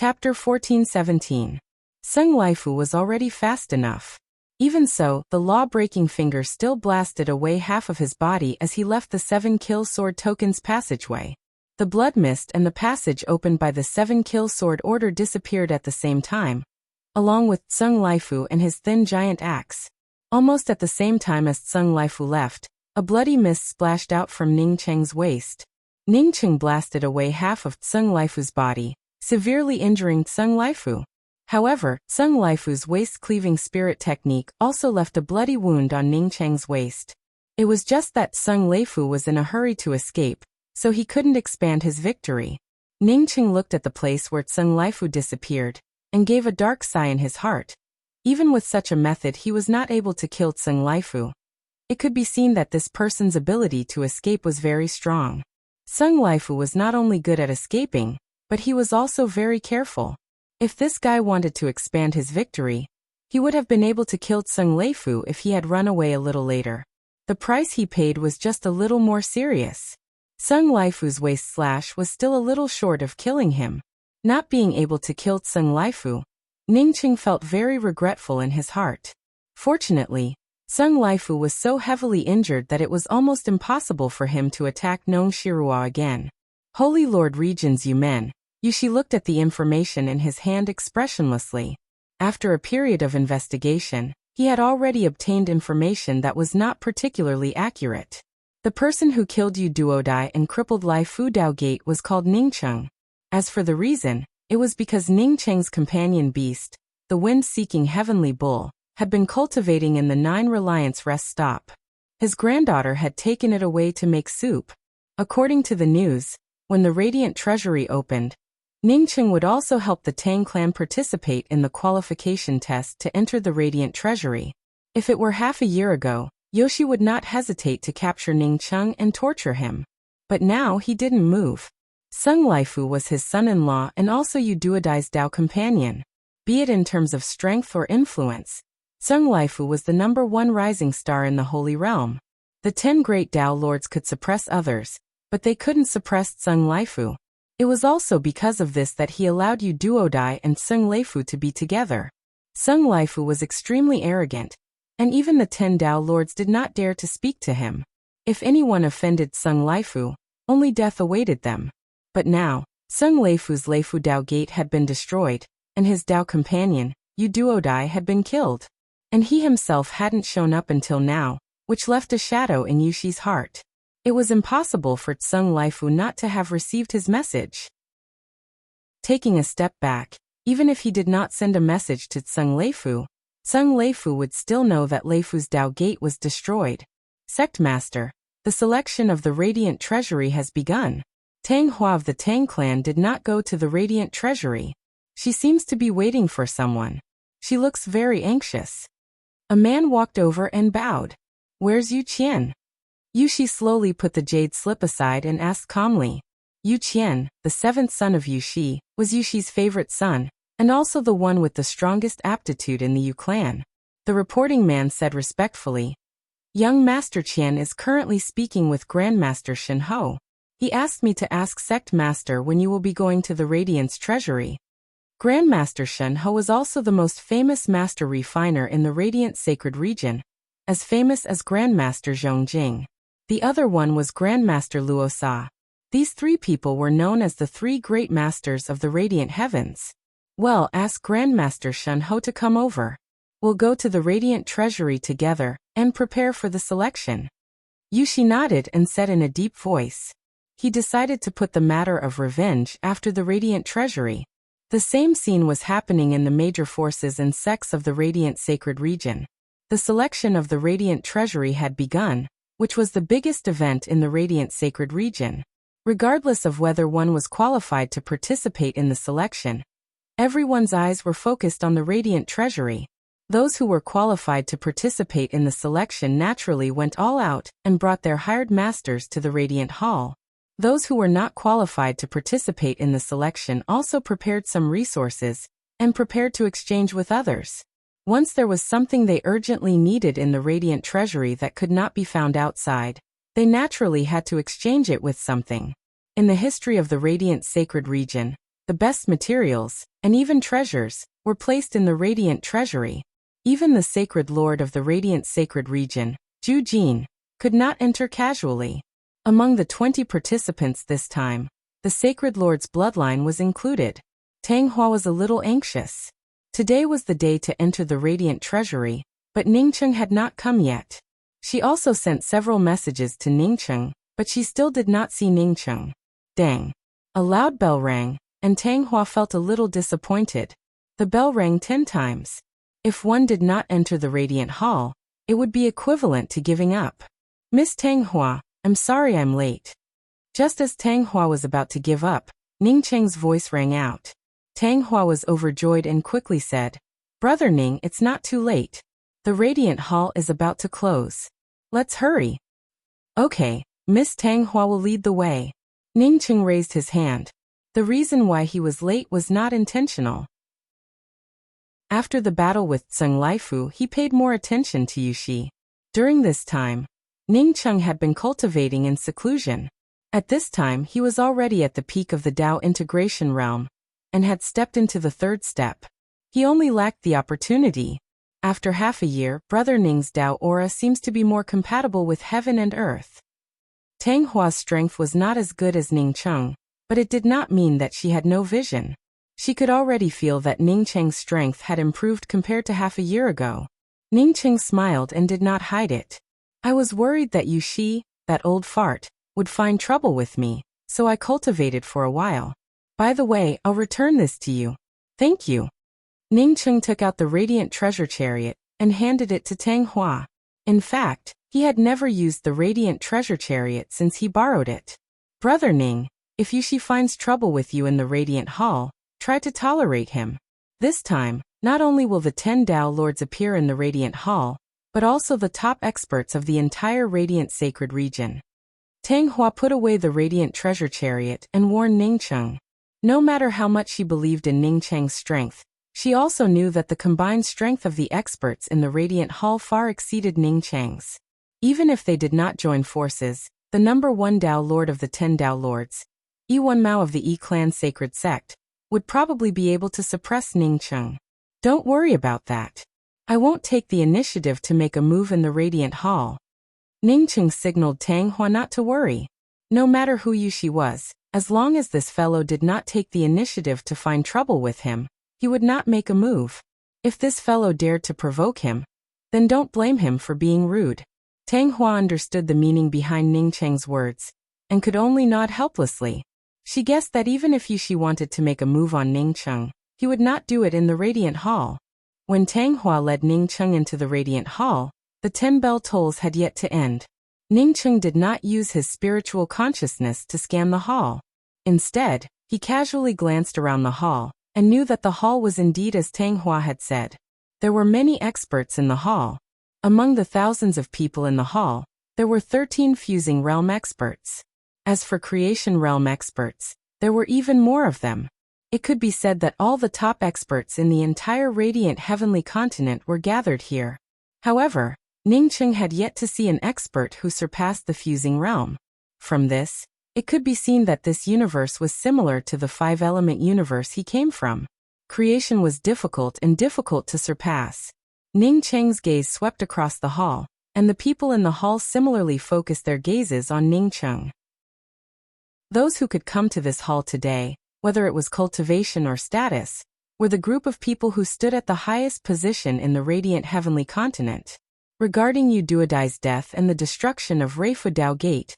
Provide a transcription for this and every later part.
Chapter 14-17. Sung Laifu was already fast enough. Even so, the law-breaking finger still blasted away half of his body as he left the 7-kill sword token's passageway. The blood mist and the passage opened by the 7-kill sword order disappeared at the same time, along with Sung Laifu and his thin giant axe. Almost at the same time as Sung Laifu left, a bloody mist splashed out from Ning Cheng's waist. Ning Cheng blasted away half of Sung Laifu's body, severely injuring Sung Laifu. However, Sung Laifu's waist-cleaving spirit technique also left a bloody wound on Ning Cheng's waist. It was just that Sung Laifu was in a hurry to escape, so he couldn't expand his victory. Ning Cheng looked at the place where Sung Laifu disappeared, and gave a dark sigh in his heart. Even with such a method he was not able to kill Sung Laifu. It could be seen that this person's ability to escape was very strong. Sung Laifu was not only good at escaping, but he was also very careful. If this guy wanted to expand his victory, he would have been able to kill Sung Laifu if he had run away a little later. The price he paid was just a little more serious. Sung Laifu's waist slash was still a little short of killing him. Not being able to kill Sung Laifu, Ning Cheng felt very regretful in his heart. Fortunately, Sung Laifu was so heavily injured that it was almost impossible for him to attack Nong Shirua again. Holy Lord Regions Yumen, Yushi looked at the information in his hand expressionlessly. After a period of investigation, he had already obtained information that was not particularly accurate. The person who killed Yu Duodai and crippled Lai Fu Dao Gate was called Ning Cheng. As for the reason, it was because Ning Cheng's companion beast, the wind-seeking heavenly bull, had been cultivating in the 9 Reliance rest stop. His granddaughter had taken it away to make soup. According to the news, when the Radiant Treasury opened, Ning Cheng would also help the Tang clan participate in the qualification test to enter the Radiant Treasury. If it were half a year ago, Yoshi would not hesitate to capture Ning Cheng and torture him. But now he didn't move. Sung Laifu was his son-in-law and also Yu Duodai's Dao companion. Be it in terms of strength or influence, Sung Laifu was the #1 rising star in the Holy Realm. The 10 great Dao lords could suppress others, but they couldn't suppress Sung Laifu. It was also because of this that he allowed Yu Duodai and Sung Laifu to be together. Sung Laifu was extremely arrogant, and even the 10 Dao lords did not dare to speak to him. If anyone offended Sung Laifu, only death awaited them. But now, Sung Laifu's Laifu Dao Gate had been destroyed, and his Dao companion, Yu Duodai, had been killed. And he himself hadn't shown up until now, which left a shadow in Yushi's heart. It was impossible for Sung Laifu not to have received his message. Taking a step back, even if he did not send a message to Sung Laifu would still know that Laifu's Dao Gate was destroyed. Sect Master, the selection of the Radiant Treasury has begun. Tang Hua of the Tang clan did not go to the Radiant Treasury. She seems to be waiting for someone. She looks very anxious. A man walked over and bowed. Where's Yu Qian? Yushi slowly put the jade slip aside and asked calmly. Yu Qian, the 7th son of Yushi, was Yushi's favorite son, and also the one with the strongest aptitude in the Yu clan. The reporting man said respectfully. Young Master Qian is currently speaking with Grandmaster Shen Ho. He asked me to ask Sect Master when you will be going to the Radiance Treasury. Grandmaster Shen Ho was also the most famous master refiner in the Radiant Sacred Region, as famous as Grandmaster Zhongjing. The other one was Grandmaster Luo Sa. These 3 people were known as the 3 great masters of the Radiant Heavens. Well, ask Grandmaster Shen Ho to come over. We'll go to the Radiant Treasury together and prepare for the selection. Yushi nodded and said in a deep voice. He decided to put the matter of revenge after the Radiant Treasury. The same scene was happening in the major forces and sects of the Radiant Sacred Region. The selection of the Radiant Treasury had begun, which was the biggest event in the Radiant Sacred Region. Regardless of whether one was qualified to participate in the selection, everyone's eyes were focused on the Radiant Treasury. Those who were qualified to participate in the selection naturally went all out and brought their hired masters to the Radiant Hall. Those who were not qualified to participate in the selection also prepared some resources and prepared to exchange with others. Once there was something they urgently needed in the Radiant Treasury that could not be found outside, they naturally had to exchange it with something. In the history of the Radiant Sacred Region, the best materials, and even treasures, were placed in the radiant treasury. Even the sacred lord of the radiant sacred region, Zhu Jin, could not enter casually. Among the 20 participants this time, the sacred lord's bloodline was included. Tang Hua was a little anxious. Today was the day to enter the radiant treasury, but Ningcheng had not come yet. She also sent several messages to Ningcheng, but she still did not see Ningcheng. Dang. A loud bell rang, and Tang Hua felt a little disappointed. The bell rang 10 times. If one did not enter the radiant hall, it would be equivalent to giving up. Miss Tang Hua, I'm sorry I'm late. Just as Tang Hua was about to give up, Ningcheng's voice rang out. Tang Hua was overjoyed and quickly said, Brother Ning, it's not too late. The radiant hall is about to close. Let's hurry. Okay, Miss Tang Hua will lead the way. Ningcheng raised his hand. The reason why he was late was not intentional. After the battle with Zheng Laifu, he paid more attention to Yuxi. During this time, Ningcheng had been cultivating in seclusion. At this time he was already at the peak of the Dao integration realm, and had stepped into the third step. He only lacked the opportunity. After half a year, Brother Ning's Dao aura seems to be more compatible with heaven and earth. Tang Hua's strength was not as good as Ningcheng, but it did not mean that she had no vision. She could already feel that Ningcheng's strength had improved compared to half a year ago. Ningcheng smiled and did not hide it. I was worried that Yuxi, that old fart, would find trouble with me, so I cultivated for a while. By the way, I'll return this to you. Thank you. Ningcheng took out the radiant treasure chariot and handed it to Tang Hua. In fact, he had never used the radiant treasure chariot since he borrowed it. Brother Ning, if Yuxi finds trouble with you in the radiant hall, try to tolerate him. This time, not only will the 10 Dao lords appear in the radiant hall, but also the top experts of the entire radiant sacred region. Tang Hua put away the radiant treasure chariot and warned Ningcheng. No matter how much she believed in Ningcheng's strength, she also knew that the combined strength of the experts in the radiant hall far exceeded Ningcheng's. Even if they did not join forces, the number 1 Dao lord of the 10 Dao lords, Yiwen Mao of the Yi clan sacred sect, would probably be able to suppress Ningcheng. Don't worry about that. I won't take the initiative to make a move in the radiant hall. Ningcheng signaled Tang Hua not to worry. No matter who Yuxi was, as long as this fellow did not take the initiative to find trouble with him, he would not make a move. If this fellow dared to provoke him, then don't blame him for being rude. Tang Hua understood the meaning behind Ningcheng's words, and could only nod helplessly. She guessed that even if Yuxi wanted to make a move on Ningcheng, he would not do it in the radiant hall. When Tang Hua led Ningcheng into the radiant hall, the 10 bell tolls had yet to end. Ningcheng did not use his spiritual consciousness to scan the hall. Instead, he casually glanced around the hall, and knew that the hall was indeed as Tang Hua had said. There were many experts in the hall. Among the thousands of people in the hall, there were 13 fusing realm experts. As for creation realm experts, there were even more of them. It could be said that all the top experts in the entire radiant heavenly continent were gathered here. However, Ningcheng had yet to see an expert who surpassed the fusing realm. From this, it could be seen that this universe was similar to the 5-element universe he came from. Creation was difficult and difficult to surpass. Ningcheng's gaze swept across the hall, and the people in the hall similarly focused their gazes on Ningcheng. Those who could come to this hall today, whether it was cultivation or status, were the group of people who stood at the highest position in the radiant heavenly continent. Regarding Yu Duodai's death and the destruction of Reifu Dao Gate,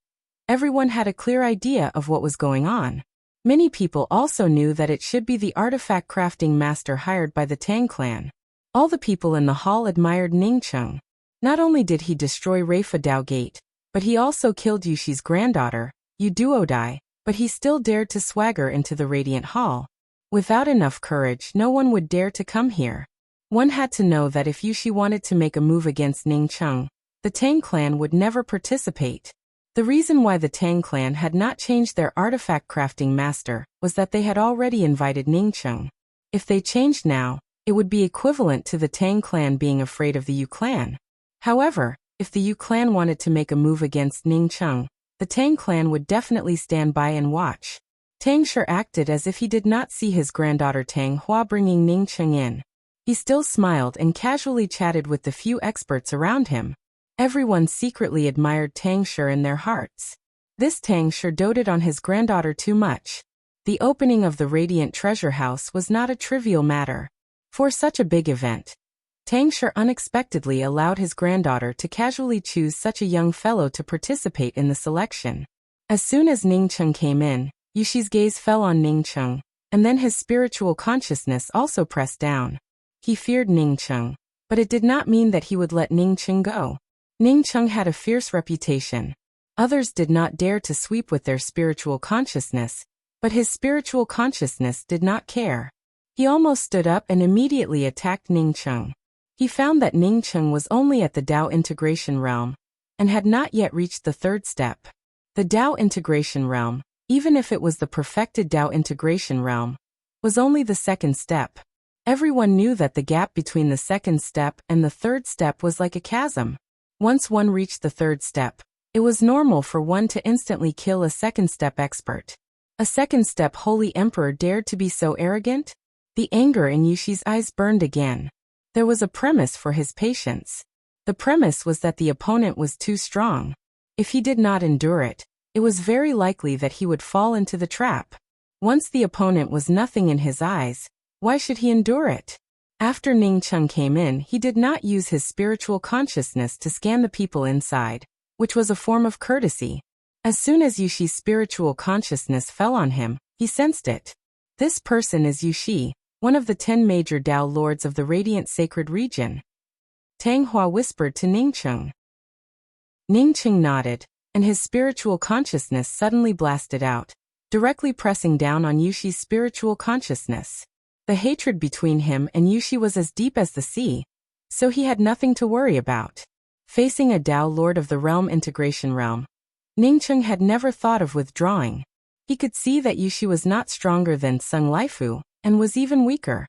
everyone had a clear idea of what was going on. Many people also knew that it should be the artifact crafting master hired by the Tang clan. All the people in the hall admired Ningcheng. Not only did he destroy Reifu Dao Gate, but he also killed Yuxi's granddaughter, Yu Duodai, but he still dared to swagger into the radiant hall. Without enough courage, no one would dare to come here. One had to know that if Yuxi wanted to make a move against Ningcheng, the Tang clan would never participate. The reason why the Tang clan had not changed their artifact crafting master was that they had already invited Ningcheng. If they changed now, it would be equivalent to the Tang clan being afraid of the Yu clan. However, if the Yu clan wanted to make a move against Ningcheng, the Tang clan would definitely stand by and watch. Tang Shi acted as if he did not see his granddaughter Tang Hua bringing Ning Cheng in. He still smiled and casually chatted with the few experts around him. Everyone secretly admired Tang Shi in their hearts. This Tang Shi doted on his granddaughter too much. The opening of the Radiant Treasure House was not a trivial matter. For such a big event, Tang Shi unexpectedly allowed his granddaughter to casually choose such a young fellow to participate in the selection. As soon as Ning Cheng came in, Yushi's gaze fell on Ning Cheng, and then his spiritual consciousness also pressed down. He feared Ning Cheng, but it did not mean that he would let Ning Cheng go. Ning Cheng had a fierce reputation. Others did not dare to sweep with their spiritual consciousness, but his spiritual consciousness did not care. He almost stood up and immediately attacked Ning Cheng. He found that Ning Cheng was only at the Dao integration realm, and had not yet reached the third step. The Dao integration realm, even if it was the perfected Dao integration realm, was only the second step. Everyone knew that the gap between the second step and the third step was like a chasm. Once one reached the third step, it was normal for one to instantly kill a second step expert. A second step holy emperor dared to be so arrogant? The anger in Yushi's eyes burned again. There was a premise for his patience. The premise was that the opponent was too strong. If he did not endure it, it was very likely that he would fall into the trap. Once the opponent was nothing in his eyes, why should he endure it? After Ning Cheng came in, he did not use his spiritual consciousness to scan the people inside, which was a form of courtesy. As soon as Yushi's spiritual consciousness fell on him, he sensed it. This person is Yushi, one of the 10 major Dao lords of the Radiant Sacred Region. Tang Hua whispered to Ning Cheng. Ning Cheng nodded, and his spiritual consciousness suddenly blasted out, directly pressing down on Yushi's spiritual consciousness. The hatred between him and Yushi was as deep as the sea, so he had nothing to worry about. Facing a Dao Lord of the Realm Integration Realm, Ning Cheng had never thought of withdrawing. He could see that Yushi was not stronger than Sung Laifu, and was even weaker.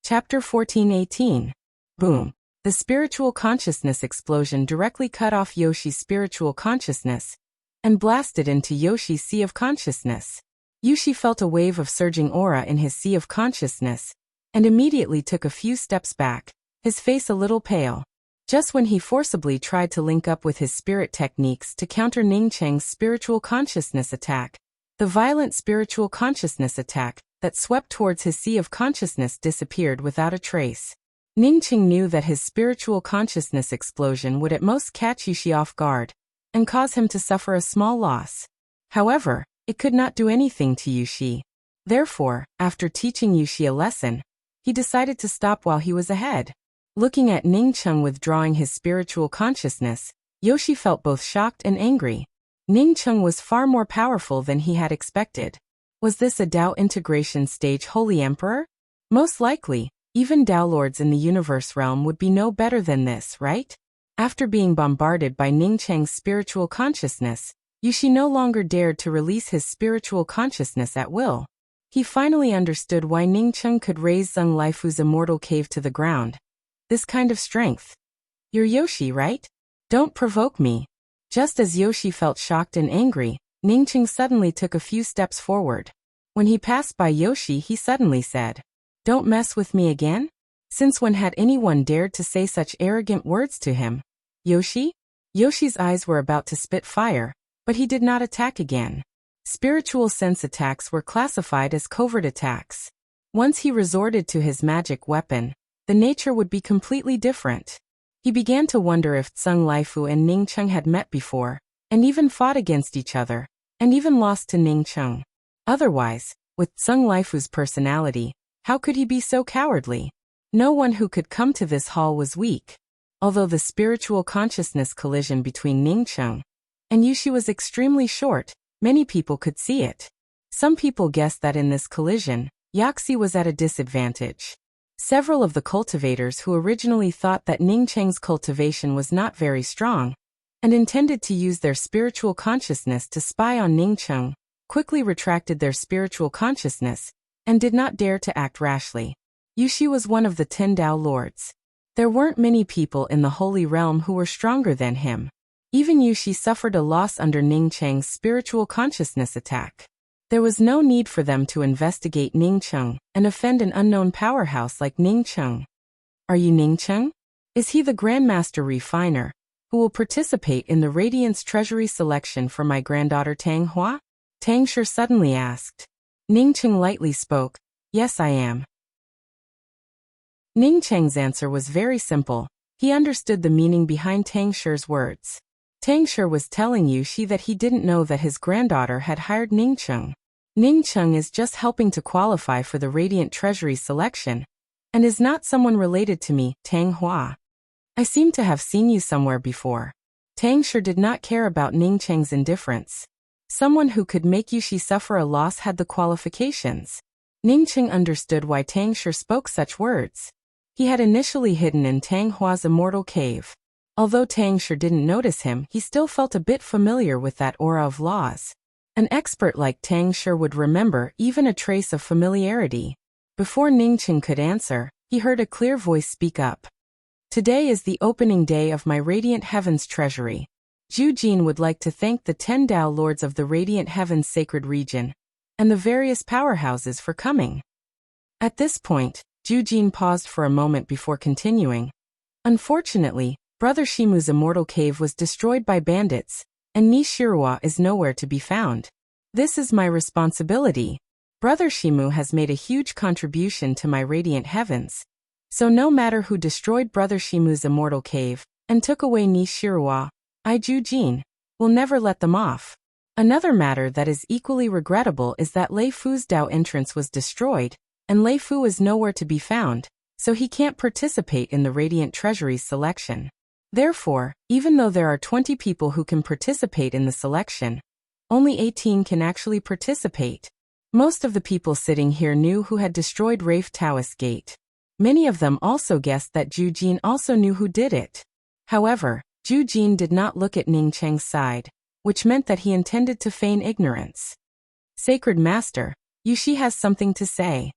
Chapter 14:18. Boom. The spiritual consciousness explosion directly cut off Yoshi's spiritual consciousness and blasted into Yoshi's sea of consciousness. Yushi felt a wave of surging aura in his sea of consciousness and immediately took a few steps back, his face a little pale. Just when he forcibly tried to link up with his spirit techniques to counter Ning Cheng's spiritual consciousness attack, the violent spiritual consciousness attack that swept towards his sea of consciousness disappeared without a trace. Ning Cheng knew that his spiritual consciousness explosion would at most catch Yushi off guard and cause him to suffer a small loss. However, it could not do anything to Yushi. Therefore, after teaching Yushi a lesson, he decided to stop while he was ahead. Looking at Ning Cheng withdrawing his spiritual consciousness, Yoshi felt both shocked and angry. Ning Cheng was far more powerful than he had expected. Was this a Dao integration stage Holy Emperor? Most likely. Even Dao Lords in the universe realm would be no better than this, right? After being bombarded by Ning Cheng's spiritual consciousness, Yushi no longer dared to release his spiritual consciousness at will. He finally understood why Ning Cheng could raise Zheng Laifu's immortal cave to the ground. This kind of strength. You're Yoshi, right? Don't provoke me. Just as Yoshi felt shocked and angry, Ning Cheng suddenly took a few steps forward. When he passed by Yoshi, he suddenly said, "Don't mess with me again?" Since when had anyone dared to say such arrogant words to him? Yoshi? Yoshi's eyes were about to spit fire, but he did not attack again. Spiritual sense attacks were classified as covert attacks. Once he resorted to his magic weapon, the nature would be completely different. He began to wonder if Zheng Laifu and Ning Cheng had met before, and even fought against each other, and even lost to Ning Cheng. Otherwise, with Zheng Laifu's personality, how could he be so cowardly? No one who could come to this hall was weak. Although the spiritual consciousness collision between Ning Cheng and Yushi was extremely short, many people could see it. Some people guessed that in this collision, Yaxi was at a disadvantage. Several of the cultivators who originally thought that Ning Cheng's cultivation was not very strong, and intended to use their spiritual consciousness to spy on Ning Cheng, quickly retracted their spiritual consciousness, and did not dare to act rashly. Yushi was one of the 10 Dao Lords. There weren't many people in the Holy Realm who were stronger than him. Even Yushi suffered a loss under Ning Cheng's spiritual consciousness attack. There was no need for them to investigate Ning Cheng and offend an unknown powerhouse like Ning Cheng. Are you Ning Cheng? Is he the Grandmaster Refiner, who will participate in the Radiance Treasury selection for my granddaughter Tang Hua? Tang Shi suddenly asked. Ning Cheng lightly spoke, yes I am. Ning Cheng's answer was very simple. He understood the meaning behind Tang Shi's words. Tang Shi was telling Yushi that he didn't know that his granddaughter had hired Ning Cheng. Ning Cheng is just helping to qualify for the Radiant Treasury selection, and is not someone related to me, Tang Hua. I seem to have seen you somewhere before. Tang Shi did not care about Ning Cheng's indifference. Someone who could make Yushi suffer a loss had the qualifications. Ning Cheng understood why Tang Shi spoke such words. He had initially hidden in Tang Hua's immortal cave. Although Tang Shi didn't notice him, he still felt a bit familiar with that aura of laws. An expert like Tang Shi would remember even a trace of familiarity. Before Ning Cheng could answer, he heard a clear voice speak up. Today is the opening day of my Radiant Heavens Treasury. Zhu Jin would like to thank the 10 Dao Lords of the Radiant Heavens Sacred Region, and the various powerhouses for coming. At this point, Zhu Jin paused for a moment before continuing. Unfortunately, Brother Shimu's immortal cave was destroyed by bandits, and Ni Shirua is nowhere to be found. This is my responsibility. Brother Shimu has made a huge contribution to my Radiant Heavens. So no matter who destroyed Brother Shimu's immortal cave, and took away Ni Shirua, I, Zhu Jin, will never let them off. Another matter that is equally regrettable is that Lei Fu's Dao entrance was destroyed, and Lei Fu is nowhere to be found, so he can't participate in the Radiant Treasury's selection. Therefore, even though there are 20 people who can participate in the selection, only 18 can actually participate. Most of the people sitting here knew who had destroyed Rafe Taoist Gate. Many of them also guessed that Zhu Jin also knew who did it. However, Zhu Jin did not look at Ning Cheng's side, which meant that he intended to feign ignorance. Sacred Master, Yushi has something to say.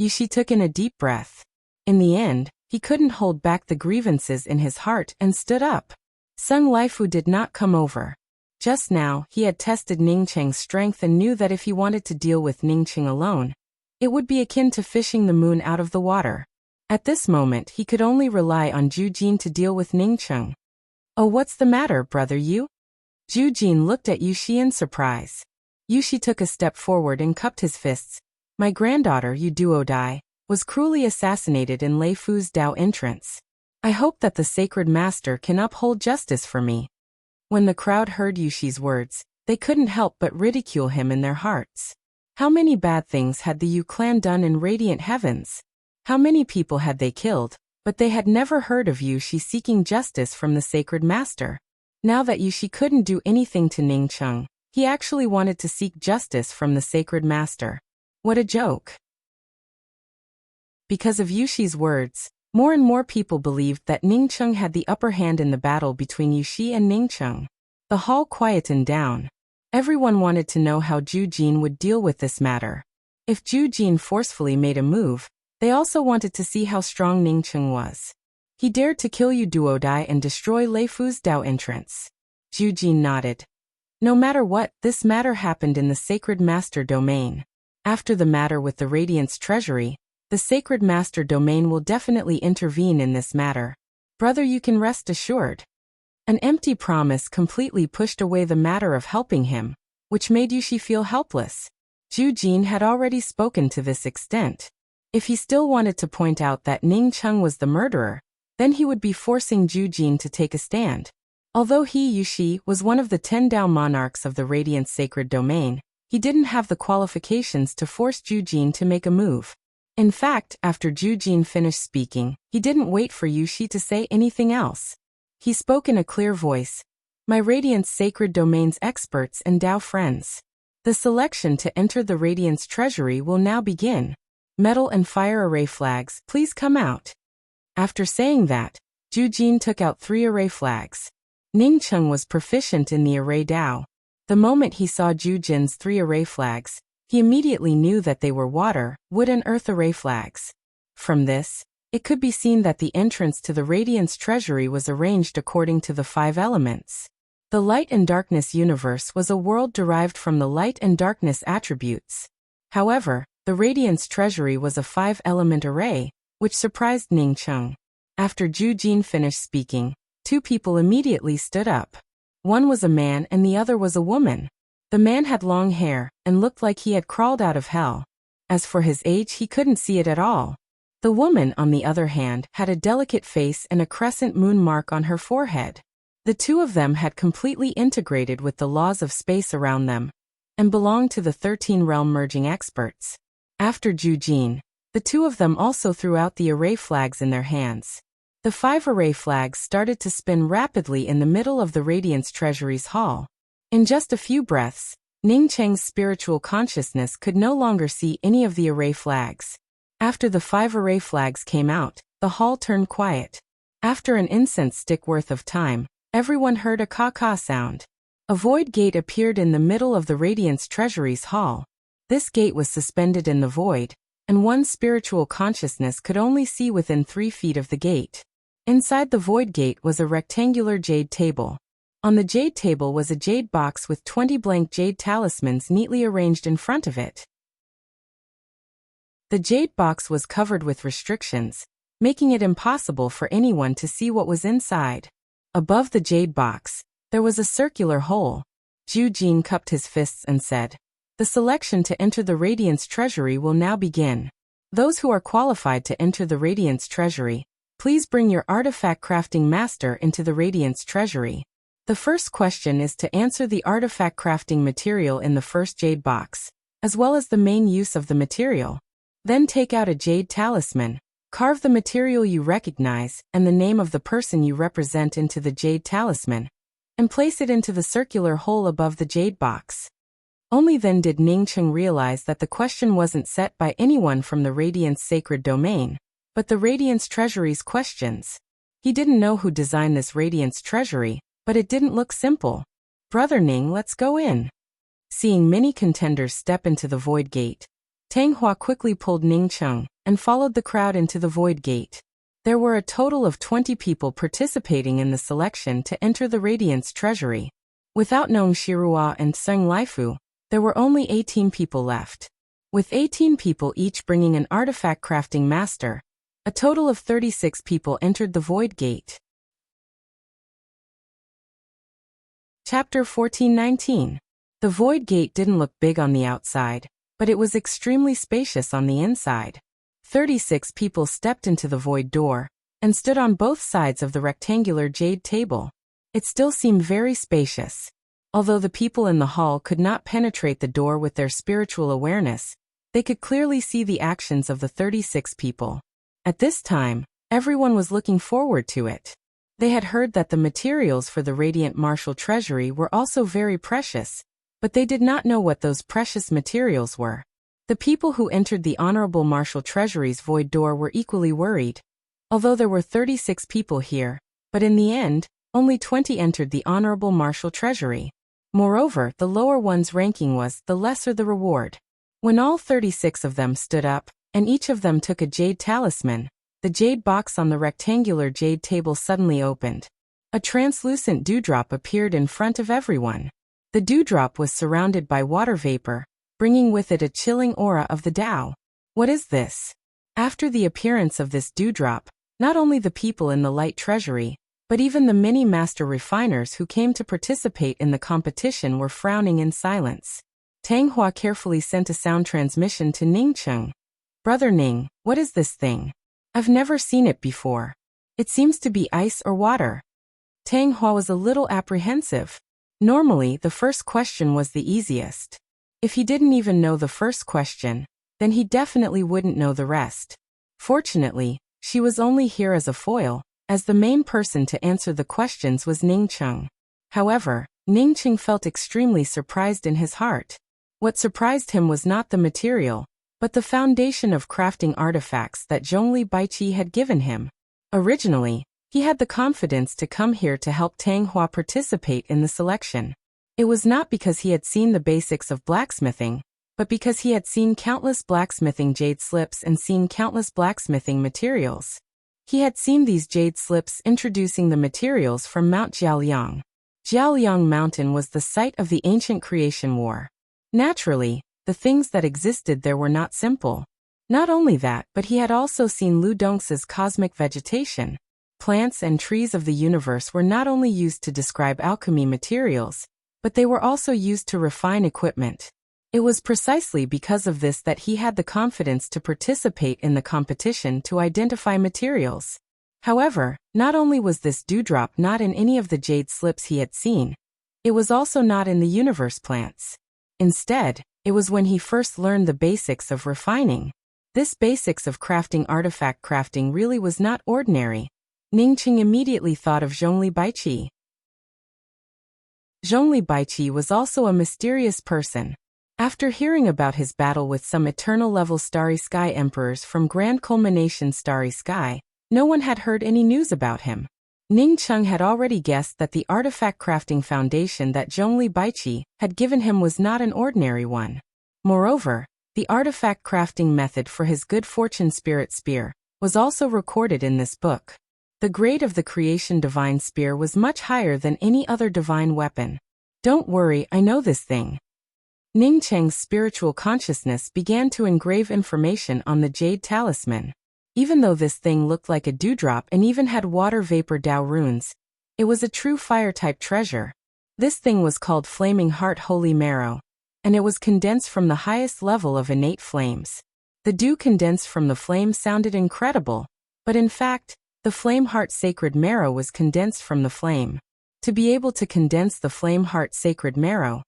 Yushi took in a deep breath. In the end, he couldn't hold back the grievances in his heart and stood up. Sung Laifu did not come over. Just now, he had tested Ning Cheng's strength and knew that if he wanted to deal with Ning Cheng alone, it would be akin to fishing the moon out of the water. At this moment, he could only rely on Zhu Jin to deal with Ning Cheng. Oh, what's the matter, brother you? Zhu Jin looked at Yushi in surprise. Yushi took a step forward and cupped his fists. My granddaughter, Yu Duodai, was cruelly assassinated in Lei Fu's Dao entrance. I hope that the Sacred Master can uphold justice for me. When the crowd heard Yushi's words, they couldn't help but ridicule him in their hearts. How many bad things had the Yu clan done in Radiant Heavens? How many people had they killed? But they had never heard of Yushi seeking justice from the Sacred Master. Now that Yushi couldn't do anything to Ning Cheng, he actually wanted to seek justice from the Sacred Master. What a joke. Because of Yushi's words, more and more people believed that Ning Cheng had the upper hand in the battle between Yushi and Ning Cheng. The hall quietened down. Everyone wanted to know how Zhu Jin would deal with this matter. If Zhu Jin forcefully made a move, they also wanted to see how strong Ning Cheng was. He dared to kill Yu Duodai and destroy Lei Fu's Dao entrance. Zhu Jin nodded. No matter what, this matter happened in the Sacred Master domain. After the matter with the Radiance Treasury, the Sacred Master domain will definitely intervene in this matter. Brother, you can rest assured. An empty promise completely pushed away the matter of helping him, which made Yushi feel helpless. Zhu Jin had already spoken to this extent. If he still wanted to point out that Ning Cheng was the murderer, then he would be forcing Zhu Jin to take a stand. Although he, Yushi, was one of the 10 Dao monarchs of the Radiant Sacred Domain, he didn't have the qualifications to force Zhu Jin to make a move. In fact, after Zhu Jin finished speaking, he didn't wait for Yushi to say anything else. He spoke in a clear voice. My Radiance Sacred Domain's experts and Dao friends. The selection to enter the Radiance Treasury will now begin. Metal and fire array flags, please come out. After saying that, Zhu Jin took out 3 array flags. Ning Cheng was proficient in the array Dao. The moment he saw Zhu Jin's 3 array flags, he immediately knew that they were water, wood and earth array flags. From this, it could be seen that the entrance to the Radiance Treasury was arranged according to the 5 elements. The light and darkness universe was a world derived from the light and darkness attributes. However, the Radiance Treasury was a 5-element array, which surprised Ning Cheng. After Zhu Jin finished speaking, 2 people immediately stood up. One was a man and the other was a woman. The man had long hair and looked like he had crawled out of hell. As for his age, he couldn't see it at all. The woman, on the other hand, had a delicate face and a crescent moon mark on her forehead. The 2 of them had completely integrated with the laws of space around them and belonged to the 13 realm merging experts. After Zhu Jin, the 2 of them also threw out the array flags in their hands. The 5 array flags started to spin rapidly in the middle of the Radiance Treasury's hall. In just a few breaths, Ning Cheng's spiritual consciousness could no longer see any of the array flags. After the 5 array flags came out, the hall turned quiet. After an incense stick worth of time, everyone heard a caw-caw sound. A void gate appeared in the middle of the Radiance Treasury's hall. This gate was suspended in the void, and one's spiritual consciousness could only see within 3 feet of the gate. Inside the void gate was a rectangular jade table. On the jade table was a jade box with 20 blank jade talismans neatly arranged in front of it. The jade box was covered with restrictions, making it impossible for anyone to see what was inside. Above the jade box, there was a circular hole. Zhu Jin cupped his fists and said, "The selection to enter the Radiance Treasury will now begin. Those who are qualified to enter the Radiance Treasury, please bring your artifact crafting master into the Radiance Treasury. The first question is to answer the artifact crafting material in the first jade box, as well as the main use of the material. Then take out a jade talisman. Carve the material you recognize and the name of the person you represent into the jade talisman, and place it into the circular hole above the jade box." Only then did Ning Cheng realize that the question wasn't set by anyone from the Radiance Sacred Domain, but the Radiance Treasury's questions. He didn't know who designed this Radiance Treasury, but it didn't look simple. "Brother Ning, let's go in." Seeing many contenders step into the void gate, Tang Hua quickly pulled Ning Cheng and followed the crowd into the void gate. There were a total of 20 people participating in the selection to enter the Radiance Treasury. Without Nong Shirua and Seng Laifu, there were only 18 people left. With 18 people each bringing an artifact crafting master, a total of 36 people entered the void gate. Chapter 1419. The void gate didn't look big on the outside, but it was extremely spacious on the inside. 36 people stepped into the void door and stood on both sides of the rectangular jade table. It still seemed very spacious. Although the people in the hall could not penetrate the door with their spiritual awareness, they could clearly see the actions of the 36 people. At this time, everyone was looking forward to it. They had heard that the materials for the Radiant Martial Treasury were also very precious, but they did not know what those precious materials were. The people who entered the Honorable Martial Treasury's void door were equally worried. Although there were 36 people here, but in the end, only 20 entered the Honorable Martial Treasury. Moreover, the lower one's ranking was, the lesser the reward. When all 36 of them stood up, and each of them took a jade talisman, the jade box on the rectangular jade table suddenly opened. A translucent dewdrop appeared in front of everyone. The dewdrop was surrounded by water vapor, bringing with it a chilling aura of the Tao. What is this? After the appearance of this dewdrop, not only the people in the Light Treasury, but even the many master refiners who came to participate in the competition were frowning in silence. Tang Hua carefully sent a sound transmission to Ning Cheng. "Brother Ning, what is this thing? I've never seen it before. It seems to be ice or water." Tang Hua was a little apprehensive. Normally, the first question was the easiest. If he didn't even know the first question, then he definitely wouldn't know the rest. Fortunately, she was only here as a foil, as the main person to answer the questions was Ning Cheng. However, Ning Cheng felt extremely surprised in his heart. What surprised him was not the material, but the foundation of crafting artifacts that Zhongli Baiqi had given him. Originally, he had the confidence to come here to help Tang Hua participate in the selection. It was not because he had seen the basics of blacksmithing, but because he had seen countless blacksmithing jade slips and seen countless blacksmithing materials. He had seen these jade slips introducing the materials from Mount Jiaoliang. Jiaoliang Mountain was the site of the ancient creation war. Naturally, the things that existed there were not simple. Not only that, but he had also seen Lu Dong's cosmic vegetation. Plants and trees of the universe were not only used to describe alchemy materials, but they were also used to refine equipment. It was precisely because of this that he had the confidence to participate in the competition to identify materials. However, not only was this dewdrop not in any of the jade slips he had seen, it was also not in the universe plants. Instead, it was when he first learned the basics of refining. This basics of crafting artifact crafting really was not ordinary. Ningqing immediately thought of Zhongli Baiqi. Zhongli Baiqi was also a mysterious person. After hearing about his battle with some eternal-level Starry Sky emperors from Grand Culmination Starry Sky, no one had heard any news about him. Ningqing had already guessed that the artifact crafting foundation that Zhongli Baiqi had given him was not an ordinary one. Moreover, the artifact crafting method for his good fortune spirit spear was also recorded in this book. The grade of the creation divine spear was much higher than any other divine weapon. Don't worry, I know this thing. Ningqing's spiritual consciousness began to engrave information on the jade talisman. Even though this thing looked like a dewdrop and even had water vapor Dao runes, it was a true fire-type treasure. This thing was called Flaming Heart Holy Marrow, and it was condensed from the highest level of innate flames. The dew condensed from the flame sounded incredible, but in fact, the Flame Heart Sacred Marrow was condensed from the flame. To be able to condense the Flame Heart Sacred Marrow,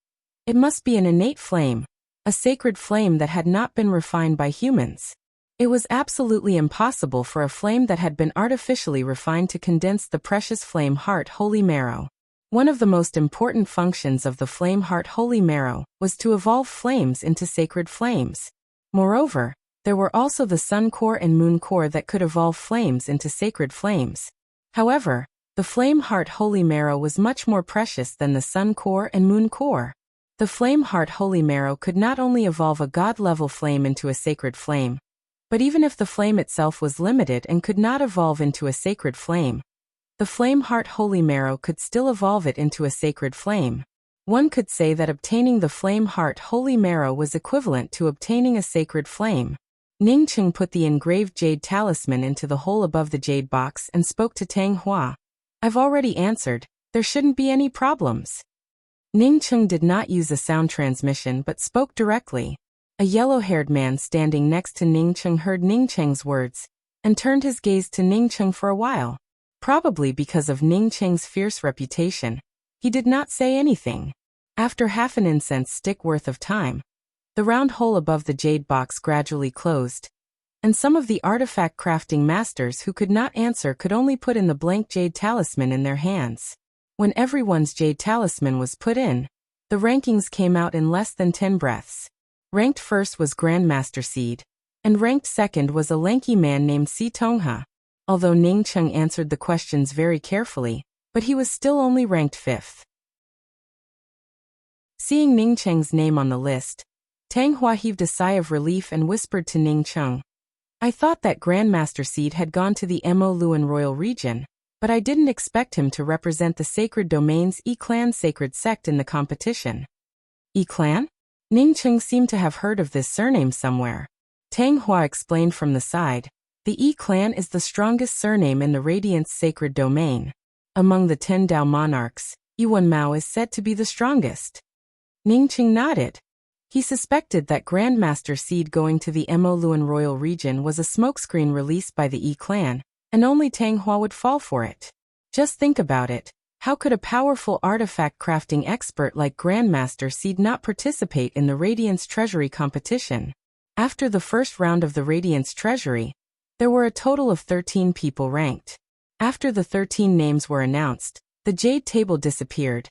it must be an innate flame, a sacred flame that had not been refined by humans. It was absolutely impossible for a flame that had been artificially refined to condense the precious Flame Heart Holy Marrow. One of the most important functions of the Flame Heart Holy Marrow was to evolve flames into sacred flames. Moreover, there were also the Sun Core and Moon Core that could evolve flames into sacred flames. However, the Flame Heart Holy Marrow was much more precious than the Sun Core and Moon Core. The Flame Heart Holy Marrow could not only evolve a god-level flame into a sacred flame, but even if the flame itself was limited and could not evolve into a sacred flame, the Flame Heart Holy Marrow could still evolve it into a sacred flame. One could say that obtaining the Flame Heart Holy Marrow was equivalent to obtaining a sacred flame. Ningqing put the engraved jade talisman into the hole above the jade box and spoke to Tang Hua. I've already answered, there shouldn't be any problems. Ningqing did not use a sound transmission but spoke directly. A yellow-haired man standing next to Ningqing heard Ningqing's words and turned his gaze to Ningqing for a while. Probably because of Ningqing's fierce reputation, he did not say anything. After half an incense stick worth of time, the round hole above the jade box gradually closed, and some of the artifact crafting masters who could not answer could only put in the blank jade talisman in their hands. When everyone's jade talisman was put in, the rankings came out in less than 10 breaths. Ranked first was Grandmaster Seed, and ranked second was a lanky man named Si Tongha. Although Ningqing answered the questions very carefully, but he was still only ranked 5th. Seeing Ningqing's name on the list, Tang Hua heaved a sigh of relief and whispered to Ningqing, I thought that Grandmaster Seed had gone to the Mo Luan Royal Region, but I didn't expect him to represent the Sacred Domain's E-Clan Sacred Sect in the competition. E-Clan? Ningqing seemed to have heard of this surname somewhere. Tang Hua explained from the side, the E-Clan is the strongest surname in the Radiant's Sacred Domain. Among the 10 Dao monarchs, Yuan Mao is said to be the strongest. Ningqing nodded. He suspected that Grandmaster Seed going to the Mo Luan Royal Region was a smokescreen released by the E-Clan, and only Tang Hua would fall for it. Just think about it. How could a powerful artifact crafting expert like Grandmaster Seed not participate in the Radiance Treasury competition? After the first round of the Radiance Treasury, there were a total of 13 people ranked. After the 13 names were announced, the jade table disappeared,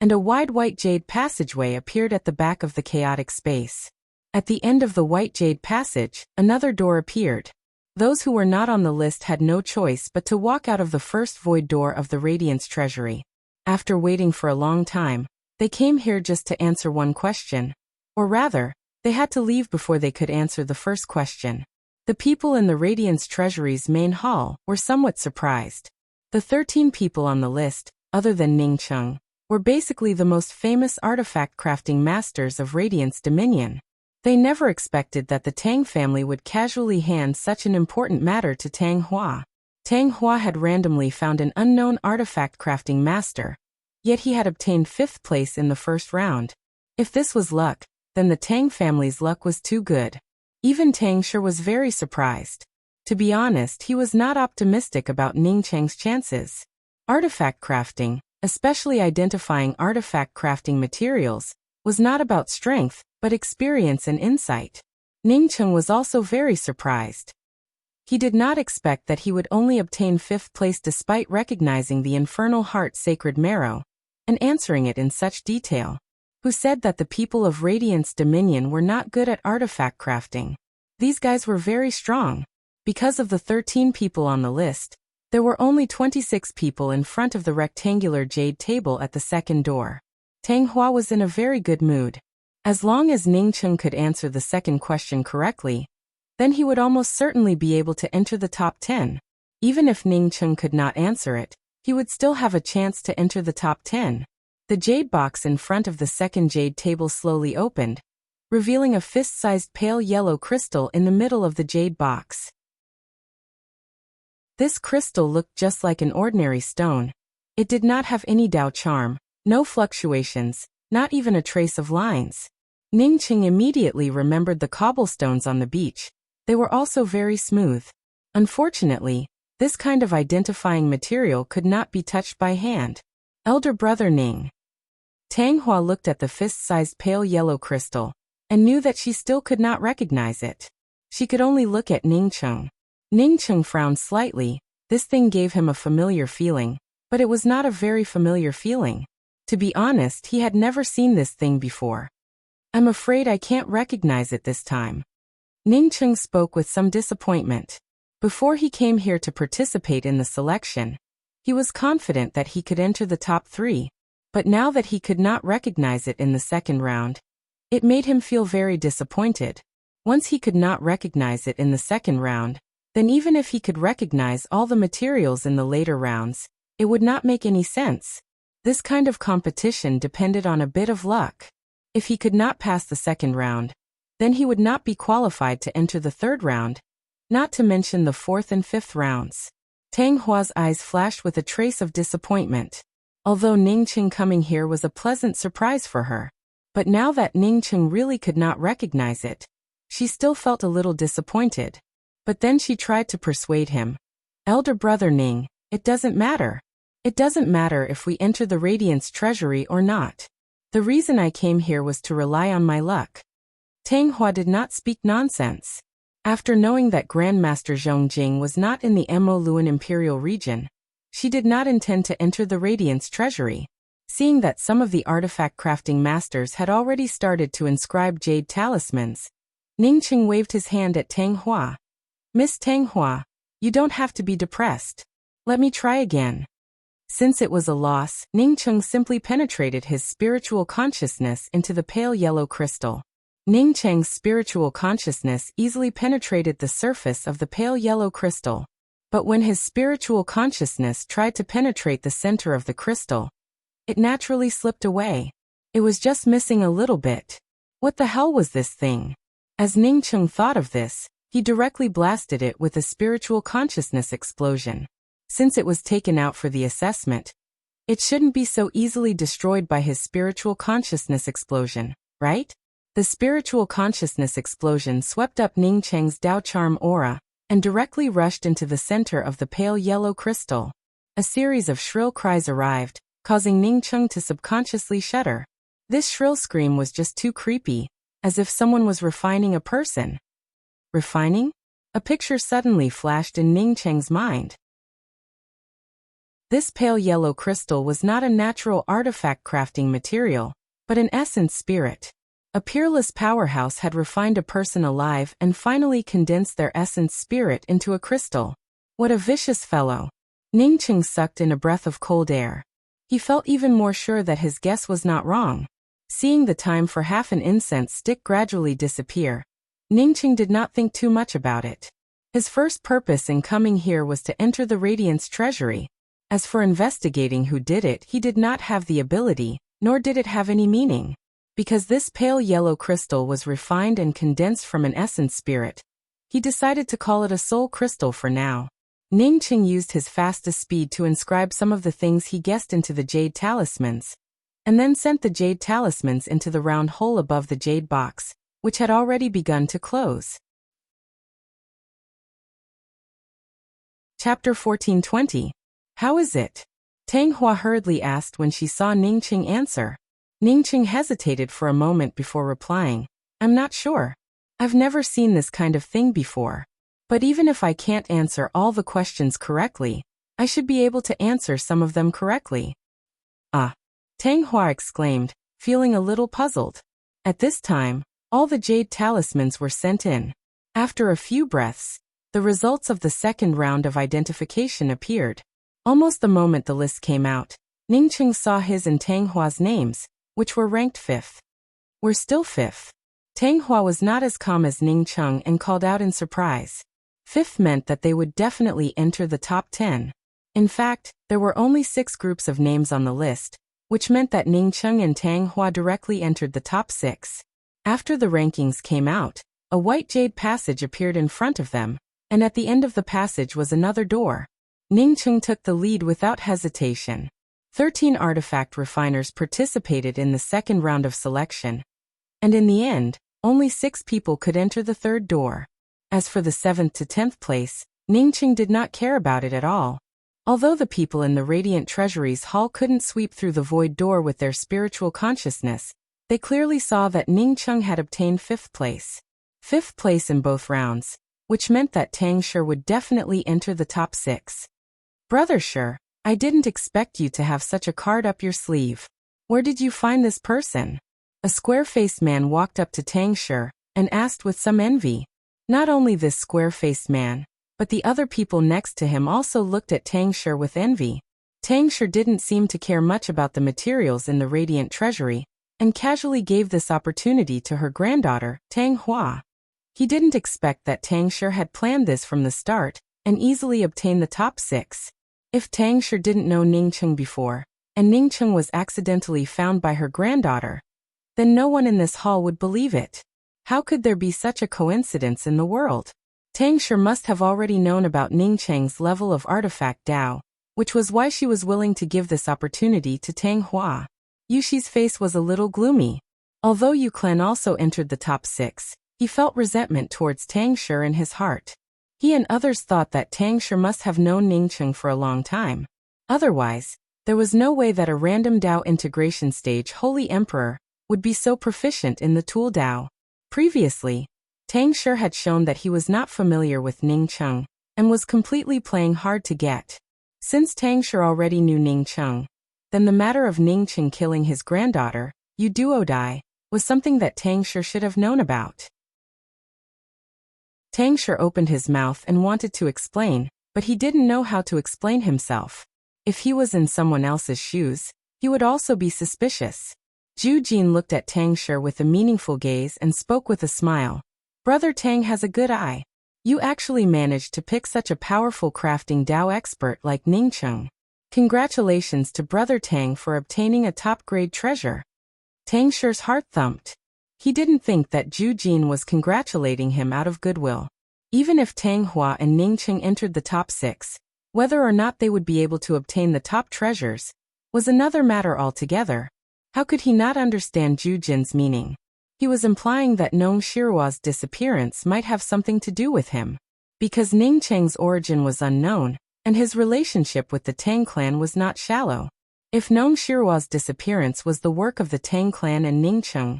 and a wide white jade passageway appeared at the back of the chaotic space. At the end of the white jade passage, another door appeared. Those who were not on the list had no choice but to walk out of the first void door of the Radiance Treasury. After waiting for a long time, they came here just to answer one question. Or rather, they had to leave before they could answer the first question. The people in the Radiance Treasury's main hall were somewhat surprised. The 13 people on the list, other than Ningqing, were basically the most famous artifact crafting masters of Radiant's dominion. They never expected that the Tang family would casually hand such an important matter to Tang Hua. Tang Hua had randomly found an unknown artifact crafting master, yet he had obtained 5th place in the first round. If this was luck, then the Tang family's luck was too good. Even Tang Shi was very surprised. To be honest, he was not optimistic about Ning Cheng's chances. Artifact crafting, especially identifying artifact crafting materials, was not about strength, but experience and insight. Ning Cheng was also very surprised. He did not expect that he would only obtain 5th place despite recognizing the Infernal Heart Sacred Marrow, and answering it in such detail. Who said that the people of Radiant's Dominion were not good at artifact crafting? These guys were very strong. Because of the 13 people on the list, there were only 26 people in front of the rectangular jade table at the second door. Tang Hua was in a very good mood. As long as Ning Cheng could answer the second question correctly, then he would almost certainly be able to enter the top 10. Even if Ning Cheng could not answer it, he would still have a chance to enter the top 10. The jade box in front of the second jade table slowly opened, revealing a fist-sized pale yellow crystal in the middle of the jade box. This crystal looked just like an ordinary stone. It did not have any Dao charm, no fluctuations, not even a trace of lines. Ning Cheng immediately remembered the cobblestones on the beach. They were also very smooth. Unfortunately, this kind of identifying material could not be touched by hand. Elder brother Ning. Tang Hua looked at the fist-sized pale yellow crystal, and knew that she still could not recognize it. She could only look at Ning Cheng. Ning Cheng frowned slightly. This thing gave him a familiar feeling, but it was not a very familiar feeling. To be honest, he had never seen this thing before. I'm afraid I can't recognize it this time. Ning Cheng spoke with some disappointment. Before he came here to participate in the selection, he was confident that he could enter the top 3, but now that he could not recognize it in the second round, it made him feel very disappointed. Once he could not recognize it in the second round, then even if he could recognize all the materials in the later rounds, it would not make any sense. This kind of competition depended on a bit of luck. If he could not pass the second round, then he would not be qualified to enter the third round, not to mention the 4th and 5th rounds. Tang Hua's eyes flashed with a trace of disappointment. Although Ning Cheng coming here was a pleasant surprise for her, but now that Ning Cheng really could not recognize it, she still felt a little disappointed. But then she tried to persuade him. Elder brother Ning, it doesn't matter. It doesn't matter if we enter the Radiance treasury or not. The reason I came here was to rely on my luck. Tang Hua did not speak nonsense. After knowing that Grandmaster Zhong Jing was not in the Mo Luan Imperial region, she did not intend to enter the Radiance treasury. Seeing that some of the artifact crafting masters had already started to inscribe jade talismans, Ning Cheng waved his hand at Tang Hua. Miss Tang Hua, you don't have to be depressed. Let me try again. Since it was a loss, Ning Cheng simply penetrated his spiritual consciousness into the pale yellow crystal. Ning Cheng's spiritual consciousness easily penetrated the surface of the pale yellow crystal. But when his spiritual consciousness tried to penetrate the center of the crystal, it naturally slipped away. It was just missing a little bit. What the hell was this thing? As Ning Cheng thought of this, he directly blasted it with a spiritual consciousness explosion. Since it was taken out for the assessment, it shouldn't be so easily destroyed by his spiritual consciousness explosion, right? The spiritual consciousness explosion swept up Ning Cheng's Dao Charm aura, and directly rushed into the center of the pale yellow crystal. A series of shrill cries arrived, causing Ning Cheng to subconsciously shudder. This shrill scream was just too creepy, as if someone was refining a person. Refining? A picture suddenly flashed in Ning Cheng's mind. This pale yellow crystal was not a natural artifact crafting material, but an essence spirit. A peerless powerhouse had refined a person alive and finally condensed their essence spirit into a crystal. What a vicious fellow. Ning Cheng sucked in a breath of cold air. He felt even more sure that his guess was not wrong. Seeing the time for half an incense stick gradually disappear, Ning Cheng did not think too much about it. His first purpose in coming here was to enter the Radiance treasury. As for investigating who did it, he did not have the ability, nor did it have any meaning. Because this pale yellow crystal was refined and condensed from an essence spirit, he decided to call it a soul crystal for now. Ningqing used his fastest speed to inscribe some of the things he guessed into the jade talismans, and then sent the jade talismans into the round hole above the jade box, which had already begun to close. Chapter 1420. How is it? Tang Hua hurriedly asked when she saw Ningqing answer. Ningqing hesitated for a moment before replying, I'm not sure. I've never seen this kind of thing before. But even if I can't answer all the questions correctly, I should be able to answer some of them correctly. Ah! Tang Hua exclaimed, feeling a little puzzled. At this time, all the jade talismans were sent in. After a few breaths, the results of the second round of identification appeared. Almost the moment the list came out, Ningqing saw his and Tang Hua's names, which were ranked 5th. We're still 5th. Tang Hua was not as calm as Ningqing and called out in surprise. 5th meant that they would definitely enter the top 10. In fact, there were only 6 groups of names on the list, which meant that Ningqing and Tang Hua directly entered the top 6. After the rankings came out, a white jade passage appeared in front of them, and at the end of the passage was another door. Ningqing took the lead without hesitation. 13 artifact refiners participated in the second round of selection, and in the end, only 6 people could enter the third door. As for the 7th to 10th place, Ningqing did not care about it at all. Although the people in the Radiant Treasuries Hall couldn't sweep through the void door with their spiritual consciousness, they clearly saw that Ningqing had obtained 5th place. 5th place in both rounds, which meant that Tang Shi would definitely enter the top 6. Brother Shi, I didn't expect you to have such a card up your sleeve. Where did you find this person? A square-faced man walked up to Tang Shi and asked with some envy. Not only this square-faced man, but the other people next to him also looked at Tang Shi with envy. Tang Shi didn't seem to care much about the materials in the Radiant Treasury, and casually gave this opportunity to her granddaughter, Tang Hua. He didn't expect that Tang Shi had planned this from the start, and easily obtained the top 6. If Tang Shi didn't know Ningqing before, and Ningqing was accidentally found by her granddaughter, then no one in this hall would believe it. How could there be such a coincidence in the world? Tang Shi must have already known about Ningqing's level of artifact Dao, which was why she was willing to give this opportunity to Tang Hua. Yushi's face was a little gloomy. Although Yu Clan also entered the top 6, he felt resentment towards Tang Shi in his heart. He and others thought that Tang Shi must have known Ningqing for a long time. Otherwise, there was no way that a random Dao integration stage Holy Emperor would be so proficient in the tool Dao. Previously, Tang Shi had shown that he was not familiar with Ningqing, and was completely playing hard to get. Since Tang Shi already knew Ningqing, then the matter of Ningqing killing his granddaughter, Yu Duodai, was something that Tang Shi should have known about. Tang Shi opened his mouth and wanted to explain, but he didn't know how to explain himself. If he was in someone else's shoes, he would also be suspicious. Zhu Jin looked at Tang Shi with a meaningful gaze and spoke with a smile. Brother Tang has a good eye. You actually managed to pick such a powerful crafting Dao expert like Ningqing. Congratulations to Brother Tang for obtaining a top-grade treasure. Tang Shi's heart thumped. He didn't think that Zhu Jin was congratulating him out of goodwill. Even if Tang Hua and Ningqing entered the top 6, whether or not they would be able to obtain the top treasures was another matter altogether. How could he not understand Zhu Jin's meaning? He was implying that Nong Shirua's disappearance might have something to do with him. Because Ningqing's origin was unknown, and his relationship with the Tang clan was not shallow. If Nong Shirua's disappearance was the work of the Tang clan and Ningqing,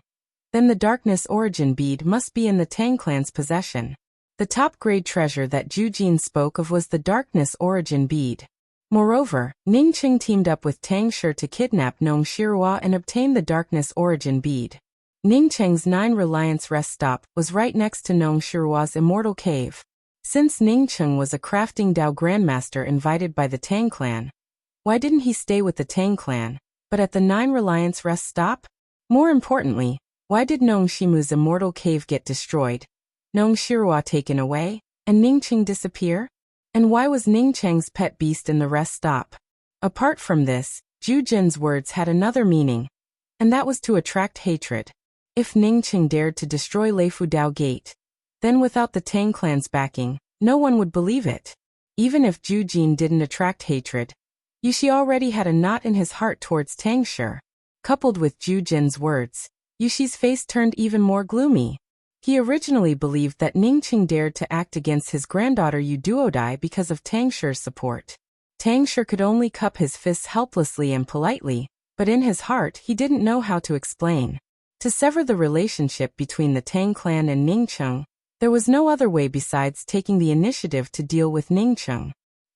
then the darkness origin bead must be in the Tang clan's possession. The top-grade treasure that Zhu Jin spoke of was the darkness origin bead. Moreover, Ningqing teamed up with Tang Shi to kidnap Nong Shirua and obtain the darkness origin bead. Ningqing's 9 Reliance rest stop was right next to Nong Shirua's immortal cave. Since Ningqing was a crafting Dao grandmaster invited by the Tang clan, why didn't he stay with the Tang clan, but at the 9 Reliance rest stop? More importantly, why did Nong Shimu's immortal cave get destroyed, Nong Shirua taken away, and Ningqing disappear? And why was Ningqing's pet beast in the rest stop? Apart from this, Zhu Jin's words had another meaning, and that was to attract hatred. If Ningqing dared to destroy Leifu Dao Gate, then without the Tang clan's backing, no one would believe it. Even if Zhu Jin didn't attract hatred, Yuxi already had a knot in his heart towards Tang Shi. Coupled with Zhu Jin's words, Yuxi's face turned even more gloomy. He originally believed that Ningqing dared to act against his granddaughter Yu Duodai because of Tang Shi's support. Tang Shi could only cup his fists helplessly and politely, but in his heart he didn't know how to explain. To sever the relationship between the Tang clan and Ningqing, there was no other way besides taking the initiative to deal with Ningqing.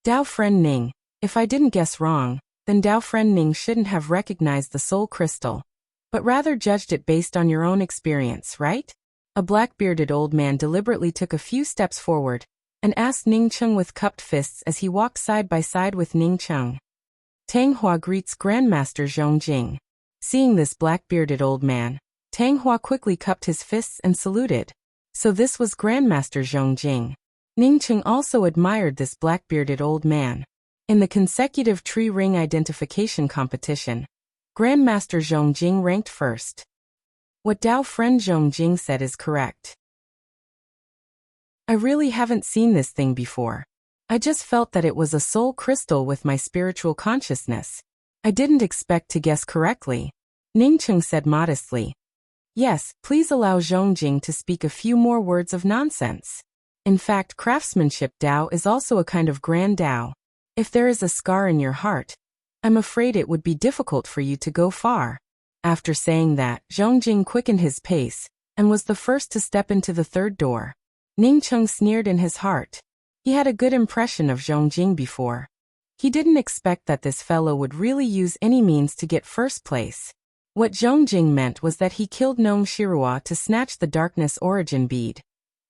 Dao Friend Ning, if I didn't guess wrong, then Dao Friend Ning shouldn't have recognized the soul crystal, but rather judged it based on your own experience, right? A black-bearded old man deliberately took a few steps forward and asked Ningqing with cupped fists as he walked side by side with Ningqing. Tang Hua greets Grandmaster Zhong Jing. Seeing this black-bearded old man, Tang Hua quickly cupped his fists and saluted. So this was Grandmaster Zhong Jing. Ningqing also admired this black-bearded old man. In the consecutive tree ring identification competition, Grandmaster Zhong Jing ranked first. What Dao Friend Zhong Jing said is correct. I really haven't seen this thing before. I just felt that it was a soul crystal with my spiritual consciousness. I didn't expect to guess correctly. Ningqing said modestly. Yes, please allow Zhong Jing to speak a few more words of nonsense. In fact, craftsmanship Dao is also a kind of grand Dao. If there is a scar in your heart, I'm afraid it would be difficult for you to go far. After saying that, Zhong Jing quickened his pace and was the first to step into the third door. Ningqing sneered in his heart. He had a good impression of Zhong Jing before. He didn't expect that this fellow would really use any means to get first place. What Zhong Jing meant was that he killed Nong Shirua to snatch the darkness origin bead,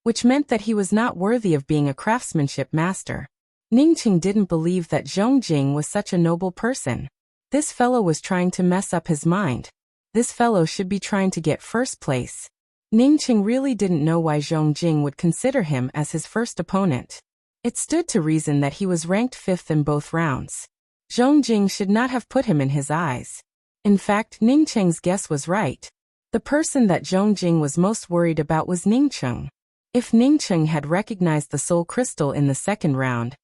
which meant that he was not worthy of being a craftsmanship master. Ningqing didn't believe that Zhong Jing was such a noble person. This fellow was trying to mess up his mind. This fellow should be trying to get first place. Ningqing really didn't know why Zhong Jing would consider him as his first opponent. It stood to reason that he was ranked fifth in both rounds. Zhong Jing should not have put him in his eyes. In fact, Ningqing's guess was right. The person that Zhong Jing was most worried about was Ningqing. If Ningqing had recognized the soul crystal in the second round,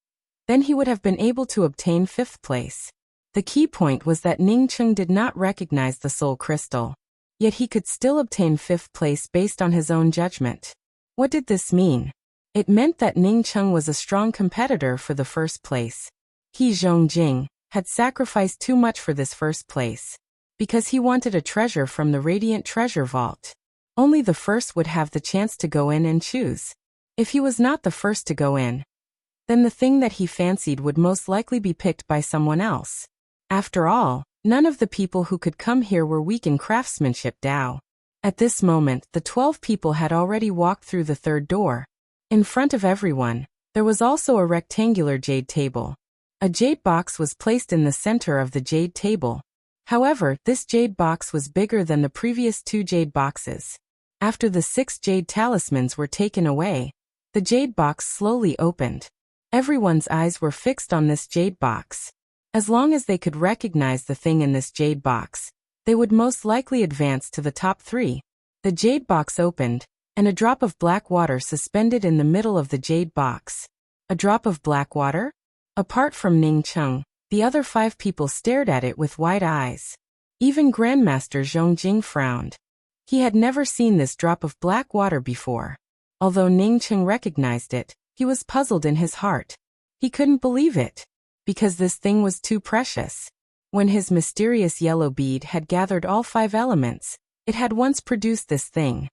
then he would have been able to obtain fifth place. The key point was that Ningqing did not recognize the soul crystal, yet he could still obtain fifth place based on his own judgment. What did this mean? It meant that Ningqing was a strong competitor for the first place. He, Zhong Jing, had sacrificed too much for this first place, because he wanted a treasure from the Radiant Treasure Vault. Only the first would have the chance to go in and choose. If he was not the first to go in, then the thing that he fancied would most likely be picked by someone else. After all, none of the people who could come here were weak in craftsmanship Dao. At this moment, the 12 people had already walked through the third door. In front of everyone, there was also a rectangular jade table. A jade box was placed in the center of the jade table. However, this jade box was bigger than the previous 2 jade boxes. After the 6 jade talismans were taken away, the jade box slowly opened. Everyone's eyes were fixed on this jade box. As long as they could recognize the thing in this jade box, they would most likely advance to the top 3. The jade box opened, and a drop of black water suspended in the middle of the jade box. A drop of black water? Apart from Ningqing, the other 5 people stared at it with wide eyes. Even Grandmaster Zhong Jing frowned. He had never seen this drop of black water before. Although Ningqing recognized it, he was puzzled in his heart. He couldn't believe it, because this thing was too precious. When his mysterious yellow bead had gathered all 5 elements, it had once produced this thing.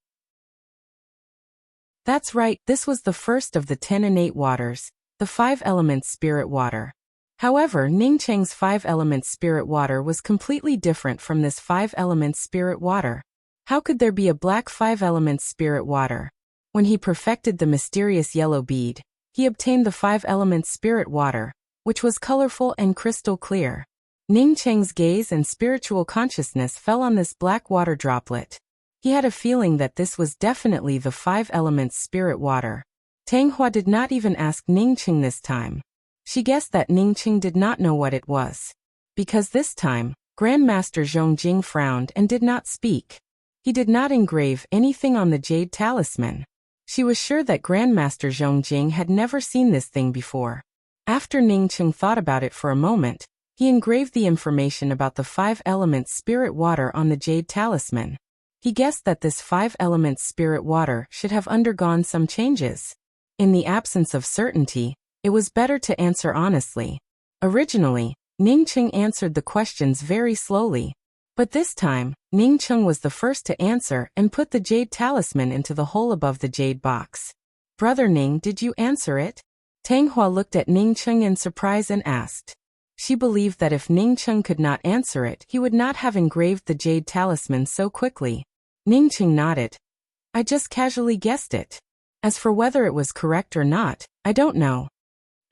That's right, this was the first of the 10 innate waters, the 5 elements spirit water. However, Ningqing's 5 elements spirit water was completely different from this 5 elements spirit water. How could there be a black 5 elements spirit water? When he perfected the mysterious yellow bead, he obtained the 5 elements spirit water, which was colorful and crystal clear. Ningqing's gaze and spiritual consciousness fell on this black water droplet. He had a feeling that this was definitely the 5 elements spirit water. Tang Hua did not even ask Ningqing this time. She guessed that Ningqing did not know what it was. Because this time, Grandmaster Zhongjing frowned and did not speak. He did not engrave anything on the jade talisman. She was sure that Grandmaster Zhongjing had never seen this thing before. After Ningcheng thought about it for a moment, he engraved the information about the 5 elements spirit water on the jade talisman. He guessed that this 5 elements spirit water should have undergone some changes. In the absence of certainty, it was better to answer honestly. Originally, Ningcheng answered the questions very slowly. But this time, Ningcheng was the first to answer and put the jade talisman into the hole above the jade box. "Brother Ning, did you answer it?" Tang Hua looked at Ningcheng in surprise and asked. She believed that if Ningcheng could not answer it, he would not have engraved the jade talisman so quickly. Ningcheng nodded. "I just casually guessed it. As for whether it was correct or not, I don't know."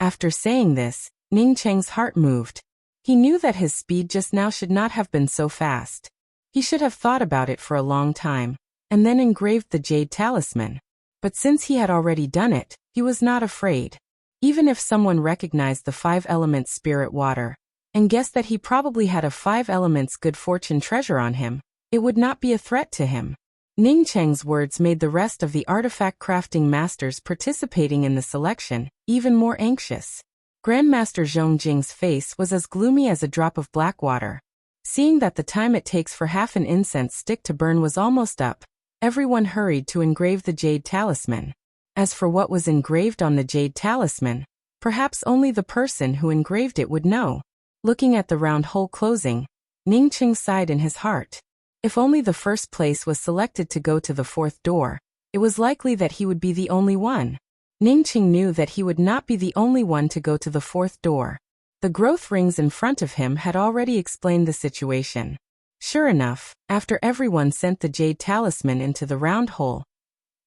After saying this, Ningcheng's heart moved. He knew that his speed just now should not have been so fast. He should have thought about it for a long time, and then engraved the jade talisman. But since he had already done it, he was not afraid. Even if someone recognized the 5 elements spirit water, and guessed that he probably had a 5 elements good fortune treasure on him, it would not be a threat to him. Ningcheng's words made the rest of the artifact crafting masters participating in the selection even more anxious. Grandmaster Zhongjing's face was as gloomy as a drop of black water. Seeing that the time it takes for half an incense stick to burn was almost up, everyone hurried to engrave the jade talisman. As for what was engraved on the jade talisman, perhaps only the person who engraved it would know. Looking at the round hole closing, Ningcheng sighed in his heart. If only the first place was selected to go to the 4th door, it was likely that he would be the only one. Ningcheng knew that he would not be the only one to go to the 4th door. The growth rings in front of him had already explained the situation. Sure enough, after everyone sent the jade talisman into the round hole,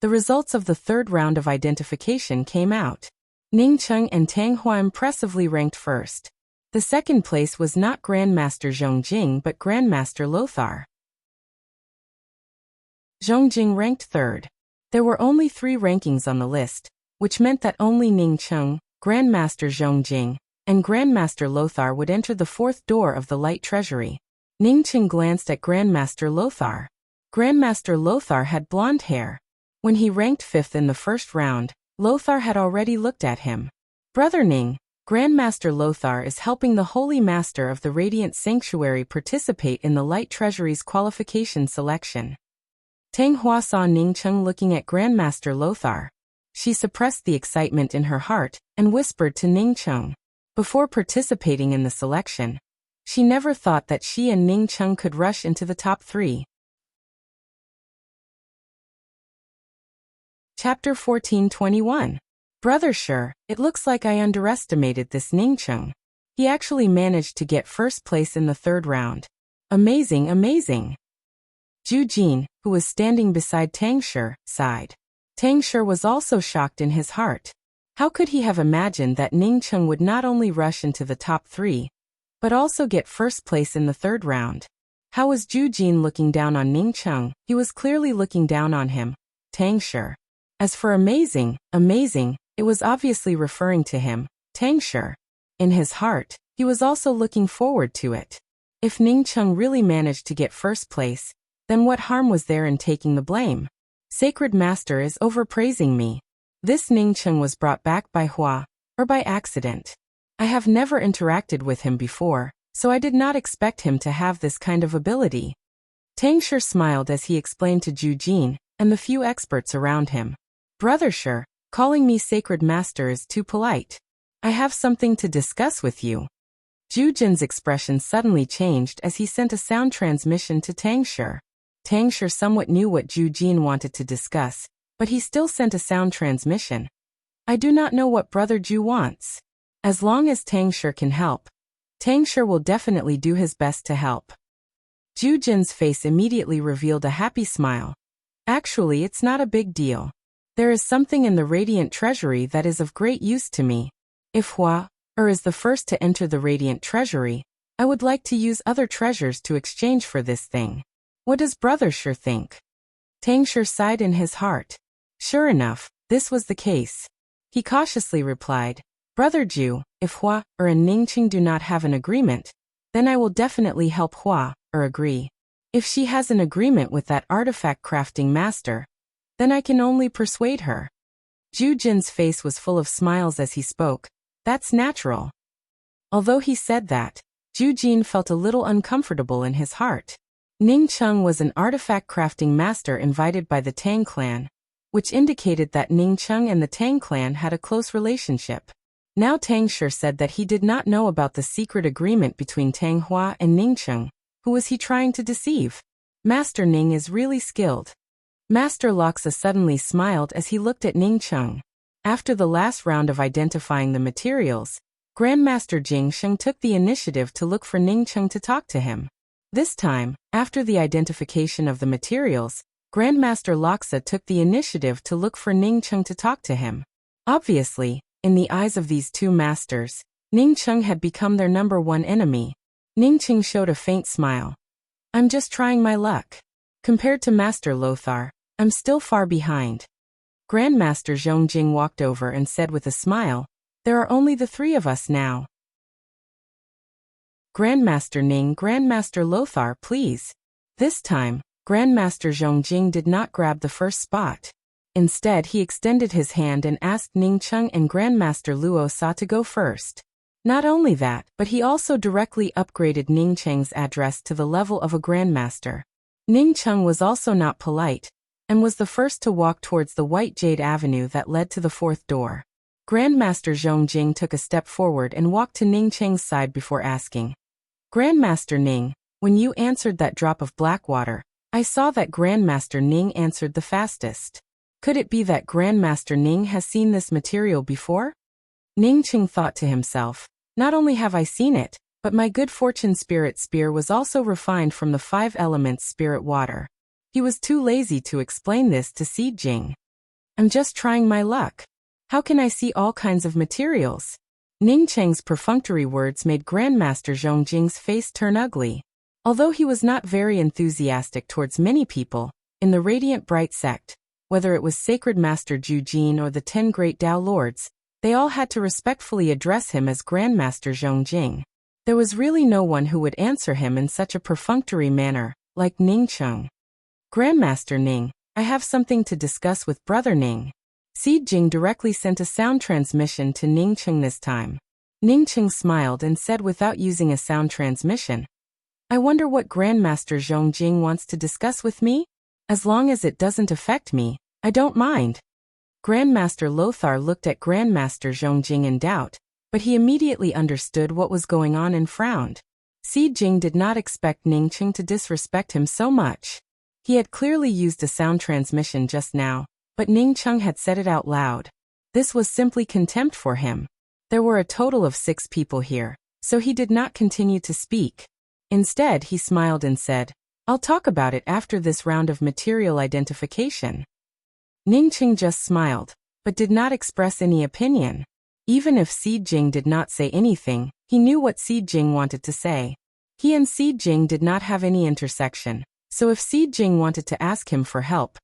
the results of the 3rd round of identification came out. Ningcheng and Tang Hua impressively ranked first. The second place was not Grandmaster Zhongjing but Grandmaster Lothar. Zhongjing ranked 3rd. There were only 3 rankings on the list, which meant that only Ningcheng, Grandmaster Zhongjing, and Grandmaster Lothar would enter the 4th door of the Light Treasury. Ningcheng glanced at Grandmaster Lothar. Grandmaster Lothar had blonde hair. When he ranked 5th in the first round, Lothar had already looked at him. "Brother Ning, Grandmaster Lothar is helping the Holy Master of the Radiant Sanctuary participate in the Light Treasury's qualification selection." Tang Hua saw Ningcheng looking at Grandmaster Lothar. She suppressed the excitement in her heart and whispered to Ningcheng. Before participating in the selection, she never thought that she and Ningcheng could rush into the top 3. Chapter 14:21. "Brother Shi, it looks like I underestimated this Ningcheng. He actually managed to get first place in the 3rd round. Amazing, amazing." Zhu Jin, who was standing beside Tang Shi, sighed. Tang Shi was also shocked in his heart. How could he have imagined that Ningcheng would not only rush into the top 3, but also get first place in the 3rd round? How was Zhu Jin looking down on Ningcheng? He was clearly looking down on him, Tang Shi. As for amazing, amazing, it was obviously referring to him, Tang Shi. In his heart, he was also looking forward to it. If Ningcheng really managed to get first place, then what harm was there in taking the blame? Sacred Master is overpraising me. This Ningcheng was brought back by Hua, or by accident. I have never interacted with him before, so I did not expect him to have this kind of ability. Tang Shi smiled as he explained to Zhu Jin and the few experts around him. "Brother Shi, calling me Sacred Master is too polite. I have something to discuss with you." Zhu Jin's expression suddenly changed as he sent a sound transmission to Tang Shi. Tang Shi somewhat knew what Zhu Jin wanted to discuss, but he still sent a sound transmission. "I do not know what Brother Zhu wants. As long as Tang Shi can help, Tang Shi will definitely do his best to help." Zhu Jin's face immediately revealed a happy smile. "Actually, it's not a big deal. There is something in the Radiant Treasury that is of great use to me. If Hua is the first to enter the Radiant Treasury, I would like to use other treasures to exchange for this thing. What does Brother Shi think?" Tang Shi sighed in his heart. Sure enough, this was the case. He cautiously replied, "Brother Zhu, if Hua and Ningcheng do not have an agreement, then I will definitely help Hua, or agree. If she has an agreement with that artifact crafting master, then I can only persuade her. Zhu Jin's face was full of smiles as he spoke. That's natural. Although he said that, Zhu Jin felt a little uncomfortable in his heart. Ning Cheng was an artifact crafting master invited by the Tang clan, which indicated that Ning Cheng and the Tang clan had a close relationship. Now Tang Shi said that he did not know about the secret agreement between Tang Hua and Ning Cheng. Who was he trying to deceive? Master Ning is really skilled. Master Luxia suddenly smiled as he looked at Ning Cheng. After the last round of identifying the materials, Grandmaster Jing Sheng took the initiative to look for Ning Cheng to talk to him. This time, after the identification of the materials, Grandmaster Luxia took the initiative to look for Ning Cheng to talk to him. Obviously, in the eyes of these two masters, Ning Cheng had become their #1 enemy. Ning Cheng showed a faint smile. I'm just trying my luck. Compared to Master Lothar, I'm still far behind. Grandmaster Zhongjing walked over and said with a smile, there are only the 3 of us now. Grandmaster Ning, Grandmaster Lothar, please. This time, Grandmaster Zhongjing did not grab the first spot. Instead, he extended his hand and asked Ning Cheng and Grandmaster Luo Sa to go first. Not only that, but he also directly upgraded Ning Cheng's address to the level of a Grandmaster. Ning Cheng was also not polite, and was the first to walk towards the white jade avenue that led to the 4th door. Grandmaster Zhongjing took a step forward and walked to Ning Cheng's side before asking. Grandmaster Ning, when you answered that drop of black water, I saw that Grandmaster Ning answered the fastest. Could it be that Grandmaster Ning has seen this material before? Ning Cheng thought to himself, not only have I seen it, but my good fortune spirit spear was also refined from the 5 elements spirit water. He was too lazy to explain this to Si Jing. I'm just trying my luck. How can I see all kinds of materials? Ning Cheng's perfunctory words made Grandmaster Zhongjing's face turn ugly. Although he was not very enthusiastic towards many people, in the Radiant Bright sect, whether it was Sacred Master Zhu Jin or the 10 Great Tao Lords, they all had to respectfully address him as Grandmaster Zhongjing. There was really no one who would answer him in such a perfunctory manner, like Ning Cheng. Grandmaster Ning, I have something to discuss with Brother Ning. Si Jing directly sent a sound transmission to Ning Cheng this time. Ning Cheng smiled and said without using a sound transmission, I wonder what Grandmaster Zhongjing wants to discuss with me? As long as it doesn't affect me, I don't mind. Grandmaster Lothar looked at Grandmaster Zhongjing in doubt, but he immediately understood what was going on and frowned. Si Jing did not expect Ning Cheng to disrespect him so much. He had clearly used a sound transmission just now, but Ning Cheng had said it out loud. This was simply contempt for him. There were a total of 6 people here, so he did not continue to speak. Instead, he smiled and said, I'll talk about it after this round of material identification. Ning Cheng just smiled, but did not express any opinion. Even if Si Jing did not say anything, he knew what Si Jing wanted to say. He and Si Jing did not have any intersection, so if Si Jing wanted to ask him for help,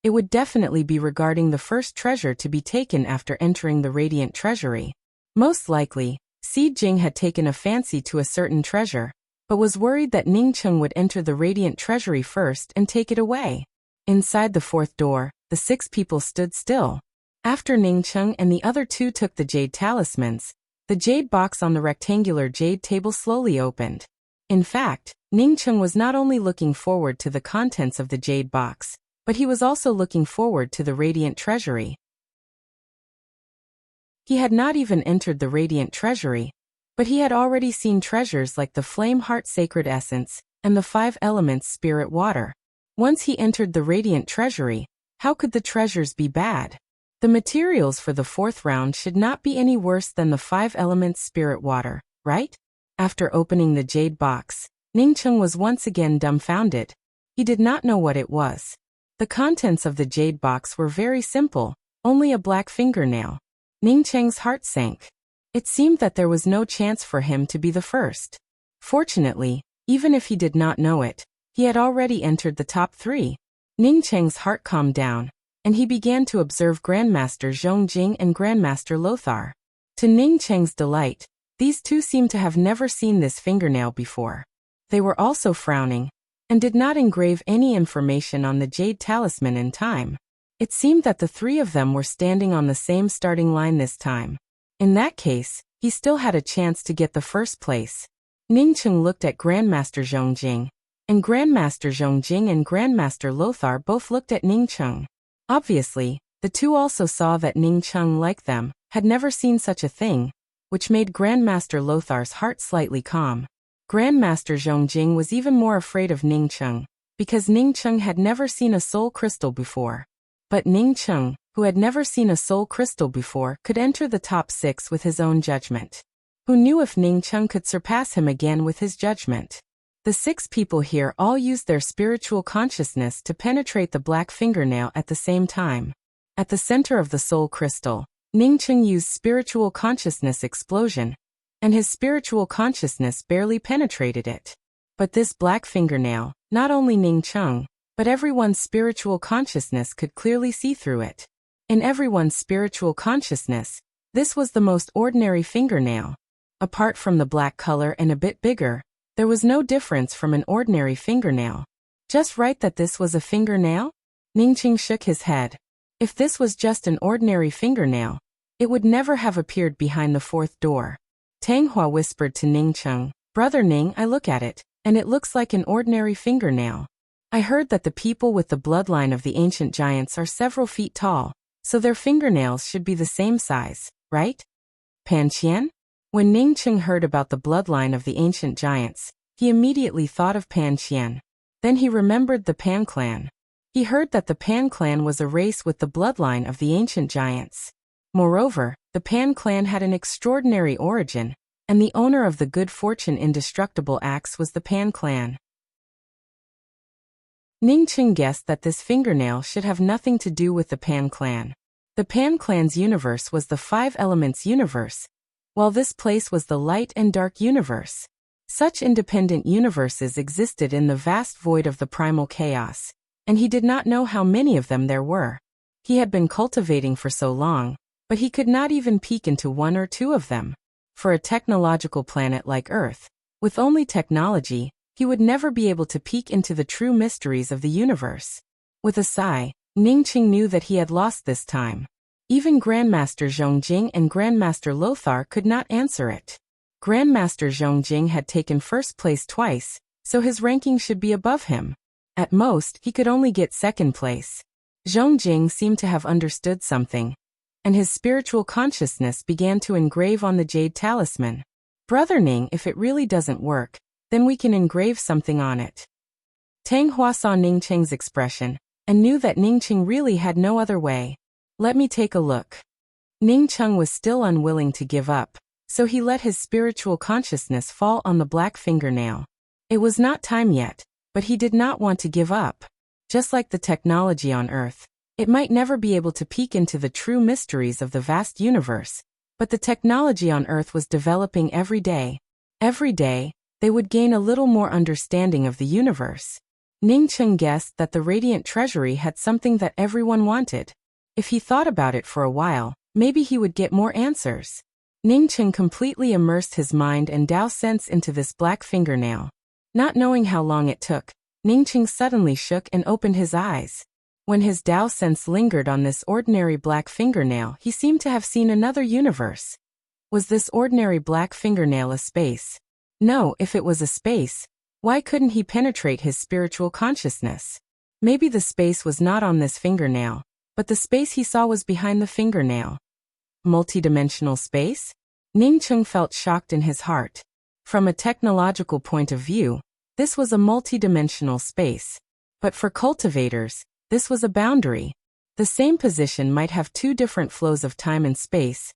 it would definitely be regarding the first treasure to be taken after entering the Radiant Treasury. Most likely, Si Jing had taken a fancy to a certain treasure, but was worried that Ning Cheng would enter the Radiant Treasury first and take it away. Inside the 4th door, the 6 people stood still. After Ning Cheng and the other 2 took the jade talismans, the jade box on the rectangular jade table slowly opened. In fact, Ning Cheng was not only looking forward to the contents of the jade box, but he was also looking forward to the Radiant Treasury. He had not even entered the Radiant Treasury, but he had already seen treasures like the Flame Heart Sacred Essence and the 5 Elements Spirit Water. Once he entered the Radiant Treasury, how could the treasures be bad? The materials for the 4th round should not be any worse than the 5 Elements Spirit Water, right? After opening the jade box, Ning Cheng was once again dumbfounded. He did not know what it was. The contents of the jade box were very simple, only a black fingernail. Ning Cheng's heart sank. It seemed that there was no chance for him to be the first. Fortunately, even if he did not know it, he had already entered the top 3. Ning Cheng's heart calmed down, and he began to observe Grandmaster Zhongjing and Grandmaster Lothar. To Ning Cheng's delight, These two seemed to have never seen this fingernail before. They were also frowning, and did not engrave any information on the jade talisman in time. It seemed that the three of them were standing on the same starting line this time. In that case, he still had a chance to get the first place. Ningcheng looked at Grandmaster Zhongjing, and Grandmaster Zhongjing and Grandmaster Lothar both looked at Ningcheng. Obviously, the two also saw that Ningcheng, like them, had never seen such a thing, which made Grandmaster Lothar's heart slightly calm. Grandmaster Zhongjing was even more afraid of Ningcheng, because Ningcheng had never seen a soul crystal before. But Ningcheng, who had never seen a soul crystal before, could enter the top 6 with his own judgment. Who knew if Ningcheng could surpass him again with his judgment? The 6 people here all used their spiritual consciousness to penetrate the black fingernail at the same time. At the center of the soul crystal, Ningcheng used spiritual consciousness explosion, and his spiritual consciousness barely penetrated it. But this black fingernail, not only Ningcheng, but everyone's spiritual consciousness could clearly see through it. In everyone's spiritual consciousness, this was the most ordinary fingernail. Apart from the black color and a bit bigger, there was no difference from an ordinary fingernail. Just right that this was a fingernail? Ningcheng shook his head. If this was just an ordinary fingernail, it would never have appeared behind the 4th door. Tanghua whispered to Ningcheng, "Brother Ning, I look at it, and it looks like an ordinary fingernail. I heard that the people with the bloodline of the ancient giants are several feet tall, so their fingernails should be the same size, right?" Pan Qian? When Ningcheng heard about the bloodline of the ancient giants, he immediately thought of Pan Qian. Then he remembered the Pan clan. He heard that the Pan clan was a race with the bloodline of the ancient giants. Moreover, the Pan clan had an extraordinary origin, and the owner of the good fortune indestructible axe was the Pan clan. Ningcheng guessed that this fingernail should have nothing to do with the Pan clan. The Pan clan's universe was the 5 elements universe, while this place was the light and dark universe. Such independent universes existed in the vast void of the primal chaos, and he did not know how many of them there were. He had been cultivating for so long, but he could not even peek into 1 or 2 of them. For a technological planet like Earth, with only technology, he would never be able to peek into the true mysteries of the universe. With a sigh, Ningcheng knew that he had lost this time. Even Grandmaster Zhongjing and Grandmaster Lothar could not answer it. Grandmaster Zhongjing had taken first place twice, so his ranking should be above him. At most, he could only get second place. Zhongjing seemed to have understood something, and his spiritual consciousness began to engrave on the jade talisman. "Brother Ning, if it really doesn't work, then we can engrave something on it." Tanghua saw Ningcheng's expression, and knew that Ningcheng really had no other way. "Let me take a look." Ningcheng was still unwilling to give up, so he let his spiritual consciousness fall on the black fingernail. It was not time yet, but he did not want to give up. Just like the technology on Earth, it might never be able to peek into the true mysteries of the vast universe, but the technology on Earth was developing every day. Every day, they would gain a little more understanding of the universe. Ningcheng guessed that the Radiant Treasury had something that everyone wanted. If he thought about it for a while, maybe he would get more answers. Ningcheng completely immersed his mind and Dao sense into this black fingernail. Not knowing how long it took, Ningcheng suddenly shook and opened his eyes. When his Dao sense lingered on this ordinary black fingernail, he seemed to have seen another universe. Was this ordinary black fingernail a space? No, if it was a space, why couldn't he penetrate his spiritual consciousness? Maybe the space was not on this fingernail, but the space he saw was behind the fingernail. Multidimensional space? Ningcheng felt shocked in his heart. From a technological point of view, this was a multidimensional space. But for cultivators, this was a boundary. The same position might have 2 different flows of time and space,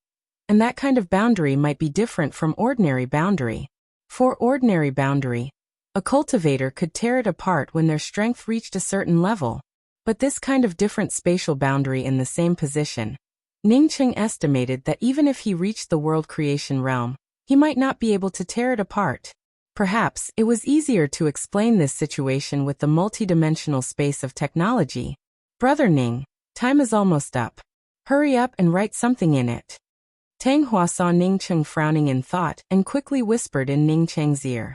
and that kind of boundary might be different from ordinary boundary. For ordinary boundary, a cultivator could tear it apart when their strength reached a certain level. But this kind of different spatial boundary in the same position, Ningcheng estimated that even if he reached the world creation realm, he might not be able to tear it apart. Perhaps it was easier to explain this situation with the multidimensional space of technology. "Brother Ning, time is almost up. Hurry up and write something in it." Tang Hua saw Ning Cheng frowning in thought and quickly whispered in Ning Cheng's ear.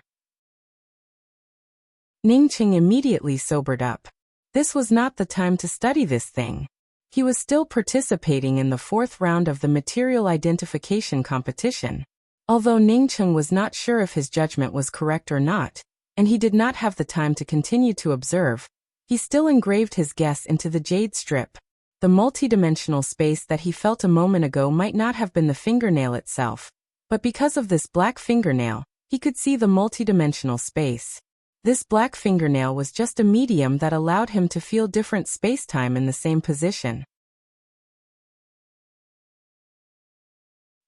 Ning Cheng immediately sobered up. This was not the time to study this thing. He was still participating in the 4th round of the material identification competition. Although Ning Cheng was not sure if his judgment was correct or not, and he did not have the time to continue to observe, he still engraved his guess into the jade strip. The multidimensional space that he felt a moment ago might not have been the fingernail itself, but because of this black fingernail, he could see the multidimensional space. This black fingernail was just a medium that allowed him to feel different space-time in the same position.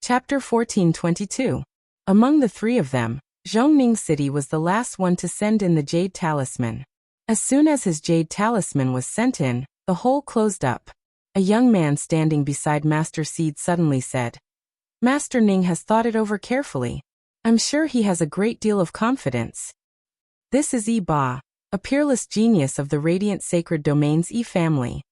Chapter 1422. Among the 3 of them, Zhongning City was the last one to send in the jade talisman. As soon as his jade talisman was sent in, the hole closed up. A young man standing beside Master Seed suddenly said, "Master Ning has thought it over carefully. I'm sure he has a great deal of confidence. This is Yi Ba, a peerless genius of the Radiant Sacred Domain's Yi family."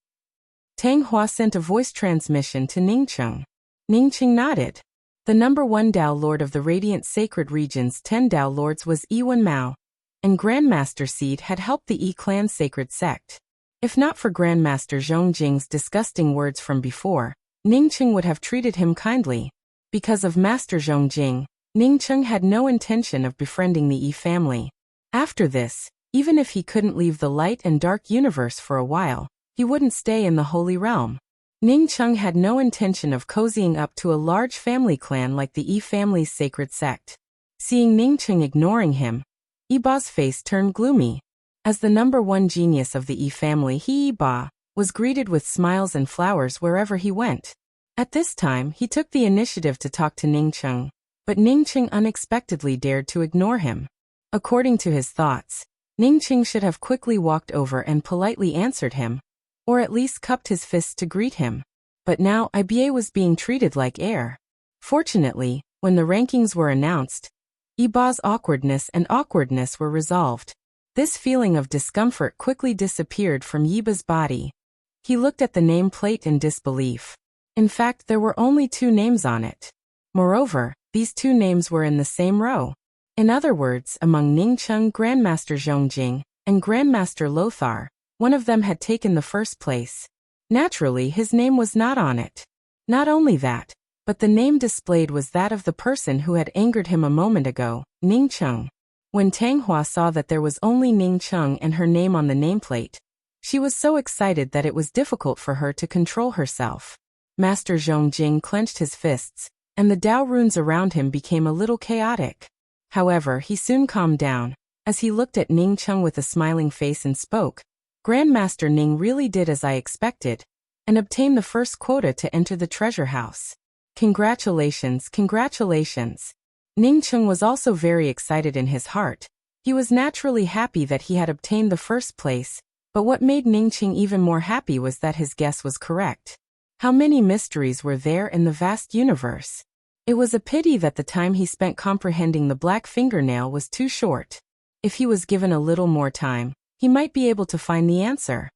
Tang Hua sent a voice transmission to Ning Cheng. Ning Cheng nodded. The number 1 Dao Lord of the Radiant Sacred Region's 10 Dao Lords was Yi Wen Mao, and Grandmaster Seed had helped the Yi clan's sacred sect. If not for Grandmaster Zhong Jing's disgusting words from before, Ning Cheng would have treated him kindly. Because of Master Zhong Jing, Ning Cheng had no intention of befriending the Yi family. After this, even if he couldn't leave the light and dark universe for a while, he wouldn't stay in the Holy Realm. Ning Cheng had no intention of cozying up to a large family clan like the Yi family's sacred sect. Seeing Ning Cheng ignoring him, Yi Ba's face turned gloomy. As the number 1 genius of the Yi family, Yi Ba was greeted with smiles and flowers wherever he went. At this time, he took the initiative to talk to Ning Cheng, but Ning Cheng unexpectedly dared to ignore him. According to his thoughts, Ning Cheng should have quickly walked over and politely answered him, or at least cupped his fists to greet him. But now Iba was being treated like air. Fortunately, when the rankings were announced, Iba's awkwardness were resolved. This feeling of discomfort quickly disappeared from Yiba's body. He looked at the nameplate in disbelief. In fact, there were only 2 names on it. Moreover, these 2 names were in the same row. In other words, among Ning Cheng, Grandmaster Zhongjing, and Grandmaster Lothar, one of them had taken the first place. Naturally, his name was not on it. Not only that, but the name displayed was that of the person who had angered him a moment ago, Ning Cheng. When Tang Hua saw that there was only Ning Cheng and her name on the nameplate, she was so excited that it was difficult for her to control herself. Master Zhongjing clenched his fists, and the Dao runes around him became a little chaotic. However, he soon calmed down, as he looked at Ning Cheng with a smiling face and spoke. Grandmaster Ning really did as I expected, and obtained the first quota to enter the treasure house. Congratulations, congratulations. Ning Cheng was also very excited in his heart. He was naturally happy that he had obtained the first place, but what made Ning Cheng even more happy was that his guess was correct. How many mysteries were there in the vast universe? It was a pity that the time he spent comprehending the black fingernail was too short. If he was given a little more time, he might be able to find the answer.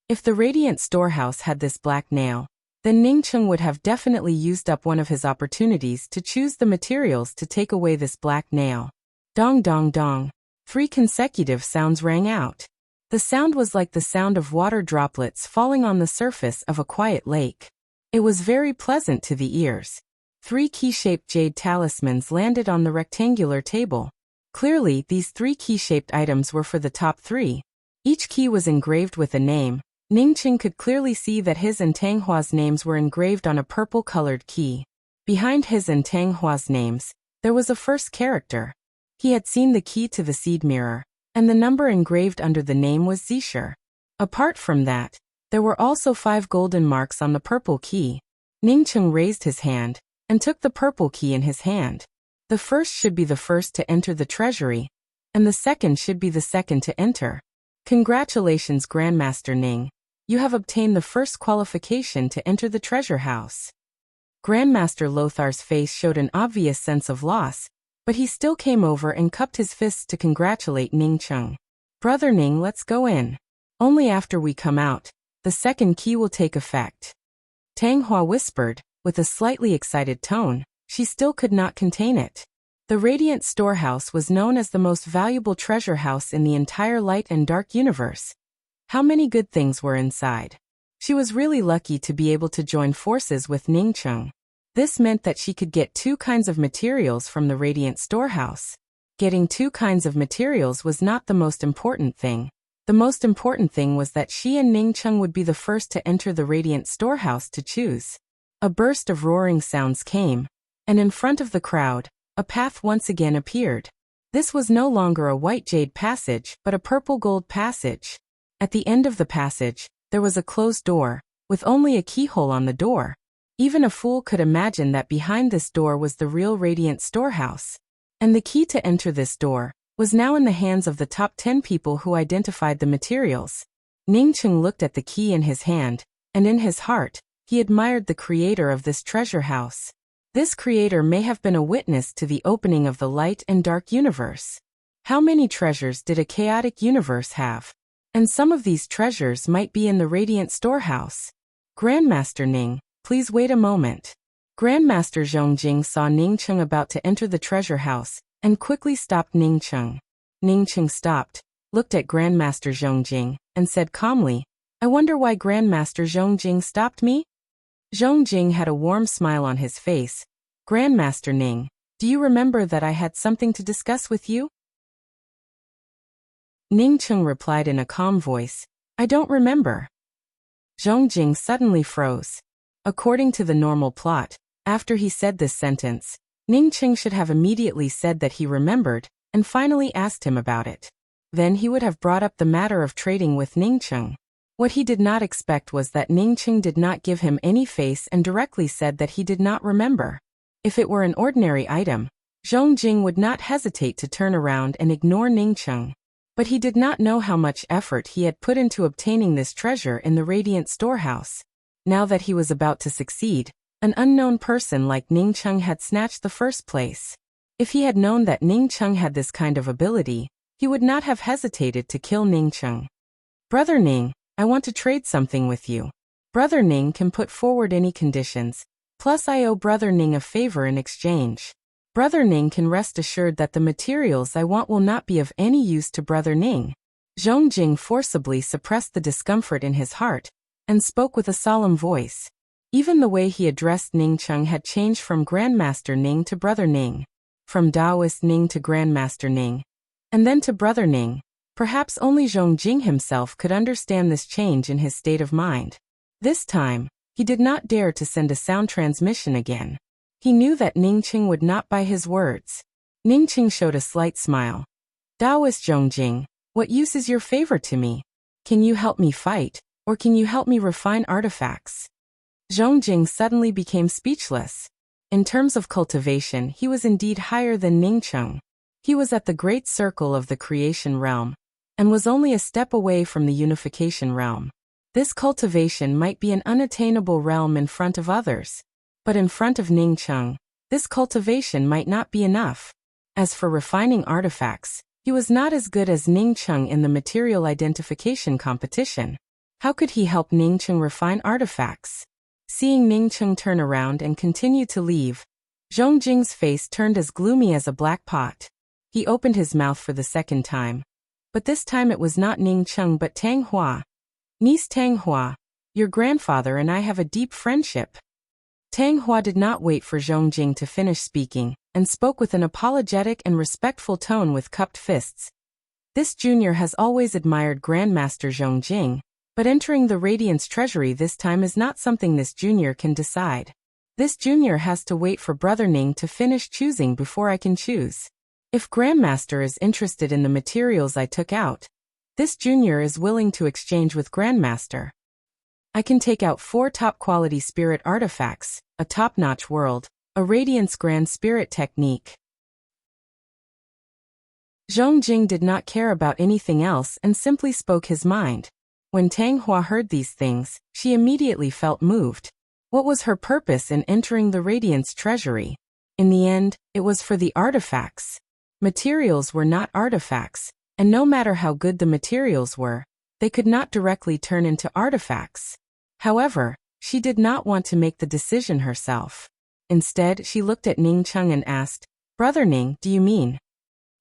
If the Radiant Storehouse had this black nail, then Ning Cheng would have definitely used up one of his opportunities to choose the materials to take away this black nail. Dong dong dong. 3 consecutive sounds rang out. The sound was like the sound of water droplets falling on the surface of a quiet lake. It was very pleasant to the ears. 3 key-shaped jade talismans landed on the rectangular table. Clearly, these 3 key-shaped items were for the top 3. Each key was engraved with a name. Ning Cheng could clearly see that his and Tang Hua's names were engraved on a purple-colored key. Behind his and Tang Hua's names, there was a first character. He had seen the key to the seed mirror, and the number engraved under the name was Zisher. Apart from that, there were also 5 golden marks on the purple key. Ning Cheng raised his hand, and took the purple key in his hand. The first should be the first to enter the treasury, and the second should be the second to enter. Congratulations, Grandmaster Ning. You have obtained the first qualification to enter the treasure house. Grandmaster Lothar's face showed an obvious sense of loss, but he still came over and cupped his fists to congratulate Ning Cheng. Brother Ning, let's go in. Only after we come out, the second key will take effect. Tang Hua whispered, with a slightly excited tone. She still could not contain it. The Radiant Storehouse was known as the most valuable treasure house in the entire light and dark universe. How many good things were inside? She was really lucky to be able to join forces with Ning Cheng. This meant that she could get 2 kinds of materials from the Radiant Storehouse. Getting 2 kinds of materials was not the most important thing. The most important thing was that she and Ning Cheng would be the first to enter the Radiant Storehouse to choose. A burst of roaring sounds came, and in front of the crowd, a path once again appeared. This was no longer a white jade passage, but a purple gold passage. At the end of the passage, there was a closed door, with only a keyhole on the door. Even a fool could imagine that behind this door was the real Radiant Storehouse. And the key to enter this door was now in the hands of the top 10 people who identified the materials. Ning Cheng looked at the key in his hand, and in his heart, he admired the creator of this treasure house. This creator may have been a witness to the opening of the light and dark universe. How many treasures did a chaotic universe have? And some of these treasures might be in the Radiant Storehouse. Grandmaster Ning, please wait a moment. Grandmaster Zhongjing saw Ning Cheng about to enter the treasure house, and quickly stopped Ning Cheng. Ning Cheng stopped, looked at Grandmaster Zhongjing, and said calmly, I wonder why Grandmaster Zhongjing stopped me? Zhongjing had a warm smile on his face. Grandmaster Ning, do you remember that I had something to discuss with you? Ning Cheng replied in a calm voice, I don't remember. Zhongjing suddenly froze. According to the normal plot, after he said this sentence, Ning Cheng should have immediately said that he remembered, and finally asked him about it. Then he would have brought up the matter of trading with Ning Cheng. What he did not expect was that Ning Cheng did not give him any face and directly said that he did not remember. If it were an ordinary item, Zhongjing would not hesitate to turn around and ignore Ning Cheng. But he did not know how much effort he had put into obtaining this treasure in the Radiant Storehouse. Now that he was about to succeed, an unknown person like Ning Cheng had snatched the first place. If he had known that Ning Cheng had this kind of ability, he would not have hesitated to kill Ning Cheng. Brother Ning, I want to trade something with you. Brother Ning can put forward any conditions, plus I owe Brother Ning a favor in exchange. Brother Ning can rest assured that the materials I want will not be of any use to Brother Ning. Zhongjing forcibly suppressed the discomfort in his heart, and spoke with a solemn voice. Even the way he addressed Ning Cheng had changed from Grandmaster Ning to Brother Ning, from Taoist Ning to Grandmaster Ning, and then to Brother Ning. Perhaps only Zhongjing himself could understand this change in his state of mind. This time, he did not dare to send a sound transmission again. He knew that Ning Cheng would not buy his words. Ning Cheng showed a slight smile. Taoist Zhongjing, what use is your favor to me? Can you help me fight, or can you help me refine artifacts? Zhongjing suddenly became speechless. In terms of cultivation, he was indeed higher than Ning Cheng. He was at the great circle of the creation realm, and was only a step away from the unification realm. This cultivation might be an unattainable realm in front of others, but in front of Ning Cheng, this cultivation might not be enough. As for refining artifacts, he was not as good as Ning Cheng in the material identification competition. How could he help Ning Cheng refine artifacts? Seeing Ning Cheng turn around and continue to leave, Zhongjing's face turned as gloomy as a black pot. He opened his mouth for the second time. But this time it was not Ning Cheng but Tang Hua. Niece Tang Hua, your grandfather and I have a deep friendship. Tang Hua did not wait for Zhongjing to finish speaking, and spoke with an apologetic and respectful tone with cupped fists. This junior has always admired Grandmaster Zhongjing, but entering the Radiance treasury this time is not something this junior can decide. This junior has to wait for Brother Ning to finish choosing before I can choose. If Grandmaster is interested in the materials I took out, this junior is willing to exchange with Grandmaster. I can take out 4 top-quality spirit artifacts, a top-notch world, a Radiance Grand Spirit technique. Zhongjing did not care about anything else and simply spoke his mind. When Tang Hua heard these things, she immediately felt moved. What was her purpose in entering the Radiance treasury? In the end, it was for the artifacts. Materials were not artifacts, and no matter how good the materials were, they could not directly turn into artifacts. However, She did not want to make the decision herself. Instead, she looked at Ning Cheng and asked, "Brother Ning, do you mean?"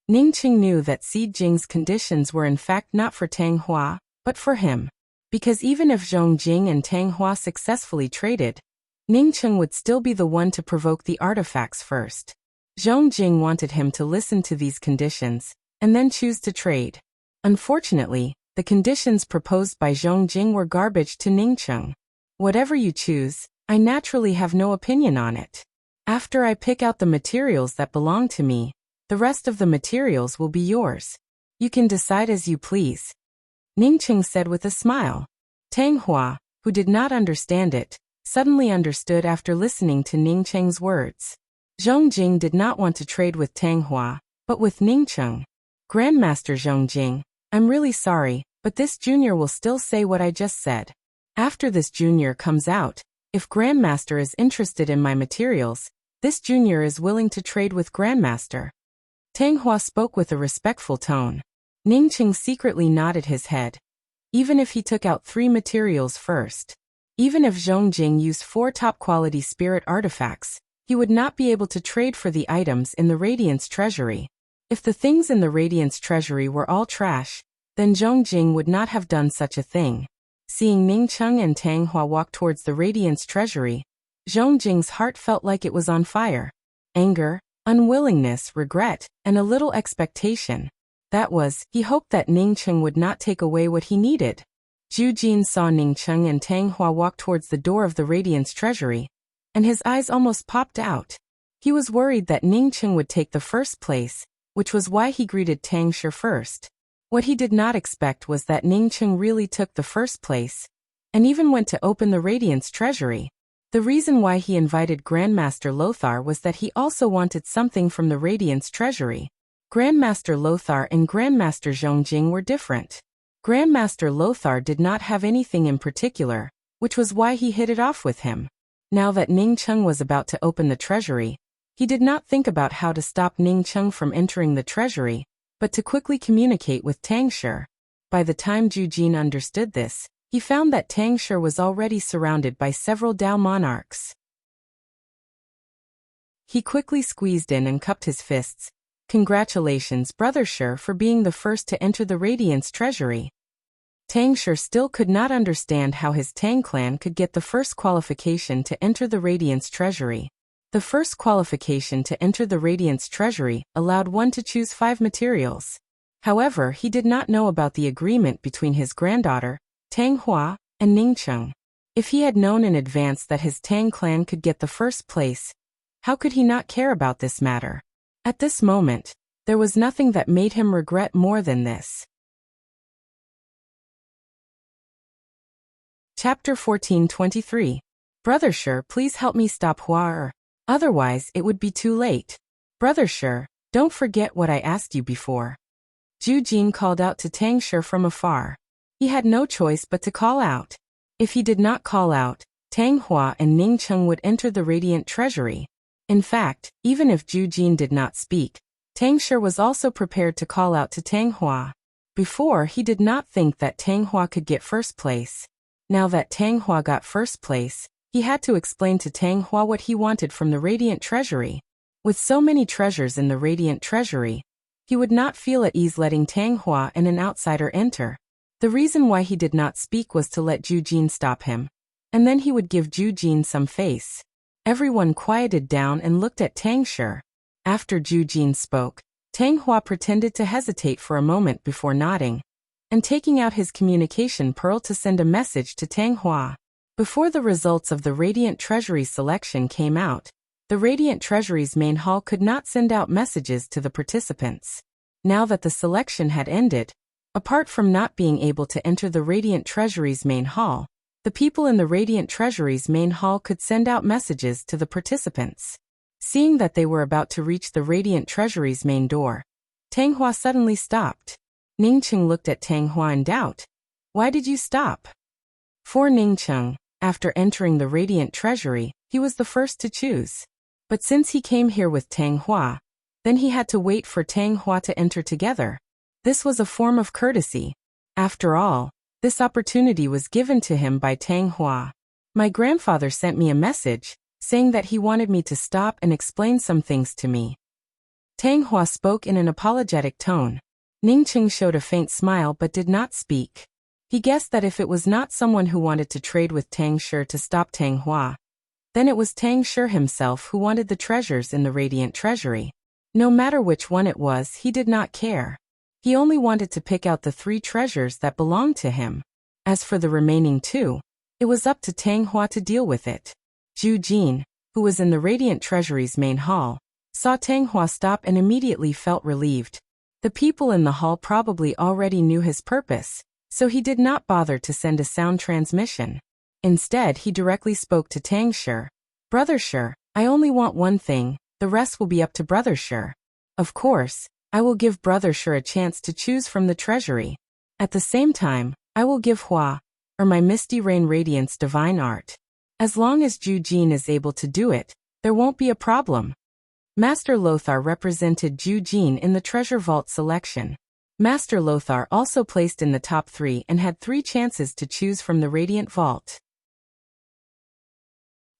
Ning Cheng knew that Si Jing's conditions were in fact not for Tang Hua, but for him. Because even if Zhong Jing and Tang Hua successfully traded, Ning Cheng would still be the one to provoke the artifacts first. Zhong Jing wanted him to listen to these conditions, and then choose to trade. Unfortunately, the conditions proposed by Zhong Jing were garbage to Ning Cheng. "Whatever you choose, I naturally have no opinion on it. After I pick out the materials that belong to me, the rest of the materials will be yours. You can decide as you please," Ning Cheng said with a smile. Tang Hua, who did not understand it, suddenly understood after listening to Ning Cheng's words. Zhong Jing did not want to trade with Tang Hua, but with Ning Cheng. "Grandmaster Zhong Jing, I'm really sorry, but this junior will still say what I just said. After this junior comes out, if Grandmaster is interested in my materials, this junior is willing to trade with Grandmaster." Tang Hua spoke with a respectful tone. Ning Cheng secretly nodded his head. Even if he took out 3 materials first, even if Zhong Jing used 4 top-quality spirit artifacts, he would not be able to trade for the items in the Radiance Treasury. If the things in the Radiance Treasury were all trash, then Zhong Jing would not have done such a thing. Seeing Ning Cheng and Tang Hua walk towards the Radiance Treasury, Zhong Jing's heart felt like it was on fire. Anger, unwillingness, regret, and a little expectation. That was, he hoped that Ning Cheng would not take away what he needed. Zhu Jin saw Ning Cheng and Tang Hua walk towards the door of the Radiance Treasury, and his eyes almost popped out. He was worried that Ning Cheng would take the first place, which was why he greeted Tang Shi first. What he did not expect was that Ning Cheng really took the first place, and even went to open the Radiance Treasury. The reason why he invited Grandmaster Lothar was that he also wanted something from the Radiance Treasury. Grandmaster Lothar and Grandmaster Zhong Jing were different. Grandmaster Lothar did not have anything in particular, which was why he hit it off with him. Now that Ning Cheng was about to open the treasury, he did not think about how to stop Ning Cheng from entering the treasury, but to quickly communicate with Tang Shi. By the time Zhu Jin understood this, he found that Tang Shi was already surrounded by several Dao monarchs. He quickly squeezed in and cupped his fists. "Congratulations, Brother Shi, for being the first to enter the Radiance Treasury." Tang Shi still could not understand how his Tang clan could get the first qualification to enter the Radiance Treasury. The first qualification to enter the Radiance Treasury allowed one to choose 5 materials. However, he did not know about the agreement between his granddaughter, Tang Hua, and Ning Cheng. If he had known in advance that his Tang clan could get the first place, how could he not care about this matter? At this moment, there was nothing that made him regret more than this. Chapter 14:23. Brother Shi, please help me stop Hua, otherwise it would be too late. Brother Shi, don't forget what I asked you before. Zhu Jin called out to Tang Shi from afar. He had no choice but to call out. If he did not call out, Tang Hua and Ning Cheng would enter the Radiant Treasury. In fact, even if Zhu Jin did not speak, Tang Shi was also prepared to call out to Tang Hua. Before, he did not think that Tang Hua could get first place. Now that Tang Hua got first place, he had to explain to Tang Hua what he wanted from the Radiant Treasury. With so many treasures in the Radiant Treasury, he would not feel at ease letting Tang Hua and an outsider enter. The reason why he did not speak was to let Zhu Jin stop him, and then he would give Zhu Jin some face. Everyone quieted down and looked at Tang Shi. After Zhu Jin spoke, Tang Hua pretended to hesitate for a moment before nodding, and taking out his communication pearl to send a message to Tang Hua. Before the results of the Radiant Treasury selection came out, the Radiant Treasury's main hall could not send out messages to the participants. Now that the selection had ended, apart from not being able to enter the Radiant Treasury's main hall, the people in the Radiant Treasury's main hall could send out messages to the participants. Seeing that they were about to reach the Radiant Treasury's main door, Tang Hua suddenly stopped. Ning Cheng looked at Tang Hua in doubt. "Why did you stop?" For Ning Cheng, after entering the Radiant Treasury, he was the first to choose. But since he came here with Tang Hua, then he had to wait for Tang Hua to enter together. This was a form of courtesy. After all, this opportunity was given to him by Tang Hua. My grandfather sent me a message, saying that he wanted me to stop and explain some things to me. Tang Hua spoke in an apologetic tone. Ning Cheng showed a faint smile but did not speak. He guessed that if it was not someone who wanted to trade with Tang Shi to stop Tang Hua, then it was Tang Shi himself who wanted the treasures in the Radiant Treasury. No matter which one it was, he did not care. He only wanted to pick out the 3 treasures that belonged to him. As for the remaining 2, it was up to Tang Hua to deal with it. Zhu Jin, who was in the Radiant Treasury's main hall, saw Tang Hua stop and immediately felt relieved. The people in the hall probably already knew his purpose, so he did not bother to send a sound transmission. Instead, he directly spoke to Tang Shi. Brother Shi, I only want one thing, the rest will be up to Brother Shi. Of course, I will give Brother Shi a chance to choose from the treasury. At the same time, I will give Hua, or my Misty Rain Radiance Divine Art. As long as Zhu Jin is able to do it, there won't be a problem. Master Lothar represented Zhu Jin in the treasure vault selection. Master Lothar also placed in the top 3 and had 3 chances to choose from the Radiant Vault.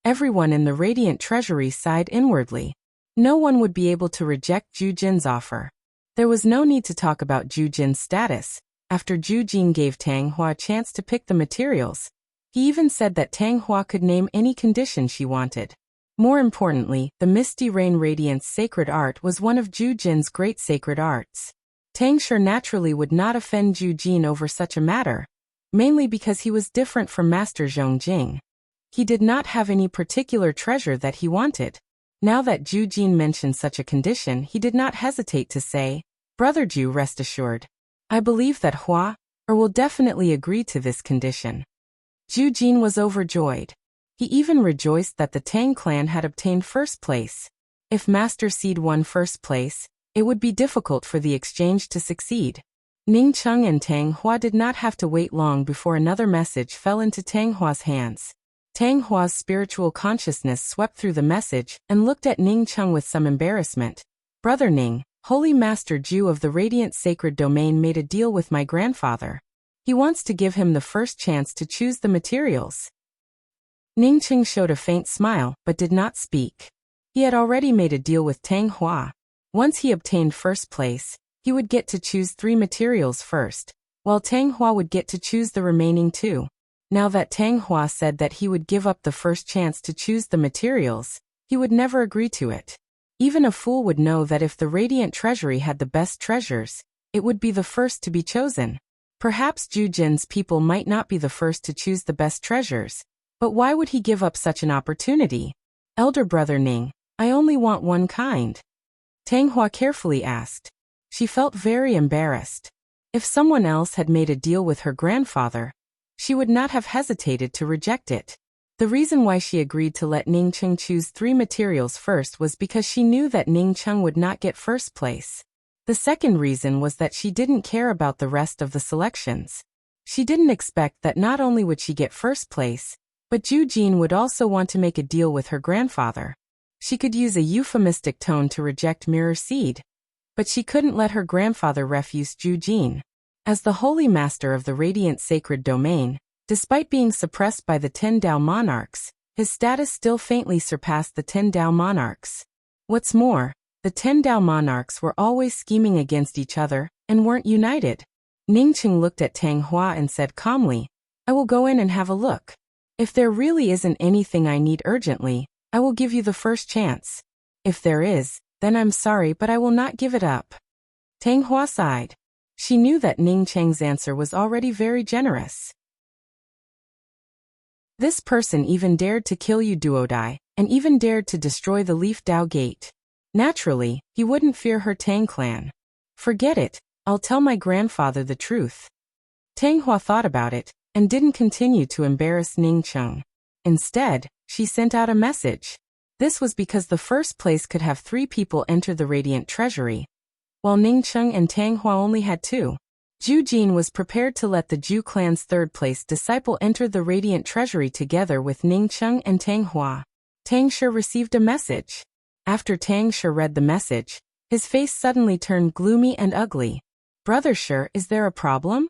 Everyone in the Radiant Treasury sighed inwardly. No one would be able to reject Zhu Jin's offer. There was no need to talk about Zhu Jin's status. After Zhu Jin gave Tang Hua a chance to pick the materials, he even said that Tang Hua could name any condition she wanted. More importantly, the Misty Rain Radiance Sacred Art was one of Zhu Jin's great sacred arts. Tang Shi naturally would not offend Zhu Jin over such a matter, mainly because he was different from Master Zhongjing. He did not have any particular treasure that he wanted. Now that Zhu Jin mentioned such a condition, he did not hesitate to say, Brother Zhu, rest assured. I believe that Hua, will definitely agree to this condition. Zhu Jin was overjoyed. He even rejoiced that the Tang clan had obtained first place. If Master Seed won first place, it would be difficult for the exchange to succeed. Ning Cheng and Tang Hua did not have to wait long before another message fell into Tang Hua's hands. Tang Hua's spiritual consciousness swept through the message and looked at Ning Cheng with some embarrassment. Brother Ning, Holy Master Zhu of the Radiant Sacred Domain made a deal with my grandfather. He wants to give him the first chance to choose the materials. Ning Cheng showed a faint smile but did not speak. He had already made a deal with Tang Hua. Once he obtained first place, he would get to choose 3 materials first, while Tang Hua would get to choose the remaining 2. Now that Tang Hua said that he would give up the first chance to choose the materials, he would never agree to it. Even a fool would know that if the Radiant Treasury had the best treasures, it would be the first to be chosen. Perhaps Zhu Jin's people might not be the first to choose the best treasures, but why would he give up such an opportunity? Elder Brother Ning, I only want one kind. Tang Hua carefully asked. She felt very embarrassed. If someone else had made a deal with her grandfather, she would not have hesitated to reject it. The reason why she agreed to let Ning Cheng choose 3 materials first was because she knew that Ning Cheng would not get first place. The second reason was that she didn't care about the rest of the selections. She didn't expect that not only would she get first place, but Zhu Jin would also want to make a deal with her grandfather. She could use a euphemistic tone to reject Mirror Seed, but she couldn't let her grandfather refuse Zhu Jin. As the Holy Master of the Radiant Sacred Domain, despite being suppressed by the 10 Dao Monarchs, his status still faintly surpassed the 10 Dao Monarchs. What's more, the 10 Dao Monarchs were always scheming against each other and weren't united. Ning Cheng looked at Tang Hua and said calmly, I will go in and have a look. If there really isn't anything I need urgently, I will give you the first chance. If there is, then I'm sorry but I will not give it up. Tang Hua sighed. She knew that Ning Cheng's answer was already very generous. This person even dared to kill Yu Duodai, and even dared to destroy the Leaf Dao Gate. Naturally, he wouldn't fear her Tang clan. Forget it, I'll tell my grandfather the truth. Tang Hua thought about it, and didn't continue to embarrass Ning Cheng. Instead, she sent out a message. This was because the first place could have 3 people enter the Radiant Treasury, while Ning Cheng and Tang Hua only had 2. Zhu Jin was prepared to let the Zhu clan's third-place disciple enter the Radiant Treasury together with Ning Cheng and Tang Hua. Tang Shi received a message. After Tang Shi read the message, his face suddenly turned gloomy and ugly. Brother Shi, is there a problem?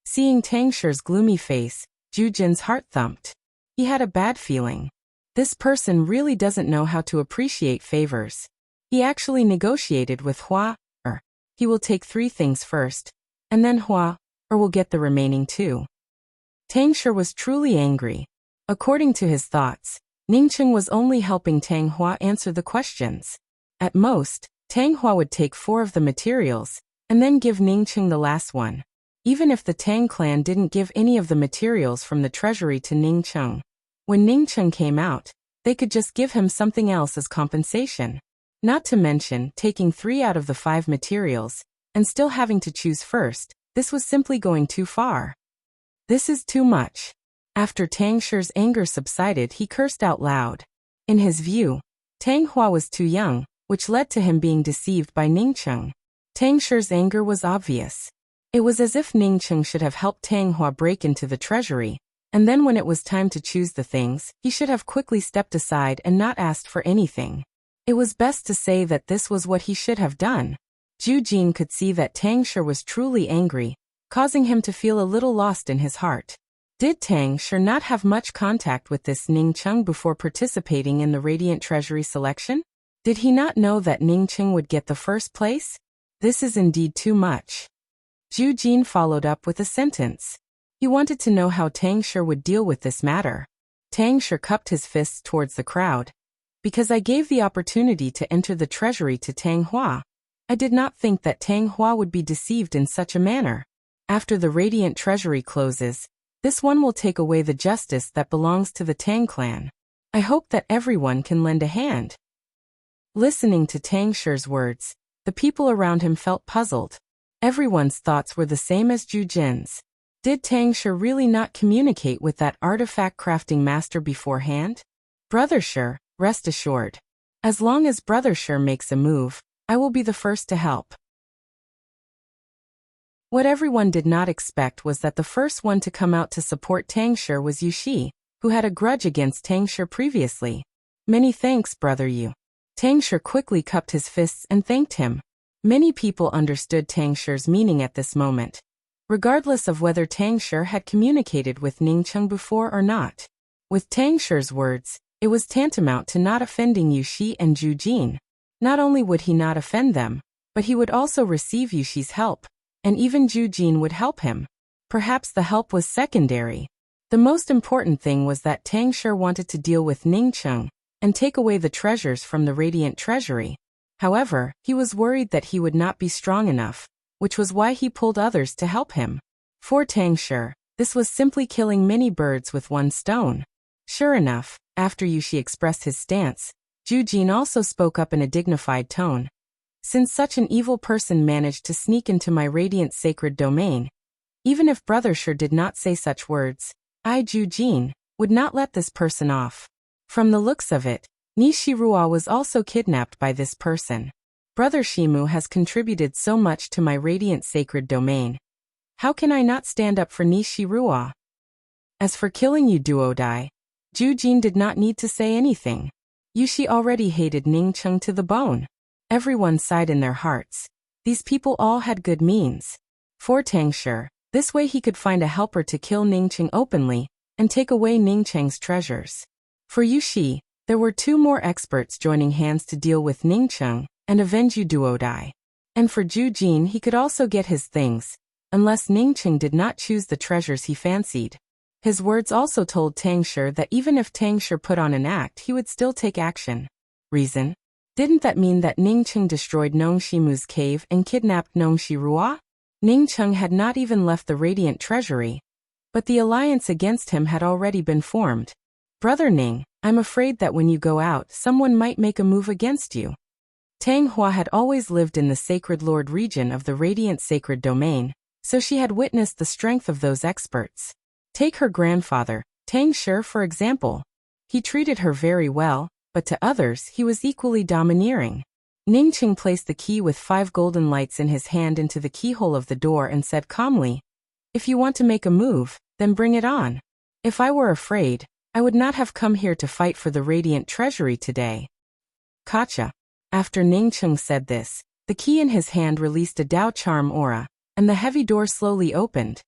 Seeing Tang Shi's gloomy face, Zhu Jin's heart thumped. He had a bad feeling. This person really doesn't know how to appreciate favors. He actually negotiated with Hua, he will take 3 things first, and then Hua, will get the remaining 2. Tang Shi was truly angry. According to his thoughts, Ningcheng was only helping Tang Hua answer the questions. At most, Tang Hua would take 4 of the materials, and then give Ningcheng the last one. Even if the Tang clan didn't give any of the materials from the treasury to Ningcheng, when Ningcheng came out, they could just give him something else as compensation. Not to mention taking 3 out of the 5 materials, and still having to choose first, this was simply going too far. This is too much. After Tang Shi's anger subsided, he cursed out loud. In his view, Tang Hua was too young, which led to him being deceived by Ningcheng. Tang Shi's anger was obvious. It was as if Ningcheng should have helped Tang Hua break into the treasury, and then when it was time to choose the things, he should have quickly stepped aside and not asked for anything. It was best to say that this was what he should have done. Zhu Jin could see that Tang Shi was truly angry, causing him to feel a little lost in his heart. Did Tang Shi not have much contact with this Ningcheng before participating in the Radiant Treasury selection? Did he not know that Ningcheng would get the first place? This is indeed too much. Zhu Jin followed up with a sentence. He wanted to know how Tang Shi would deal with this matter. Tang Shi cupped his fists towards the crowd. Because I gave the opportunity to enter the treasury to Tang Hua, I did not think that Tang Hua would be deceived in such a manner. After the Radiant Treasury closes, this one will take away the justice that belongs to the Tang clan. I hope that everyone can lend a hand. Listening to Tang Shi's words, the people around him felt puzzled. Everyone's thoughts were the same as Zhu Jin's. Did Tang Shi really not communicate with that artifact crafting master beforehand? Brother Shi, rest assured. As long as Brother Shi makes a move, I will be the first to help. What everyone did not expect was that the first one to come out to support Tang Shi was Yu Shi, who had a grudge against Tang Shi previously. Many thanks, Brother Yu. Tang Shi quickly cupped his fists and thanked him. Many people understood Tang Shi's meaning at this moment, regardless of whether Tang Shi had communicated with Ningcheng before or not. With Tang Shi's words, it was tantamount to not offending Yu Shi and Zhu Jin. Not only would he not offend them, but he would also receive Yu Shi's help, and even Zhu Jin would help him. Perhaps the help was secondary. The most important thing was that Tang Shi wanted to deal with Ningcheng and take away the treasures from the Radiant Treasury. However, he was worried that he would not be strong enough, which was why he pulled others to help him. For Tang Shi, this was simply killing many birds with one stone. Sure enough, after Yu Shi expressed his stance, Zhu Jin also spoke up in a dignified tone. Since such an evil person managed to sneak into my radiant sacred domain, even if Brother Shi did not say such words, I, Zhu Jin, would not let this person off. From the looks of it, Nishi Ruo was also kidnapped by this person. Brother Shimu has contributed so much to my radiant sacred domain. How can I not stand up for Nishi Ruo? As for killing you Duodai, Zhu Jin did not need to say anything. Yu Shi already hated Ningcheng to the bone. Everyone sighed in their hearts. These people all had good means. For Tang Shi, this way he could find a helper to kill Ningcheng openly and take away Ningcheng's treasures. For Yu Shi, there were 2 more experts joining hands to deal with Ningcheng and avenge Yu Duodai. And for Zhu Jin, he could also get his things, unless Ningcheng did not choose the treasures he fancied. His words also told Tang Shi that even if Tang Shi put on an act, he would still take action. Reason? Didn't that mean that Ningcheng destroyed Nongshimu's cave and kidnapped Nongshi Ruo? Ningcheng had not even left the Radiant Treasury, but the alliance against him had already been formed. Brother Ning, I'm afraid that when you go out, someone might make a move against you. Tang Hua had always lived in the Sacred Lord region of the Radiant Sacred Domain, so she had witnessed the strength of those experts. Take her grandfather, Tang Shi, for example. He treated her very well, but to others he was equally domineering. Ningcheng placed the key with 5 golden lights in his hand into the keyhole of the door and said calmly, "If you want to make a move, then bring it on. If I were afraid, I would not have come here to fight for the Radiant Treasury today." Gotcha. After Ningcheng said this, the key in his hand released a Dao charm aura, and the heavy door slowly opened.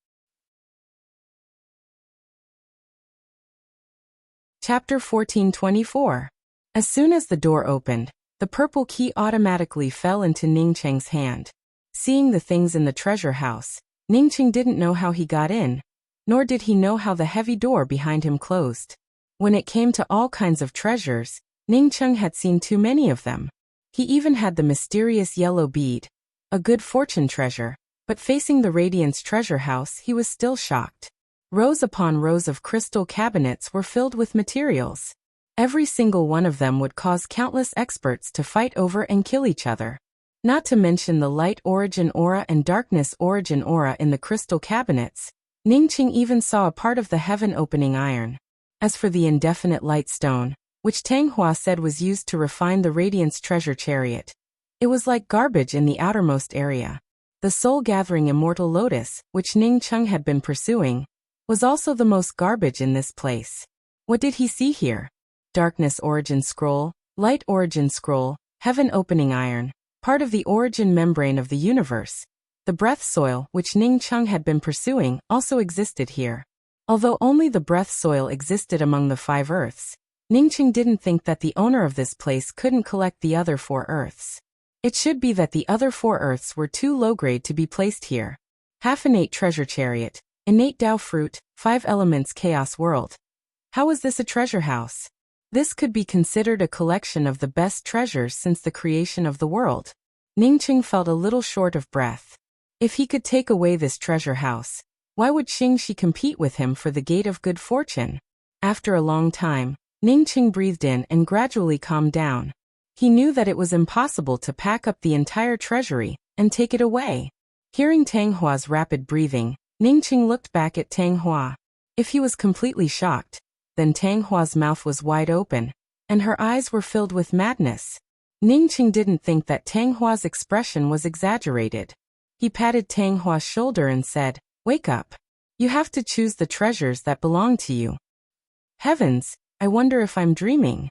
Chapter 1424. As soon as the door opened, the purple key automatically fell into Ningcheng's hand. Seeing the things in the treasure house, Ningcheng didn't know how he got in, nor did he know how the heavy door behind him closed. When it came to all kinds of treasures, Ningcheng had seen too many of them. He even had the mysterious yellow bead, a good fortune treasure, but facing the Radiance treasure house he was still shocked. Rows upon rows of crystal cabinets were filled with materials. Every single one of them would cause countless experts to fight over and kill each other. Not to mention the light origin aura and darkness origin aura in the crystal cabinets, Ningcheng even saw a part of the heaven-opening iron. As for the indefinite light stone, which Tang Hua said was used to refine the Radiance treasure chariot, it was like garbage in the outermost area. The soul-gathering immortal lotus, which Ningcheng had been pursuing, was also the most garbage in this place. What did he see here? Darkness origin scroll, light origin scroll, heaven opening iron, part of the origin membrane of the universe. The breath soil, which Ningcheng had been pursuing, also existed here. Although only the breath soil existed among the 5 earths, Ningcheng didn't think that the owner of this place couldn't collect the other 4 earths. It should be that the other 4 earths were too low-grade to be placed here. Half innate treasure chariot, innate Tao fruit, 5 elements chaos world. How is this a treasure house? This could be considered a collection of the best treasures since the creation of the world. Ningcheng felt a little short of breath. If he could take away this treasure house, why would Xingxi compete with him for the gate of good fortune? After a long time, Ningcheng breathed in and gradually calmed down. He knew that it was impossible to pack up the entire treasury and take it away. Hearing Tang Hua's rapid breathing, Ningcheng looked back at Tang Hua. If he was completely shocked, then Tang Hua's mouth was wide open, and her eyes were filled with madness. Ningcheng didn't think that Tang Hua's expression was exaggerated. He patted Tang Hua's shoulder and said, "Wake up. You have to choose the treasures that belong to you." Heavens, I wonder if I'm dreaming.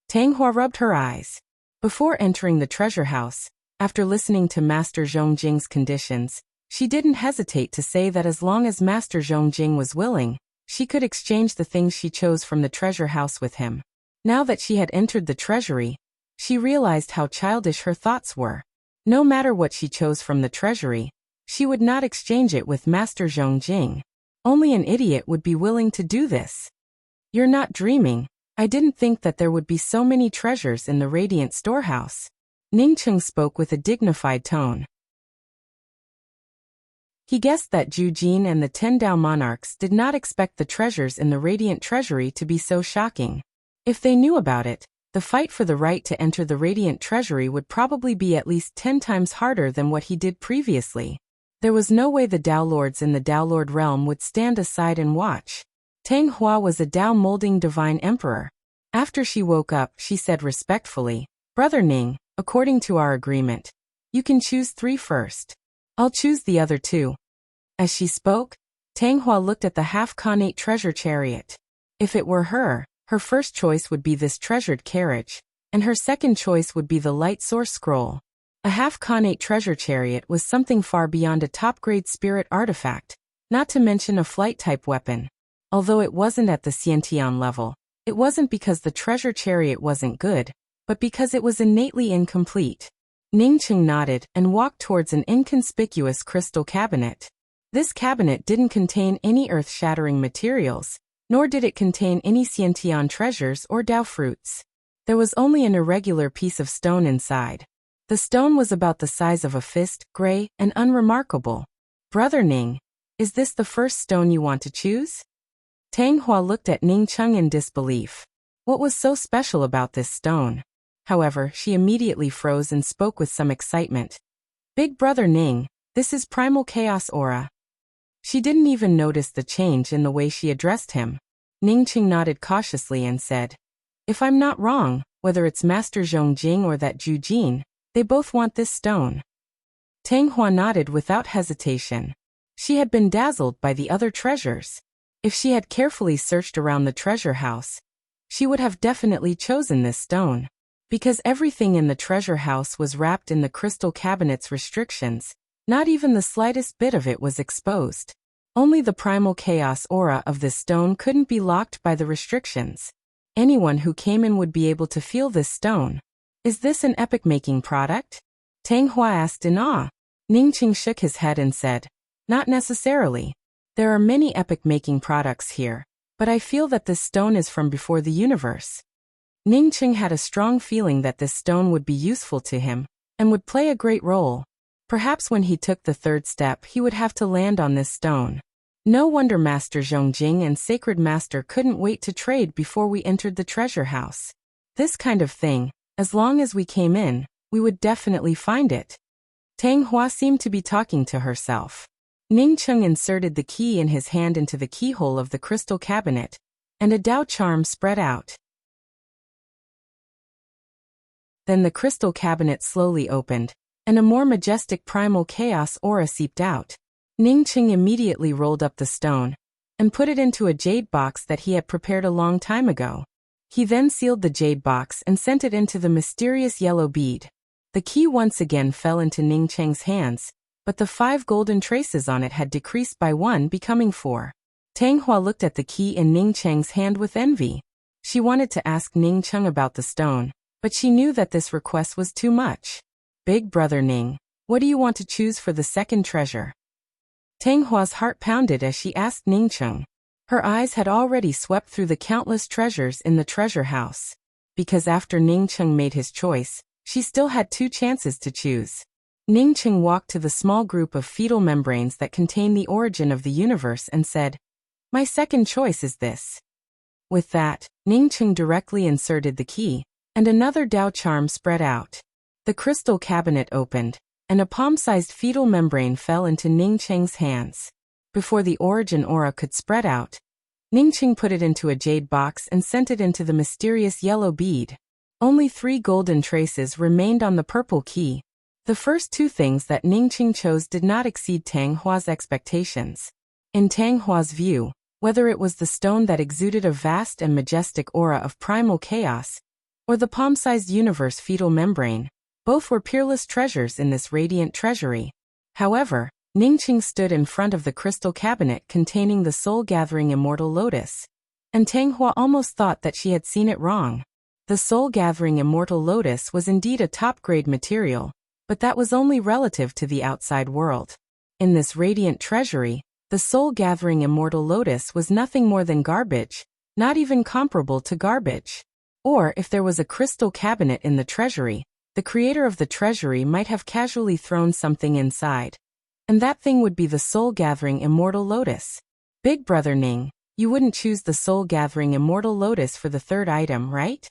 Tang Hua rubbed her eyes. Before entering the treasure house, after listening to Master Zhongjing's conditions, she didn't hesitate to say that as long as Master Zhongjing was willing, she could exchange the things she chose from the treasure house with him. Now that she had entered the treasury, she realized how childish her thoughts were. No matter what she chose from the treasury, she would not exchange it with Master Zhongjing. Only an idiot would be willing to do this. You're not dreaming. I didn't think that there would be so many treasures in the Radiant storehouse. Ningcheng spoke with a dignified tone. He guessed that Zhu Jin and the 10 Dao monarchs did not expect the treasures in the Radiant treasury to be so shocking. If they knew about it, the fight for the right to enter the Radiant treasury would probably be at least 10 times harder than what he did previously. There was no way the Dao Lords in the Dao Lord realm would stand aside and watch. Tang Hua was a Dao molding divine emperor. After she woke up, she said respectfully, "Brother Ning, according to our agreement, you can choose 3 first. I'll choose the other 2. As she spoke, Tang Hua looked at the half-connate treasure chariot. If it were her, her first choice would be this treasured carriage, and her second choice would be the light source scroll. A half-connate treasure chariot was something far beyond a top-grade spirit artifact, not to mention a flight-type weapon. Although it wasn't at the Xiantian level, it wasn't because the treasure chariot wasn't good, but because it was innately incomplete. Ningcheng nodded and walked towards an inconspicuous crystal cabinet. This cabinet didn't contain any earth-shattering materials, nor did it contain any Xiantian treasures or Dao fruits. There was only an irregular piece of stone inside. The stone was about the size of a fist, gray, and unremarkable. "Brother Ning, is this the first stone you want to choose?" Tang Hua looked at Ningcheng in disbelief. What was so special about this stone? However, she immediately froze and spoke with some excitement. "Big Brother Ning, this is primal chaos aura." She didn't even notice the change in the way she addressed him. Ningcheng nodded cautiously and said, "If I'm not wrong, whether it's Master Zhongjing or that Zhu Jin, they both want this stone." Tang Hua nodded without hesitation. She had been dazzled by the other treasures. If she had carefully searched around the treasure house, she would have definitely chosen this stone. Because everything in the treasure house was wrapped in the crystal cabinet's restrictions, not even the slightest bit of it was exposed. Only the primal chaos aura of this stone couldn't be locked by the restrictions. Anyone who came in would be able to feel this stone. Is this an epic-making product? Tang Hua asked in awe. Ningqing shook his head and said, not necessarily. There are many epic-making products here, but I feel that this stone is from before the universe. Ningqing had a strong feeling that this stone would be useful to him, and would play a great role. Perhaps when he took the third step he would have to land on this stone. No wonder Master Zhongjing and Sacred Master couldn't wait to trade before we entered the treasure house. This kind of thing, as long as we came in, we would definitely find it. Tang Hua seemed to be talking to herself. Ningqing inserted the key in his hand into the keyhole of the crystal cabinet, and a Dao charm spread out. Then the crystal cabinet slowly opened, and a more majestic primal chaos aura seeped out. Ningqing immediately rolled up the stone, and put it into a jade box that he had prepared a long time ago. He then sealed the jade box and sent it into the mysterious yellow bead. The key once again fell into Ningqing's hands, but the 5 golden traces on it had decreased by 1, becoming 4. Tang Hua looked at the key in Ningqing's hand with envy. She wanted to ask Ningqing about the stone, but she knew that this request was too much. Big brother Ning, what do you want to choose for the second treasure? Tang Hua's heart pounded as she asked Ningqing. Her eyes had already swept through the countless treasures in the treasure house. Because after Ningqing made his choice, she still had 2 chances to choose. Ningqing walked to the small group of fetal membranes that contain the origin of the universe and said, my second choice is this. With that, Ningqing directly inserted the key, and another Dao charm spread out. The crystal cabinet opened, and a palm-sized fetal membrane fell into Ningqing's hands. Before the origin aura could spread out, Ningqing put it into a jade box and sent it into the mysterious yellow bead. Only 3 golden traces remained on the purple key. The first 2 things that Ningqing chose did not exceed Tang Hua's expectations. In Tang Hua's view, whether it was the stone that exuded a vast and majestic aura of primal chaos, or the palm-sized universe fetal membrane, both were peerless treasures in this radiant treasury. However, Ningqing stood in front of the crystal cabinet containing the soul-gathering immortal lotus, and Tang Hua almost thought that she had seen it wrong. The soul-gathering immortal lotus was indeed a top-grade material, but that was only relative to the outside world. In this radiant treasury, the soul-gathering immortal lotus was nothing more than garbage, not even comparable to garbage. Or if there was a crystal cabinet in the treasury, the creator of the treasury might have casually thrown something inside. And that thing would be the soul-gathering immortal lotus. Big brother Ning, you wouldn't choose the soul-gathering immortal lotus for the third item, right?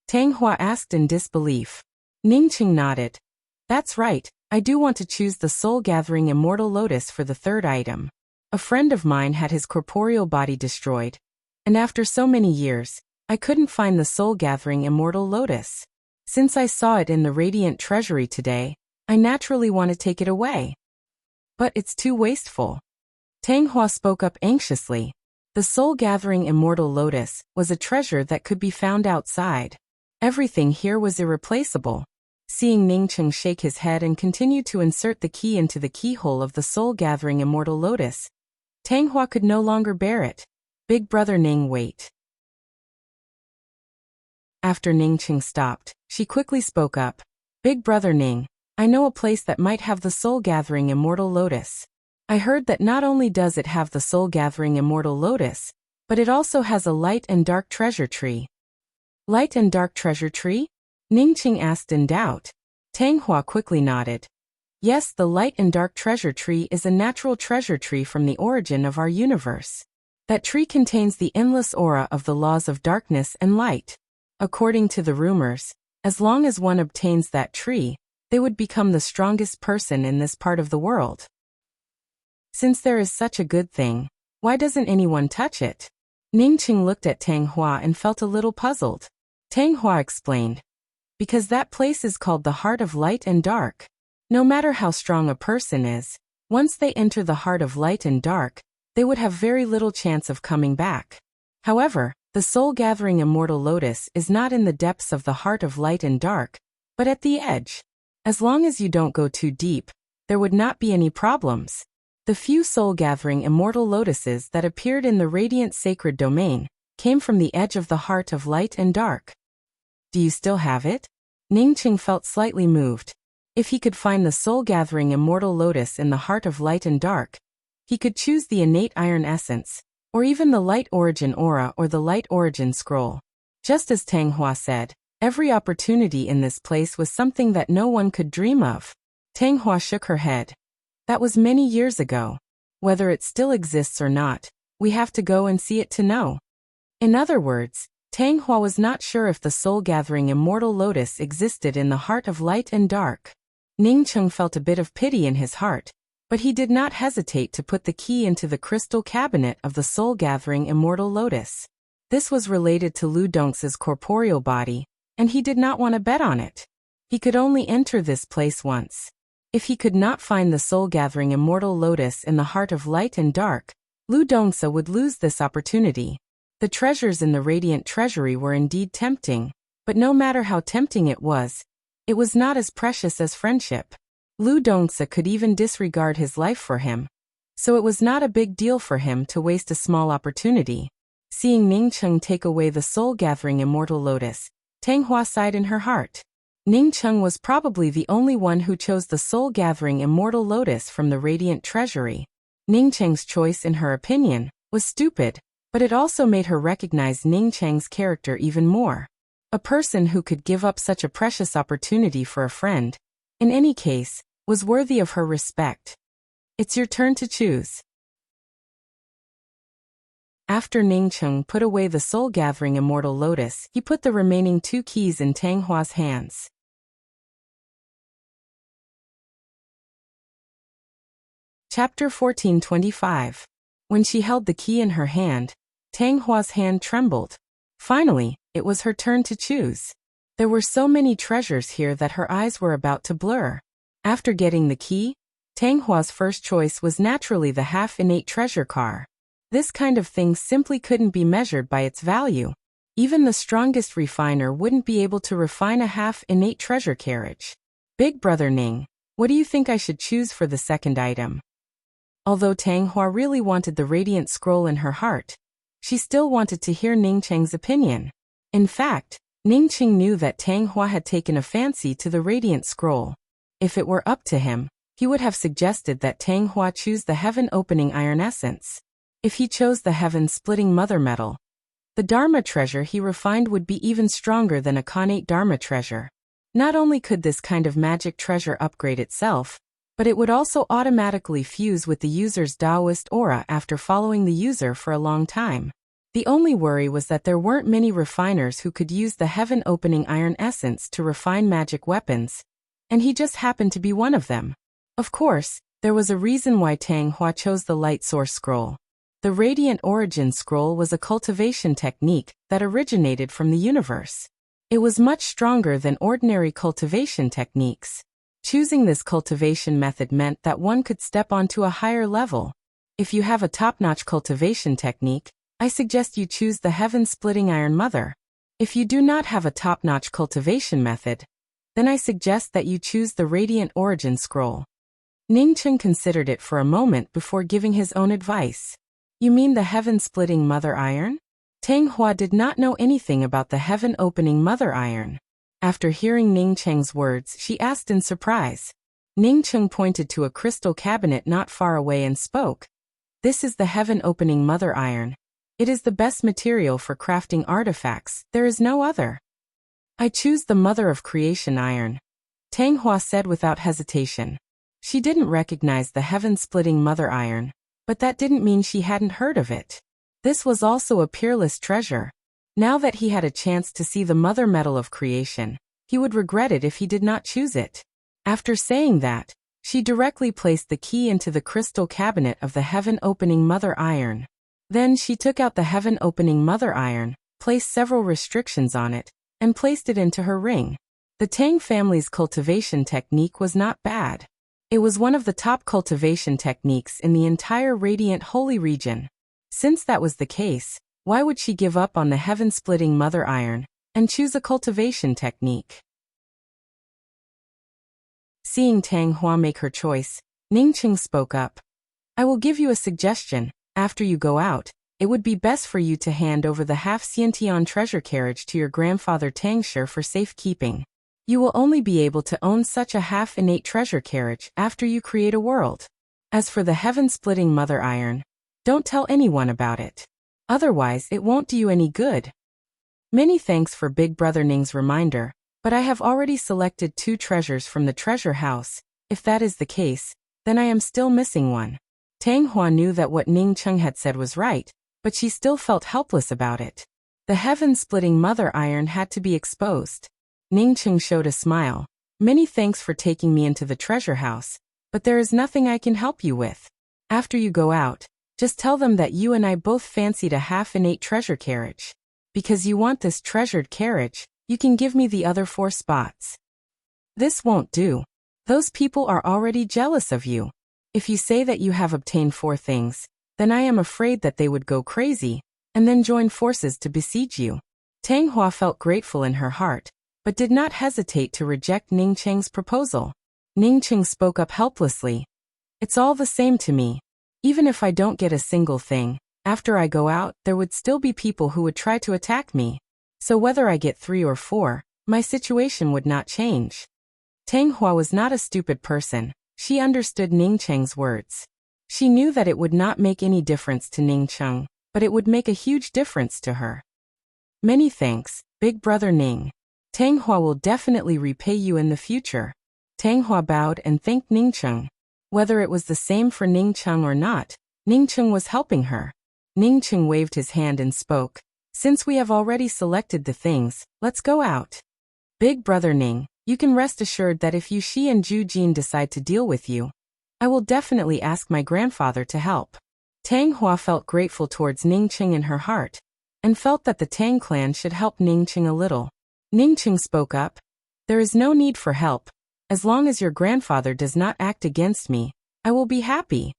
Tang Hua asked in disbelief. Ningqing nodded. That's right, I do want to choose the soul-gathering immortal lotus for the third item. A friend of mine had his corporeal body destroyed, and after so many years, I couldn't find the soul-gathering immortal lotus. Since I saw it in the radiant treasury today, I naturally want to take it away. But it's too wasteful. Tang Hua spoke up anxiously. The soul-gathering immortal lotus was a treasure that could be found outside. Everything here was irreplaceable. Seeing Ningqing shake his head and continue to insert the key into the keyhole of the soul-gathering immortal lotus, Tang Hua could no longer bear it. Big brother Ning, wait. After Ningqing stopped, she quickly spoke up. Big brother Ning, I know a place that might have the soul-gathering immortal lotus. I heard that not only does it have the soul-gathering immortal lotus, but it also has a light and dark treasure tree. Light and dark treasure tree? Ningqing asked in doubt. Tang Hua quickly nodded. Yes, the light and dark treasure tree is a natural treasure tree from the origin of our universe. That tree contains the endless aura of the laws of darkness and light. According to the rumors, as long as one obtains that tree, they would become the strongest person in this part of the world. Since there is such a good thing, why doesn't anyone touch it? Ningqing looked at Tang Hua and felt a little puzzled. Tang Hua explained. Because that place is called the Heart of Light and Dark. No matter how strong a person is, once they enter the Heart of Light and Dark, they would have very little chance of coming back. However, the soul-gathering immortal lotus is not in the depths of the Heart of Light and Dark, but at the edge. As long as you don't go too deep, there would not be any problems. The few soul-gathering immortal lotuses that appeared in the radiant sacred domain came from the edge of the heart of light and dark. Do you still have it? Ningqing felt slightly moved. If he could find the soul-gathering immortal lotus in the heart of light and dark, he could choose the innate iron essence, or even the light origin aura or the light origin scroll. Just as Tang Hua said, every opportunity in this place was something that no one could dream of. Tang Hua shook her head. That was many years ago. Whether it still exists or not, we have to go and see it to know. In other words, Tang Hua was not sure if the soul-gathering immortal lotus existed in the heart of light and dark. Ningqing felt a bit of pity in his heart, but he did not hesitate to put the key into the crystal cabinet of the soul-gathering immortal lotus. This was related to Lu Dong's corporeal body, and he did not want to bet on it. He could only enter this place once. If he could not find the soul-gathering immortal lotus in the heart of light and dark, Lu Dongsa would lose this opportunity. The treasures in the radiant treasury were indeed tempting, but no matter how tempting it was not as precious as friendship. Lu Dongsa could even disregard his life for him, so it was not a big deal for him to waste a small opportunity. Seeing Ningqing take away the soul-gathering immortal lotus, Tang Hua sighed in her heart. Ningqing was probably the only one who chose the soul-gathering immortal lotus from the radiant treasury. Ningqing's choice, in her opinion, was stupid, but it also made her recognize Ningqing's character even more. A person who could give up such a precious opportunity for a friend, in any case, was worthy of her respect. It's your turn to choose. After Ningqing put away the soul-gathering immortal lotus, he put the remaining 2 keys in Tang Hua's hands. Chapter 1425. When she held the key in her hand, Tang Hua's hand trembled. Finally, it was her turn to choose. There were so many treasures here that her eyes were about to blur. After getting the key, Tang Hua's first choice was naturally the half-innate treasure car. This kind of thing simply couldn't be measured by its value. Even the strongest refiner wouldn't be able to refine a half-innate treasure carriage. Big brother Ning, what do you think I should choose for the second item? Although Tang Hua really wanted the radiant scroll in her heart, she still wanted to hear Ningqing's opinion. In fact, Ningqing knew that Tang Hua had taken a fancy to the radiant scroll. If it were up to him, he would have suggested that Tang Hua choose the heaven-opening iron essence. If he chose the heaven-splitting mother metal, the Dharma treasure he refined would be even stronger than a connate Dharma treasure. Not only could this kind of magic treasure upgrade itself, but it would also automatically fuse with the user's Taoist aura after following the user for a long time. The only worry was that there weren't many refiners who could use the heaven-opening iron essence to refine magic weapons, and he just happened to be one of them. Of course, there was a reason why Tang Hua chose the Light Source Scroll. The Radiant Origin Scroll was a cultivation technique that originated from the universe. It was much stronger than ordinary cultivation techniques. Choosing this cultivation method meant that one could step onto a higher level. If you have a top-notch cultivation technique, I suggest you choose the heaven-splitting Iron Mother. If you do not have a top-notch cultivation method, then I suggest that you choose the Radiant Origin Scroll. Ningqing considered it for a moment before giving his own advice. You mean the heaven-splitting Mother Iron? Tang Hua did not know anything about the heaven-opening Mother Iron. After hearing Ningqing's words, she asked in surprise. Ningqing pointed to a crystal cabinet not far away and spoke. This is the heaven-opening Mother Iron. It is the best material for crafting artifacts, there is no other. I choose the Mother of Creation Iron, Tang Hua said without hesitation. She didn't recognize the heaven-splitting Mother Iron, but that didn't mean she hadn't heard of it. This was also a peerless treasure. Now that he had a chance to see the Mother Metal of Creation, he would regret it if he did not choose it. After saying that, she directly placed the key into the crystal cabinet of the heaven-opening Mother Iron. Then she took out the heaven-opening Mother Iron, placed several restrictions on it, and placed it into her ring. The Tang family's cultivation technique was not bad. It was one of the top cultivation techniques in the entire Radiant Holy region. Since that was the case, why would she give up on the heaven-splitting Mother Iron and choose a cultivation technique? Seeing Tang Hua make her choice, Ningqing spoke up. I will give you a suggestion. After you go out, it would be best for you to hand over the half-Xiantian treasure carriage to your grandfather Tangshi for safekeeping. You will only be able to own such a half-innate treasure carriage after you create a world. As for the heaven-splitting mother iron, don't tell anyone about it. Otherwise, it won't do you any good. Many thanks for Big Brother Ning's reminder, but I have already selected 2 treasures from the treasure house. If that is the case, then I am still missing one. Tang Hua knew that what Ning Cheng had said was right, but she still felt helpless about it. The heaven-splitting mother iron had to be exposed. Ning Cheng showed a smile. Many thanks for taking me into the treasure house, but there is nothing I can help you with. After you go out, just tell them that you and I both fancied a half-innate treasure carriage. Because you want this treasured carriage, you can give me the other 4 spots. This won't do. Those people are already jealous of you. If you say that you have obtained 4 things, then I am afraid that they would go crazy, and then join forces to besiege you. Tang Hua felt grateful in her heart, but did not hesitate to reject Ning Cheng's proposal. Ning Cheng spoke up helplessly. It's all the same to me. Even if I don't get a single thing, after I go out, there would still be people who would try to attack me. So whether I get 3 or 4, my situation would not change. Tang Hua was not a stupid person. She understood Ning Cheng's words. She knew that it would not make any difference to Ning Cheng, but it would make a huge difference to her. Many thanks, Big Brother Ning. Tang Hua will definitely repay you in the future. Tang Hua bowed and thanked Ning Cheng. Whether it was the same for Ning Cheng or not, Ning Cheng was helping her. Ning Cheng waved his hand and spoke. Since we have already selected the things, let's go out. Big Brother Ning, you can rest assured that if Yu Shi and Zhu Jin decide to deal with you, I will definitely ask my grandfather to help. Tang Hua felt grateful towards Ning Cheng in her heart, and felt that the Tang clan should help Ning Cheng a little. Ning Cheng spoke up. There is no need for help. As long as your grandfather does not act against me, I will be happy.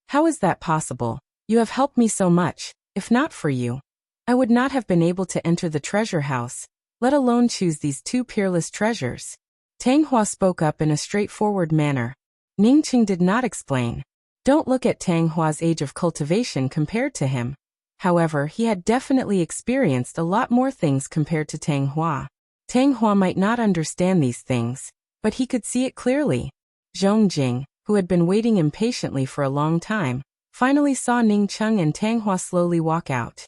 How is that possible? You have helped me so much. If not for you, I would not have been able to enter the treasure house, let alone choose these 2 peerless treasures. Tang Hua spoke up in a straightforward manner. Ning Cheng did not explain. Don't look at Tang Hua's age of cultivation compared to him. However, he had definitely experienced a lot more things compared to Tang Hua. Tang Hua might not understand these things, but he could see it clearly. Zhong Jing, who had been waiting impatiently for a long time, finally saw Ning Cheng and Tang Hua slowly walk out.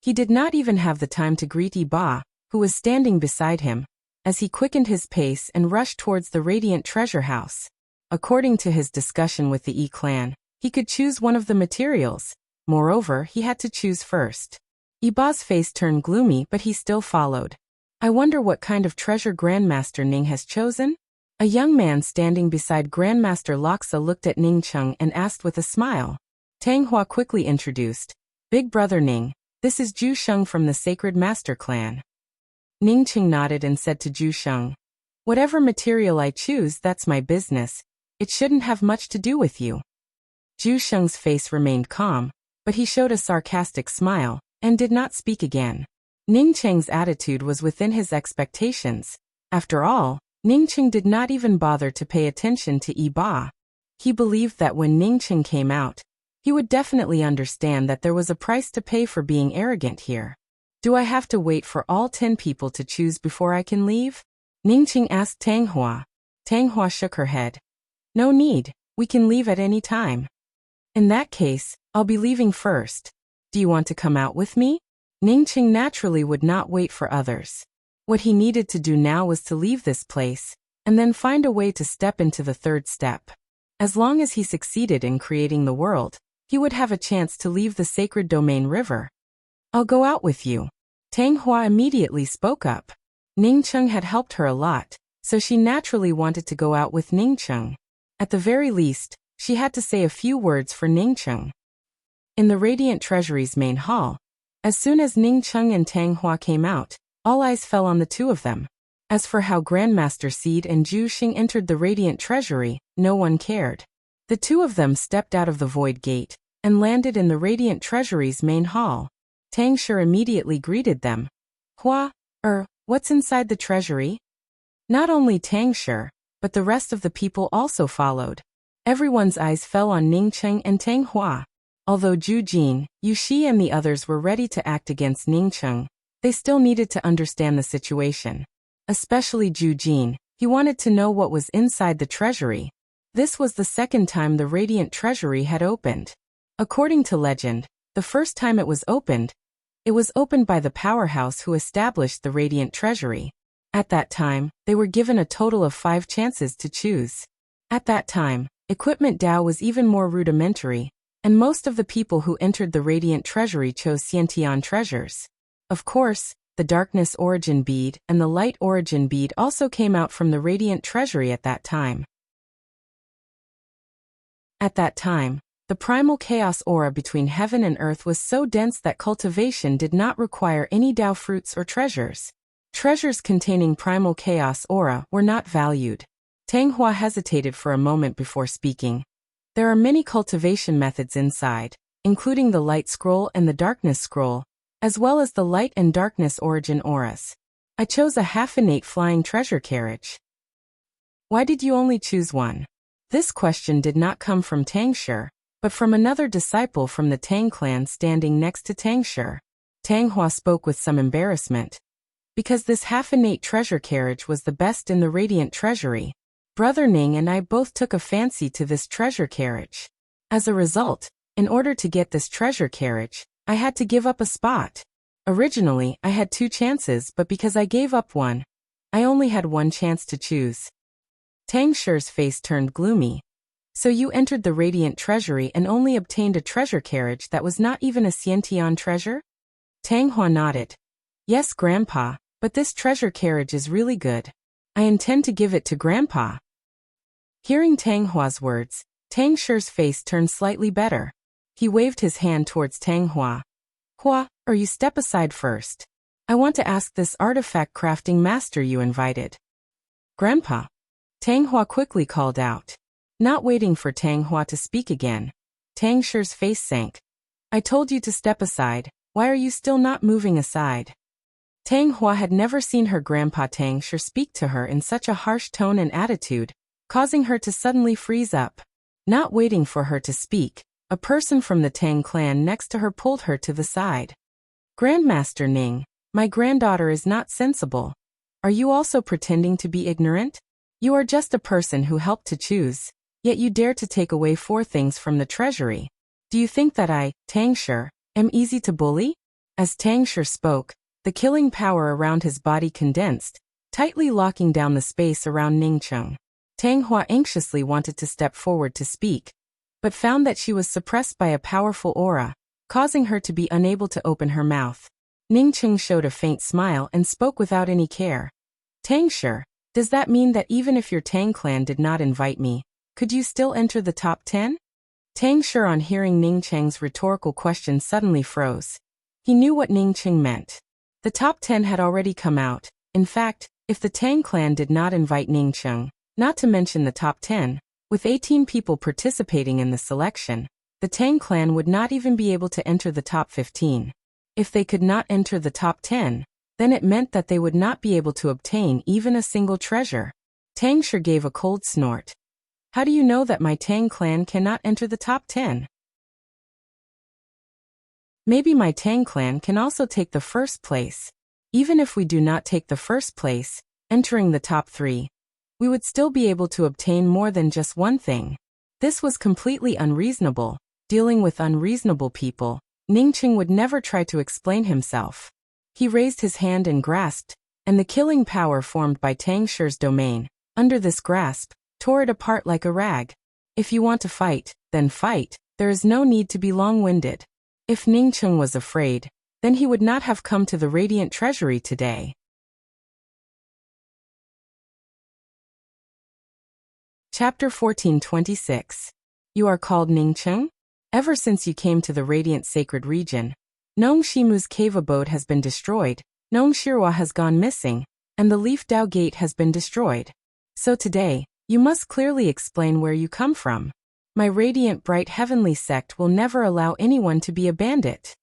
He did not even have the time to greet Yi Ba, who was standing beside him, as he quickened his pace and rushed towards the radiant treasure house. According to his discussion with the Yi clan, he could choose one of the materials. Moreover, he had to choose first. Yi Ba's face turned gloomy, but he still followed. I wonder what kind of treasure Grandmaster Ning has chosen? A young man standing beside Grandmaster Laksa looked at Ning Cheng and asked with a smile. Tang Hua quickly introduced. Big Brother Ning, this is Zhu Sheng from the Sacred Master Clan. Ning Cheng nodded and said to Zhu Sheng, whatever material I choose, that's my business. It shouldn't have much to do with you. Zhu Sheng's face remained calm, but he showed a sarcastic smile, and did not speak again. Ning Cheng's attitude was within his expectations. After all, Ning Cheng did not even bother to pay attention to Yi Ba. He believed that when Ning Cheng came out, he would definitely understand that there was a price to pay for being arrogant here. Do I have to wait for all 10 people to choose before I can leave? Ning Cheng asked Tang Hua. Tang Hua shook her head. No need, we can leave at any time. In that case, I'll be leaving first. Do you want to come out with me? Ning Cheng naturally would not wait for others. What he needed to do now was to leave this place, and then find a way to step into the 3rd step. As long as he succeeded in creating the world, he would have a chance to leave the sacred domain river. I'll go out with you. Tang Hua immediately spoke up. Ning Cheng had helped her a lot, so she naturally wanted to go out with Ning Cheng. At the very least, she had to say a few words for Ning Cheng. In the Radiant Treasury's main hall, as soon as Ning Cheng and Tang Hua came out, all eyes fell on the 2 of them. As for how Grandmaster Seed and Zhu Xing entered the Radiant Treasury, no one cared. The 2 of them stepped out of the Void Gate, and landed in the Radiant Treasury's main hall. Tang Shi immediately greeted them. Hua, what's inside the treasury? Not only Tang Shi, but the rest of the people also followed. Everyone's eyes fell on Ningcheng and Tang Hua. Although Zhu Jin, Yu Shi and the others were ready to act against Ningcheng, they still needed to understand the situation. Especially Zhu Jin, he wanted to know what was inside the treasury. This was the second time the Radiant Treasury had opened. According to legend, the first time it was opened by the powerhouse who established the Radiant Treasury. At that time, they were given a total of 5 chances to choose. At that time, equipment Dao was even more rudimentary, and most of the people who entered the Radiant Treasury chose Xiantian treasures. Of course, the Darkness Origin Bead and the Light Origin Bead also came out from the Radiant Treasury at that time. At that time, the primal chaos aura between heaven and earth was so dense that cultivation did not require any Dao fruits or treasures. Treasures containing primal chaos aura were not valued. Tang Hua hesitated for a moment before speaking. There are many cultivation methods inside, including the Light Scroll and the Darkness Scroll, as well as the Light and Darkness Origin auras. I chose a half-innate flying treasure carriage. Why did you only choose one? This question did not come from Tang Shi, but from another disciple from the Tang clan standing next to Tang Shi. Tang Hua spoke with some embarrassment. Because this half-innate treasure carriage was the best in the Radiant Treasury, Brother Ning and I both took a fancy to this treasure carriage. As a result, in order to get this treasure carriage, I had to give up a spot. Originally, I had 2 chances, but because I gave up one, I only had 1 chance to choose. Tang Shi's face turned gloomy. So you entered the Radiant Treasury and only obtained a treasure carriage that was not even a Xiantian treasure? Tang Hua nodded. Yes, Grandpa, but this treasure carriage is really good. I intend to give it to Grandpa. Hearing Tang Hua's words, Tang Shi's face turned slightly better. He waved his hand towards Tang Hua. Hua, or you step aside first. I want to ask this artifact crafting master you invited. Grandpa. Tang Hua quickly called out. Not waiting for Tang Hua to speak again, Tang Shi's face sank. I told you to step aside, why are you still not moving aside? Tang Hua had never seen her grandpa Tang Shi speak to her in such a harsh tone and attitude, causing her to suddenly freeze up. Not waiting for her to speak, a person from the Tang clan next to her pulled her to the side. Grandmaster Ning, my granddaughter is not sensible. Are you also pretending to be ignorant? You are just a person who helped to choose, yet you dare to take away 4 things from the treasury. Do you think that I, Tang Shi, am easy to bully? As Tang Shi spoke, the killing power around his body condensed, tightly locking down the space around Ningcheng. Tang Hua anxiously wanted to step forward to speak, but found that she was suppressed by a powerful aura, causing her to be unable to open her mouth. Ningcheng showed a faint smile and spoke without any care. Tang Shi, does that mean that even if your Tang clan did not invite me, could you still enter the top 10? Tang Shi, on hearing Ningcheng's rhetorical question, suddenly froze. He knew what Ningcheng meant. The top 10 had already come out. In fact, if the Tang clan did not invite Ningcheng, not to mention the top 10, with 18 people participating in the selection, the Tang clan would not even be able to enter the top 15. If they could not enter the top 10, then it meant that they would not be able to obtain even a single treasure. Tang Shi gave a cold snort. How do you know that my Tang clan cannot enter the top 10? Maybe my Tang clan can also take the first place. Even if we do not take the first place, entering the top 3, we would still be able to obtain more than just one thing. This was completely unreasonable. Dealing with unreasonable people, Ningcheng would never try to explain himself. He raised his hand and grasped, and the killing power formed by Tang Shi's domain, under this grasp, tore it apart like a rag. If you want to fight, then fight. There is no need to be long-winded. If Ningcheng was afraid, then he would not have come to the Radiant Treasury today. Chapter 1426. You are called Ningcheng? Ever since you came to the Radiant Sacred Region, Nong Shimu's cave abode has been destroyed, Nong Shirwa has gone missing, and the Leaf Dao Gate has been destroyed. So today, you must clearly explain where you come from. My radiant bright heavenly sect will never allow anyone to be a bandit.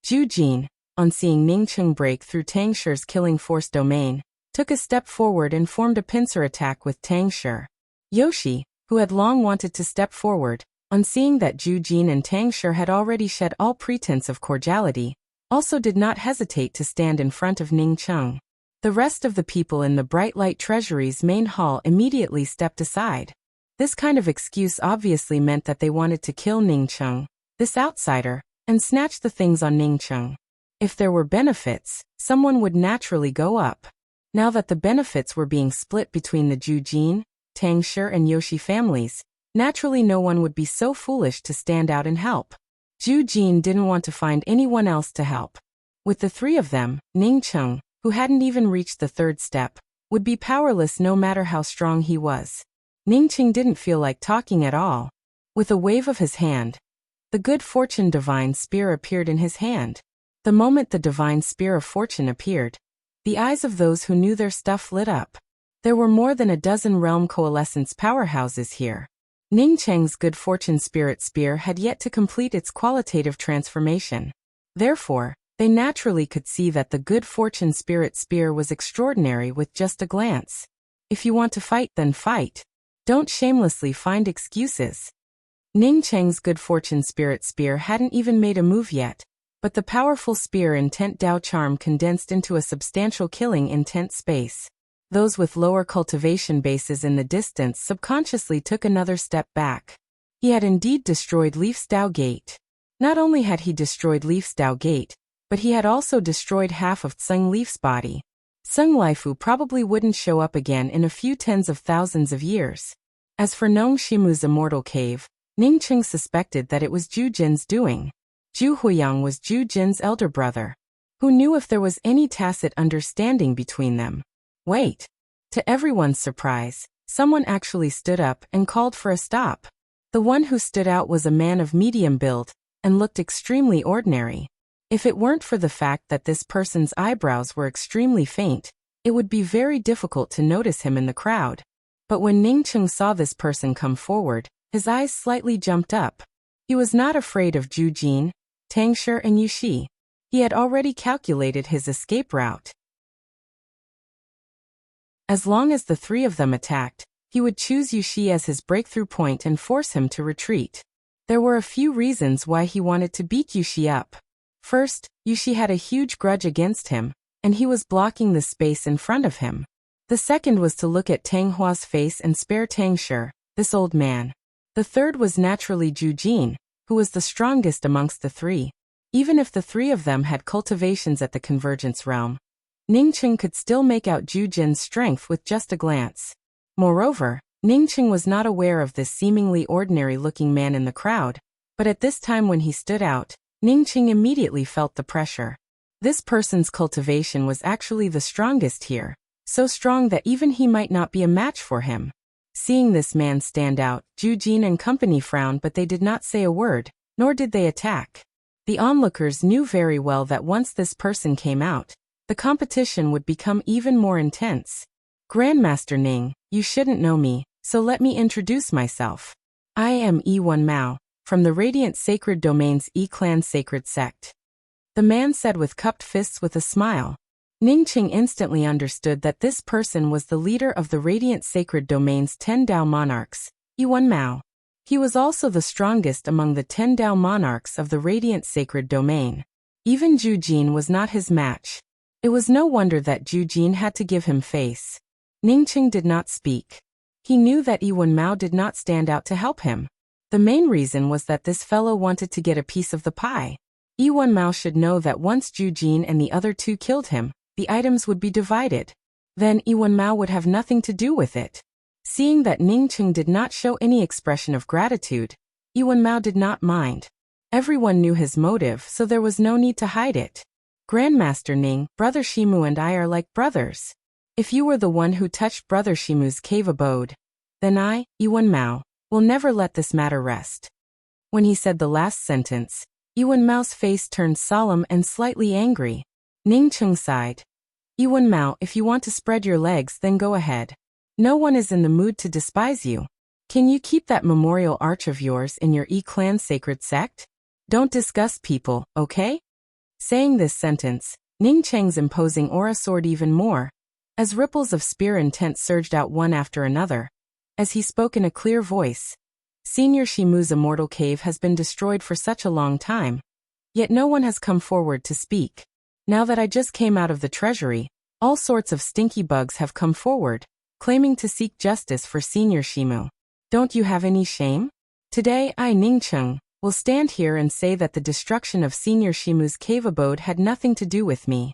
Zhu Jin, on seeing Ningcheng break through Tang Shi's killing force domain, took a step forward and formed a pincer attack with Tang Shi. Yoshi, who had long wanted to step forward, on seeing that Zhu Jin and Tang Shi had already shed all pretense of cordiality, also did not hesitate to stand in front of Ning Cheng. The rest of the people in the Bright Light Treasury's main hall immediately stepped aside. This kind of excuse obviously meant that they wanted to kill Ning Cheng, this outsider, and snatch the things on Ning Cheng. If there were benefits, someone would naturally go up. Now that the benefits were being split between the Zhu Jin, Tang Shi and Yoshi families, naturally no one would be so foolish to stand out and help. Zhu Jin didn't want to find anyone else to help. With the three of them, Ning Cheng, who hadn't even reached the third step, would be powerless no matter how strong he was. Ning Cheng didn't feel like talking at all. With a wave of his hand, the good fortune divine spear appeared in his hand. The moment the divine spear of fortune appeared, the eyes of those who knew their stuff lit up. There were more than a dozen realm coalescence powerhouses here. Ning Cheng's good fortune spirit spear had yet to complete its qualitative transformation. Therefore, they naturally could see that the good fortune spirit spear was extraordinary with just a glance. If you want to fight, then fight. Don't shamelessly find excuses. Ning Cheng's good fortune spirit spear hadn't even made a move yet, but the powerful spear intent Dao charm condensed into a substantial killing intent space. Those with lower cultivation bases in the distance subconsciously took another step back. He had indeed destroyed Leaf's Dao Gate. Not only had he destroyed Leaf's Dao Gate, but he had also destroyed half of Tseng Leaf's body. Tseng Lifu probably wouldn't show up again in a few tens of thousands of years. As for Nong Shimu's immortal cave, Ning Cheng suspected that it was Zhu Jin's doing. Zhu Huiyang was Zhu Jin's elder brother. Who knew if there was any tacit understanding between them? Wait. To everyone's surprise, someone actually stood up and called for a stop. The one who stood out was a man of medium build, and looked extremely ordinary. If it weren't for the fact that this person's eyebrows were extremely faint, it would be very difficult to notice him in the crowd. But when Ning Cheng saw this person come forward, his eyes slightly jumped up. He was not afraid of Zhu Jin, Tang Shi and Yu Shi. He had already calculated his escape route. As long as the three of them attacked, he would choose Yu Shi as his breakthrough point and force him to retreat. There were a few reasons why he wanted to beat Yu Shi up. First, Yu Shi had a huge grudge against him, and he was blocking the space in front of him. The second was to look at Tang Hua's face and spare Tang Shi, this old man. The third was naturally Zhu Jin, who was the strongest amongst the three. Even if the three of them had cultivations at the Convergence Realm, Ning Cheng could still make out Zhu Jin's strength with just a glance. Moreover, Ning Cheng was not aware of this seemingly ordinary-looking man in the crowd, but at this time when he stood out, Ning Cheng immediately felt the pressure. This person's cultivation was actually the strongest here, so strong that even he might not be a match for him. Seeing this man stand out, Zhu Jin and company frowned, but they did not say a word, nor did they attack. The onlookers knew very well that once this person came out, the competition would become even more intense. Grandmaster Ning, you shouldn't know me, so let me introduce myself. I am Yi-Wen Mao, from the Radiant Sacred Domain's E-Clan Sacred Sect. The man said with cupped fists with a smile. Ning Cheng instantly understood that this person was the leader of the Radiant Sacred Domain's 10 Dao Monarchs, Yi-Wen Mao. He was also the strongest among the 10 Dao Monarchs of the Radiant Sacred Domain. Even Zhu Jin was not his match. It was no wonder that Zhu Jin had to give him face. Ning Cheng did not speak. He knew that Yi-Wen Mao did not stand out to help him. The main reason was that this fellow wanted to get a piece of the pie. Yi-Wen Mao should know that once Zhu Jin and the other two killed him, the items would be divided. Then Yi-Wen Mao would have nothing to do with it. Seeing that Ning Cheng did not show any expression of gratitude, Yi-Wen Mao did not mind. Everyone knew his motive, so there was no need to hide it. Grandmaster Ning, Brother Shimu and I are like brothers. If you were the one who touched Brother Shimu's cave abode, then I, Yi-Wen Mao, will never let this matter rest. When he said the last sentence, Yi-Wen Mao's face turned solemn and slightly angry. Ning Cheng sighed. Yi-Wen Mao, if you want to spread your legs, then go ahead. No one is in the mood to despise you. Can you keep that memorial arch of yours in your E-Clan Sacred Sect? Don't disgust people, okay? Saying this sentence, Ning Cheng's imposing aura soared even more. As ripples of spear intent surged out one after another, as he spoke in a clear voice. Senior Shimu's immortal cave has been destroyed for such a long time, yet no one has come forward to speak. Now that I just came out of the treasury, all sorts of stinky bugs have come forward, claiming to seek justice for Senior Shimu. Don't you have any shame? Today I, Ningcheng, will stand here and say that the destruction of Senior Shimu's cave abode had nothing to do with me.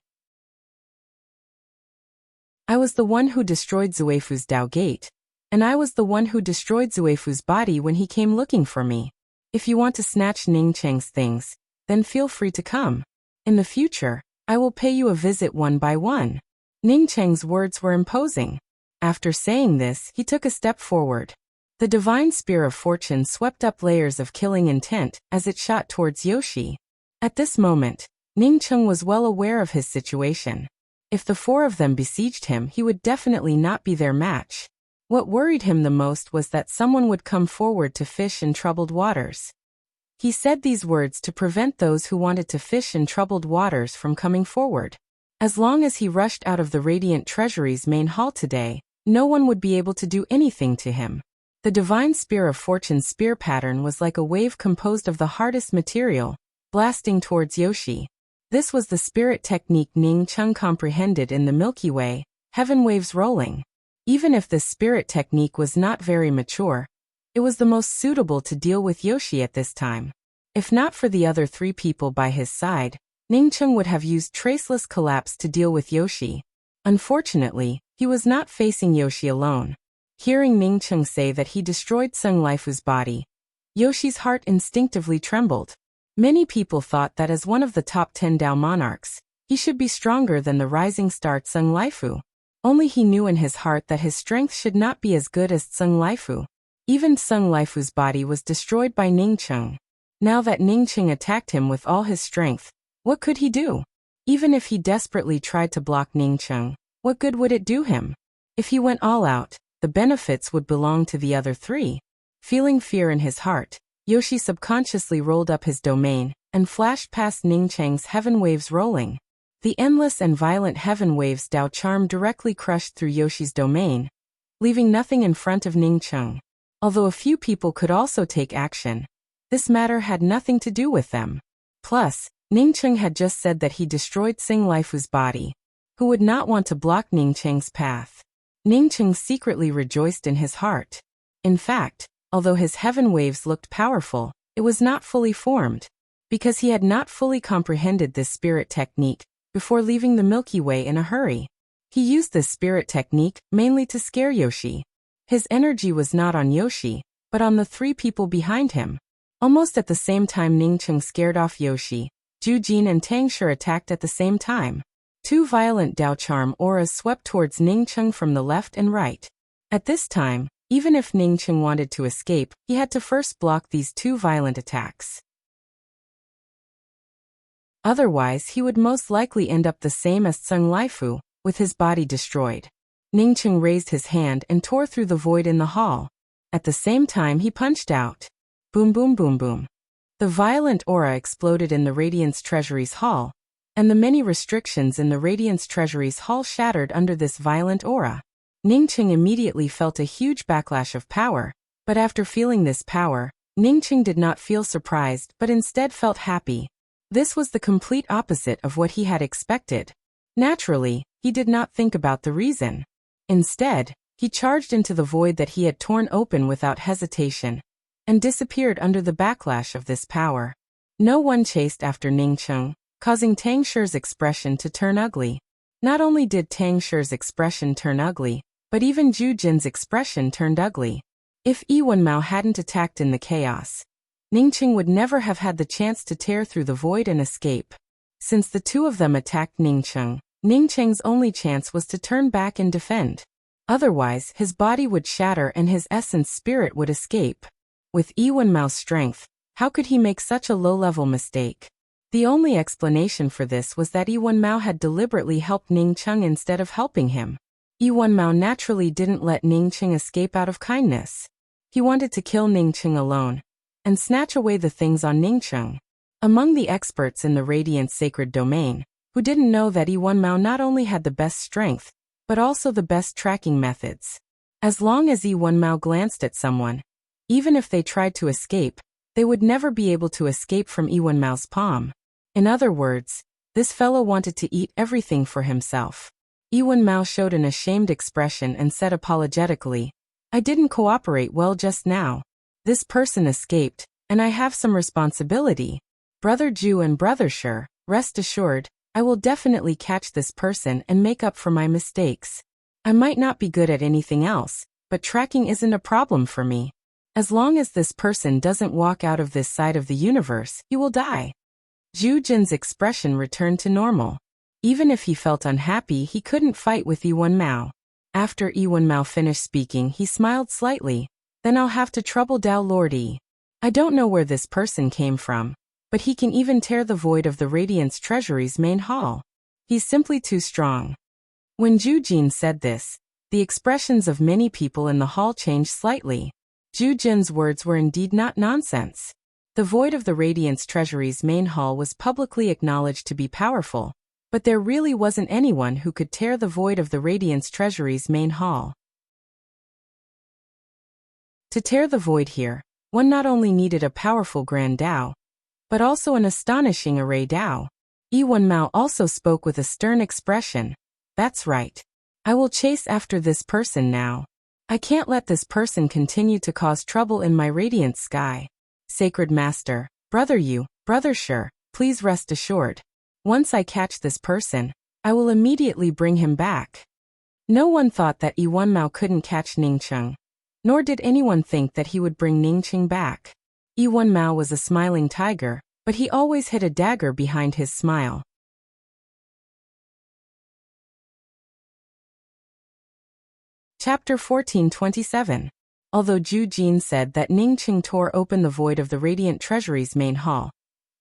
I was the one who destroyed Zuefu's Dao Gate, and I was the one who destroyed Zuefu's body when he came looking for me. If you want to snatch Ningcheng's things, then feel free to come. In the future, I will pay you a visit one by one. Ningcheng's words were imposing. After saying this, he took a step forward. The divine spear of fortune swept up layers of killing intent as it shot towards Yoshi. At this moment, Ningcheng was well aware of his situation. If the four of them besieged him, he would definitely not be their match. What worried him the most was that someone would come forward to fish in troubled waters. He said these words to prevent those who wanted to fish in troubled waters from coming forward. As long as he rushed out of the Radiant Treasury's main hall today, no one would be able to do anything to him. The divine spear of fortune's spear pattern was like a wave composed of the hardest material, blasting towards Yoshi. This was the spirit technique Ning Cheng comprehended in the Milky Way, heaven waves rolling. Even if this spirit technique was not very mature, it was the most suitable to deal with Yoshi at this time. If not for the other three people by his side, Ningcheng would have used Traceless Collapse to deal with Yoshi. Unfortunately, he was not facing Yoshi alone. Hearing Ningcheng say that he destroyed Sung Laifu's body, Yoshi's heart instinctively trembled. Many people thought that as one of the top 10 Dao monarchs, he should be stronger than the rising star Sung Laifu. Only he knew in his heart that his strength should not be as good as Sung Laifu. Even Sung Laifu's body was destroyed by Ningcheng. Now that Ningcheng attacked him with all his strength, what could he do? Even if he desperately tried to block Ningcheng, what good would it do him? If he went all out, the benefits would belong to the other three. Feeling fear in his heart, Yoshi subconsciously rolled up his domain and flashed past Ningcheng's heaven waves rolling. The endless and violent heaven waves Dao charm directly crushed through Yoshi's domain, leaving nothing in front of Ningcheng. Although a few people could also take action, this matter had nothing to do with them. Plus, Ningcheng had just said that he destroyed Sing Laifu's body. Who would not want to block Ningcheng's path? Ningcheng secretly rejoiced in his heart. In fact, although his heaven waves looked powerful, it was not fully formed. Because he had not fully comprehended this spirit technique before leaving the Milky Way in a hurry. He used this spirit technique mainly to scare Yoshi. His energy was not on Yoshi, but on the three people behind him. Almost at the same time Ningcheng scared off Yoshi, Ju Jin and Tang Shi attacked at the same time. Two violent Dao Charm auras swept towards Ningcheng from the left and right. At this time, even if Ningcheng wanted to escape, he had to first block these two violent attacks. Otherwise, he would most likely end up the same as Sung Laifu, with his body destroyed. Ningcheng raised his hand and tore through the void in the hall. At the same time he punched out. Boom boom boom boom. The violent aura exploded in the Radiance Treasury's hall, and the many restrictions in the Radiance Treasury's hall shattered under this violent aura. Ningcheng immediately felt a huge backlash of power, but after feeling this power, Ningcheng did not feel surprised but instead felt happy. This was the complete opposite of what he had expected. Naturally, he did not think about the reason. Instead, he charged into the void that he had torn open without hesitation, and disappeared under the backlash of this power. No one chased after Ningcheng, causing Tang Shi's expression to turn ugly. Not only did Tang Shi's expression turn ugly, but even Ju Jin's expression turned ugly. If Yi Wenmao hadn't attacked in the chaos, Ningcheng would never have had the chance to tear through the void and escape. Since the two of them attacked Ningcheng, Ningcheng's only chance was to turn back and defend. Otherwise, his body would shatter and his essence spirit would escape. With Yi Wenmao's strength, how could he make such a low-level mistake? The only explanation for this was that Yi Wenmao had deliberately helped Ningcheng instead of helping him. Yi Wenmao naturally didn't let Ningcheng escape out of kindness. He wanted to kill Ningcheng alone and snatch away the things on Ningcheng. Among the experts in the Radiant Sacred Domain, who didn't know that Yi Wenmao not only had the best strength, but also the best tracking methods. As long as Yi Wenmao glanced at someone, even if they tried to escape, they would never be able to escape from Yi Wenmao's palm. In other words, this fellow wanted to eat everything for himself. Yi Wenmao showed an ashamed expression and said apologetically, "I didn't cooperate well just now. This person escaped, and I have some responsibility. Brother Ju and Brother Shi, rest assured, I will definitely catch this person and make up for my mistakes. I might not be good at anything else, but tracking isn't a problem for me. As long as this person doesn't walk out of this side of the universe, he will die." Zhu Jin's expression returned to normal. Even if he felt unhappy, he couldn't fight with Yi Wenmao. After Yi Wenmao finished speaking, he smiled slightly. "Then I'll have to trouble Dao Lord Yi. I don't know where this person came from, but he can even tear the void of the Radiance Treasury's main hall. He's simply too strong." When Zhu Jin said this, the expressions of many people in the hall changed slightly. Zhu Jin's words were indeed not nonsense. The void of the Radiance Treasury's main hall was publicly acknowledged to be powerful, but there really wasn't anyone who could tear the void of the Radiance Treasury's main hall. To tear the void here, one not only needed a powerful Grand Dao, but also an astonishing array Dao. Yi Wenmao also spoke with a stern expression. "That's right. I will chase after this person now. I can't let this person continue to cause trouble in my radiant sky. Sacred Master, Brother Yu, Brother Shi, please rest assured. Once I catch this person, I will immediately bring him back." No one thought that Yi Wenmao couldn't catch Ningcheng, nor did anyone think that he would bring Ningcheng back. Yi Wenmao was a smiling tiger, but he always hid a dagger behind his smile. Chapter 1427. Although Zhu Jin said that Ningcheng tore open the void of the Radiant Treasury's main hall,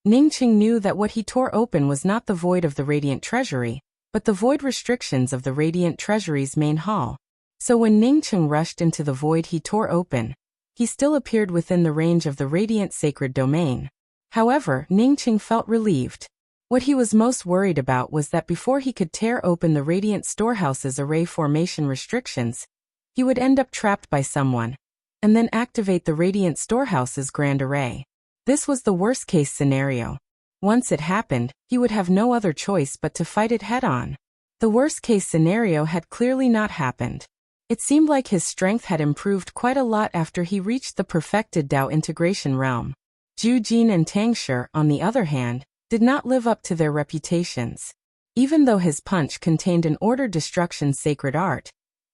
Ningcheng knew that what he tore open was not the void of the Radiant Treasury, but the void restrictions of the Radiant Treasury's main hall. So when Ningcheng rushed into the void he tore open, he still appeared within the range of the Radiant Sacred Domain. However, Ningcheng felt relieved. What he was most worried about was that before he could tear open the Radiant Storehouse's array formation restrictions, he would end up trapped by someone, and then activate the Radiant Storehouse's Grand Array. This was the worst-case scenario. Once it happened, he would have no other choice but to fight it head-on. The worst-case scenario had clearly not happened. It seemed like his strength had improved quite a lot after he reached the perfected Dao integration realm. Zhu Jin and Tang Shi, on the other hand, did not live up to their reputations. Even though his punch contained an order destruction sacred art,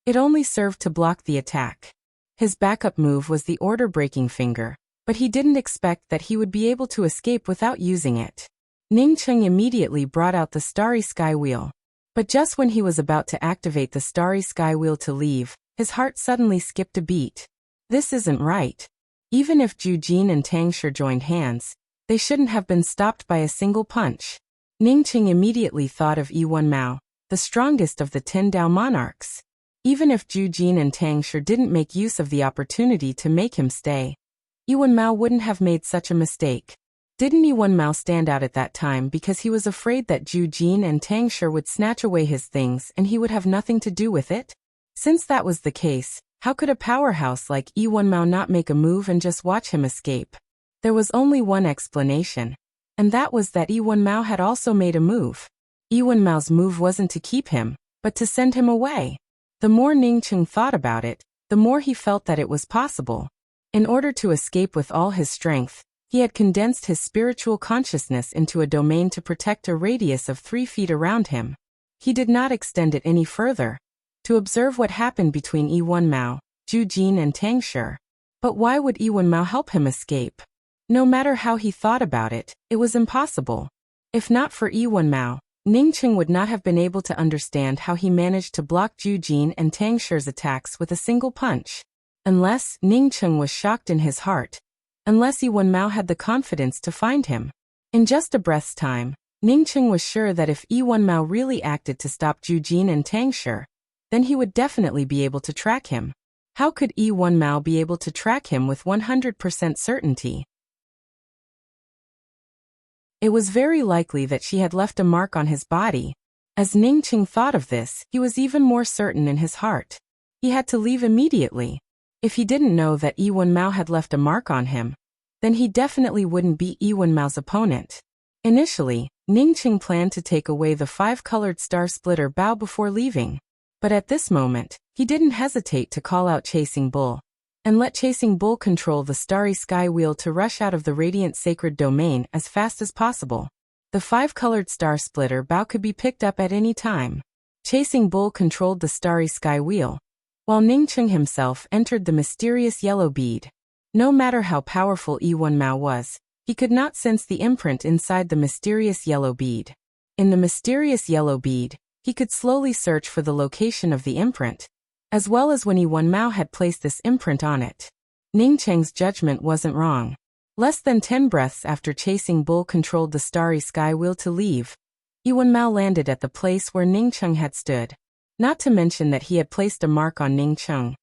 it only served to block the attack. His backup move was the order-breaking finger, but he didn't expect that he would be able to escape without using it. Ningcheng immediately brought out the Starry Sky Wheel. But just when he was about to activate the Starry Sky Wheel to leave, his heart suddenly skipped a beat. This isn't right. Even if Zhu Jin and Tang Shi joined hands, they shouldn't have been stopped by a single punch. Ningcheng immediately thought of Yi Wenmao, the strongest of the 10 Dao monarchs. Even if Zhu Jin and Tang Shi didn't make use of the opportunity to make him stay, Yi Wenmao wouldn't have made such a mistake. Didn't Yi Wenmao stand out at that time because he was afraid that Zhu Jin and Tang Shi would snatch away his things and he would have nothing to do with it? Since that was the case, how could a powerhouse like Yi Wenmao not make a move and just watch him escape? There was only one explanation, and that was that Yi Wenmao had also made a move. Yi Wenmao's move wasn't to keep him, but to send him away. The more Ningcheng thought about it, the more he felt that it was possible. In order to escape with all his strength, he had condensed his spiritual consciousness into a domain to protect a radius of 3 feet around him. He did not extend it any further, to observe what happened between Yi Wenmao, Zhu Jin and Tang Shi. But why would Yi Wenmao help him escape? No matter how he thought about it, it was impossible. If not for Yi Wenmao, Ningcheng would not have been able to understand how he managed to block Zhu Jin and Tang Shi's attacks with a single punch. Unless Ningcheng was shocked in his heart. Unless Yi Wenmao had the confidence to find him. In just a breath's time, Ningcheng was sure that if Yi Wenmao really acted to stop Zhu Jin and Tang Shi, then he would definitely be able to track him. How could Yi Wenmao be able to track him with 100% certainty? It was very likely that she had left a mark on his body. As Ningcheng thought of this, he was even more certain in his heart. He had to leave immediately. If he didn't know that Yi Wenmao had left a mark on him, then he definitely wouldn't be Yi Wenmao's opponent. Initially, Ningqing planned to take away the 5-colored star splitter bow before leaving. But at this moment, he didn't hesitate to call out Chasing Bull and let Chasing Bull control the starry sky wheel to rush out of the radiant sacred domain as fast as possible. The 5-colored star splitter bow could be picked up at any time. Chasing Bull controlled the starry sky wheel, while Ningqing himself entered the mysterious yellow bead. No matter how powerful Yi Wenmao was, he could not sense the imprint inside the mysterious yellow bead. In the mysterious yellow bead, he could slowly search for the location of the imprint, as well as when Yi Wenmao had placed this imprint on it. Ningqing's judgment wasn't wrong. Less than 10 breaths after Chasing Bull controlled the starry sky wheel to leave, Yi Wenmao landed at the place where Ningqing had stood. Not to mention that he had placed a mark on Ningqing.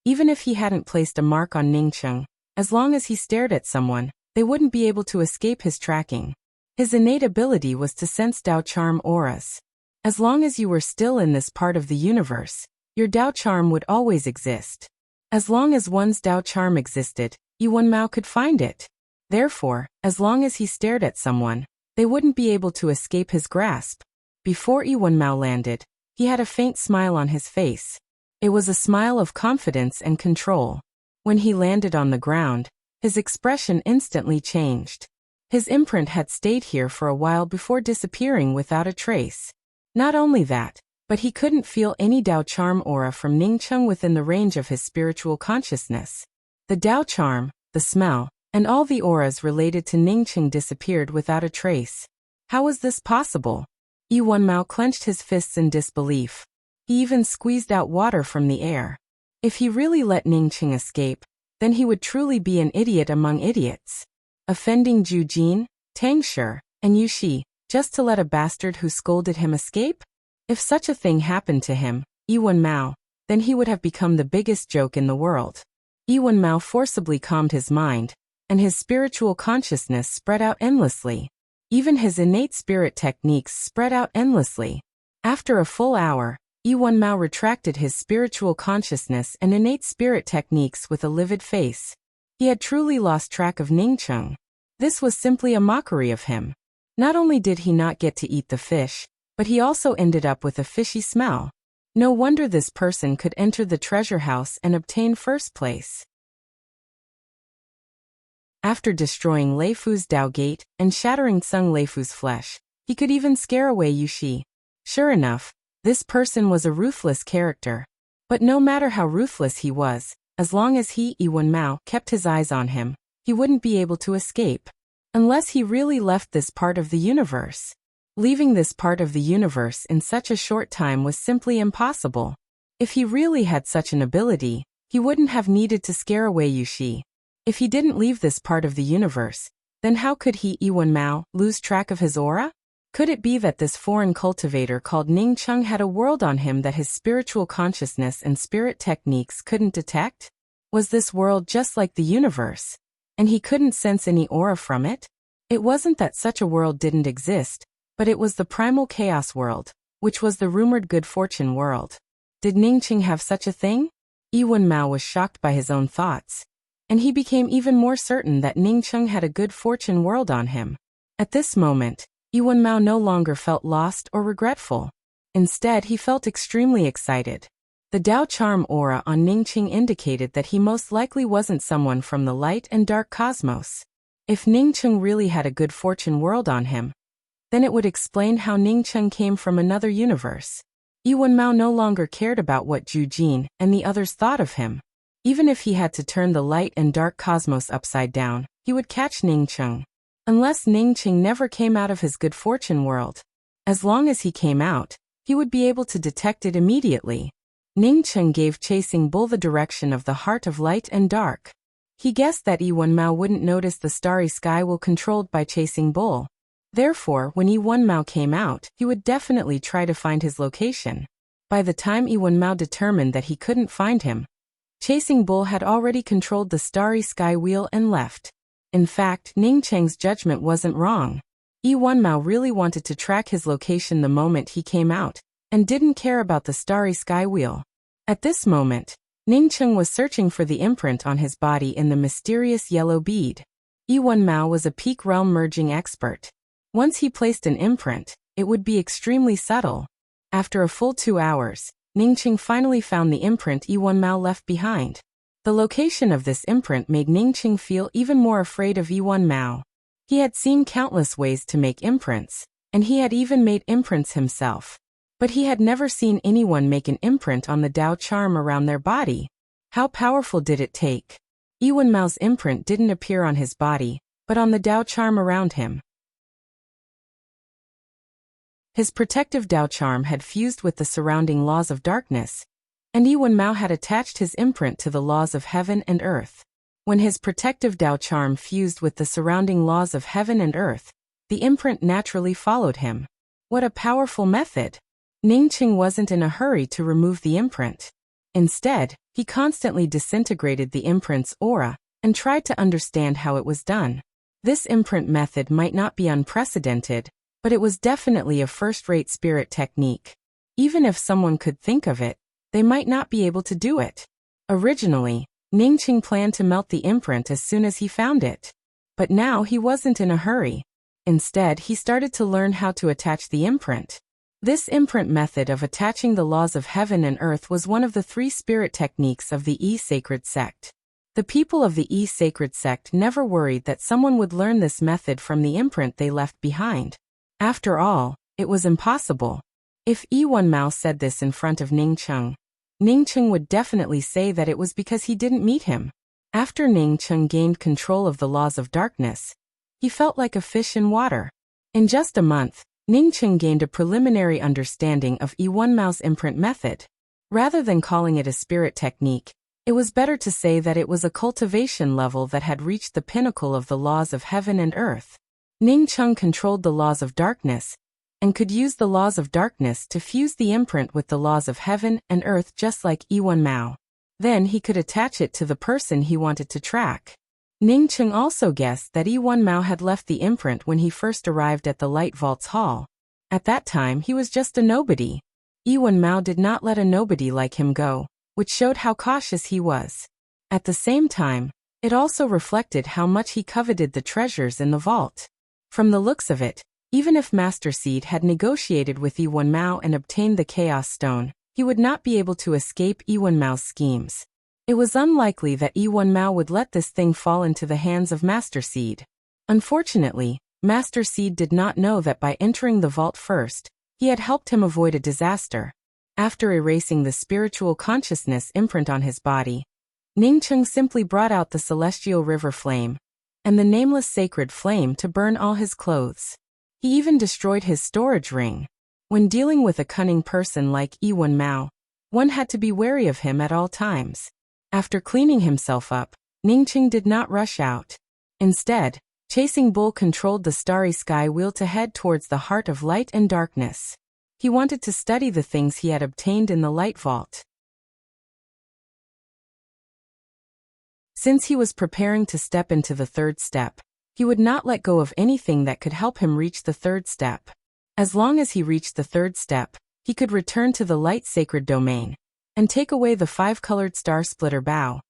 Even if he hadn't placed a mark on Ningqing, as long as he stared at someone, they wouldn't be able to escape his tracking. His innate ability was to sense Dao Charm auras. As long as you were still in this part of the universe, your Dao Charm would always exist. As long as one's Dao Charm existed, Yi Wenmao could find it. Therefore, as long as he stared at someone, they wouldn't be able to escape his grasp. Before Yi Wenmao landed, he had a faint smile on his face. It was a smile of confidence and control. When he landed on the ground, his expression instantly changed. His imprint had stayed here for a while before disappearing without a trace. Not only that, but he couldn't feel any Dao Charm aura from Ningqing within the range of his spiritual consciousness. The Dao Charm, the smell, and all the auras related to Ningqing disappeared without a trace. How was this possible? Yi Wenmao clenched his fists in disbelief. He even squeezed out water from the air. If he really let Ningqing escape, then he would truly be an idiot among idiots. Offending Zhu Jin, Tang Shi, and Yu Shi, just to let a bastard who scolded him escape? If such a thing happened to him, Yi Wenmao, then he would have become the biggest joke in the world. Yi Wenmao forcibly calmed his mind, and his spiritual consciousness spread out endlessly. Even his innate spirit techniques spread out endlessly. After a full hour, Yi Wenmao retracted his spiritual consciousness and innate spirit techniques with a livid face. He had truly lost track of Ningqing. This was simply a mockery of him. Not only did he not get to eat the fish, but he also ended up with a fishy smell. No wonder this person could enter the treasure house and obtain first place. After destroying Lei Fu's Dao Gate and shattering Tseng Lei Fu's flesh, he could even scare away Yu Shi. Sure enough, this person was a ruthless character. But no matter how ruthless he was, as long as Yi Wenmao kept his eyes on him, he wouldn't be able to escape. Unless he really left this part of the universe. Leaving this part of the universe in such a short time was simply impossible. If he really had such an ability, he wouldn't have needed to scare away Yu Shi. If he didn't leave this part of the universe, then how could Yi Wenmao lose track of his aura? Could it be that this foreign cultivator called Ningqing had a world on him that his spiritual consciousness and spirit techniques couldn't detect? Was this world just like the universe, and he couldn't sense any aura from it? It wasn't that such a world didn't exist, but it was the primal chaos world, which was the rumored good fortune world. Did Ningqing have such a thing? Yi Wenmao was shocked by his own thoughts, and he became even more certain that Ningqing had a good fortune world on him. At this moment, Yi Wenmao no longer felt lost or regretful. Instead, he felt extremely excited. The Dao Charm aura on Ningqing indicated that he most likely wasn't someone from the light and dark cosmos. If Ningqing really had a good fortune world on him, then it would explain how Ningqing came from another universe. Yi Wenmao no longer cared about what Zhu Jin and the others thought of him. Even if he had to turn the light and dark cosmos upside down, he would catch Ningqing. Unless Ningqing never came out of his good fortune world. As long as he came out, he would be able to detect it immediately. Ningqing gave Chasing Bull the direction of the heart of light and dark. He guessed that Yi Wenmao wouldn't notice the starry sky wheel controlled by Chasing Bull. Therefore, when Yi Wenmao came out, he would definitely try to find his location. By the time Yi Wenmao determined that he couldn't find him, Chasing Bull had already controlled the starry sky wheel and left. In fact, Ningqing's judgment wasn't wrong. Yi Wenmao really wanted to track his location the moment he came out, and didn't care about the starry sky wheel. At this moment, Ningcheng was searching for the imprint on his body in the mysterious yellow bead. Yuan Mao was a peak realm merging expert. Once he placed an imprint, it would be extremely subtle. After a full 2 hours, Ningcheng finally found the imprint Yuan Mao left behind. The location of this imprint made Ningcheng feel even more afraid of Yuan Mao. He had seen countless ways to make imprints, and he had even made imprints himself. But he had never seen anyone make an imprint on the Dao charm around their body. How powerful did it take? Yuan Mao's imprint didn't appear on his body, but on the Dao charm around him. His protective Dao charm had fused with the surrounding laws of darkness, and Yuan Mao had attached his imprint to the laws of heaven and earth. When his protective Dao charm fused with the surrounding laws of heaven and earth, the imprint naturally followed him. What a powerful method! Ningcheng wasn't in a hurry to remove the imprint. Instead, he constantly disintegrated the imprint's aura and tried to understand how it was done. This imprint method might not be unprecedented, but it was definitely a first-rate spirit technique. Even if someone could think of it, they might not be able to do it. Originally, Ningcheng planned to melt the imprint as soon as he found it. But now he wasn't in a hurry. Instead, he started to learn how to attach the imprint. This imprint method of attaching the laws of heaven and earth was one of the 3 spirit techniques of the E-Sacred sect. The people of the E-Sacred sect never worried that someone would learn this method from the imprint they left behind. After all, it was impossible. If Yuan Mao said this in front of Ningcheng, Ningcheng would definitely say that it was because he didn't meet him. After Ningcheng gained control of the laws of darkness, he felt like a fish in water. In just a month, Ningcheng gained a preliminary understanding of Yuan Mao's imprint method. Rather than calling it a spirit technique, it was better to say that it was a cultivation level that had reached the pinnacle of the laws of heaven and earth. Ningcheng controlled the laws of darkness, and could use the laws of darkness to fuse the imprint with the laws of heaven and earth just like Yuan Mao. Then he could attach it to the person he wanted to track. Ningcheng also guessed that Yuan Mao had left the imprint when he first arrived at the Light Vault's hall. At that time he was just a nobody. Yuan Mao did not let a nobody like him go, which showed how cautious he was. At the same time, it also reflected how much he coveted the treasures in the vault. From the looks of it, even if Master Seed had negotiated with Yuan Mao and obtained the Chaos Stone, he would not be able to escape Yuan Mao's schemes. It was unlikely that Yuan Mao would let this thing fall into the hands of Master Seed. Unfortunately, Master Seed did not know that by entering the vault first, he had helped him avoid a disaster. After erasing the spiritual consciousness imprint on his body, Ningcheng simply brought out the celestial river flame and the nameless sacred flame to burn all his clothes. He even destroyed his storage ring. When dealing with a cunning person like Yuan Mao, one had to be wary of him at all times. After cleaning himself up, Ningcheng did not rush out. Instead, Chasing Bull controlled the starry sky wheel to head towards the heart of light and darkness. He wanted to study the things he had obtained in the Light Vault. Since he was preparing to step into the 3rd step, he would not let go of anything that could help him reach the 3rd step. As long as he reached the 3rd step, he could return to the light sacred domain and take away the 5-colored star splitter bow.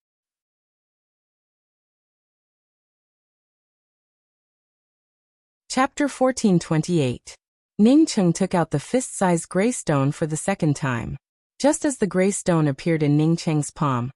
Chapter 1428. Ningcheng took out the fist-sized gray stone for the 2nd time. Just as the gray stone appeared in Ningcheng's palm,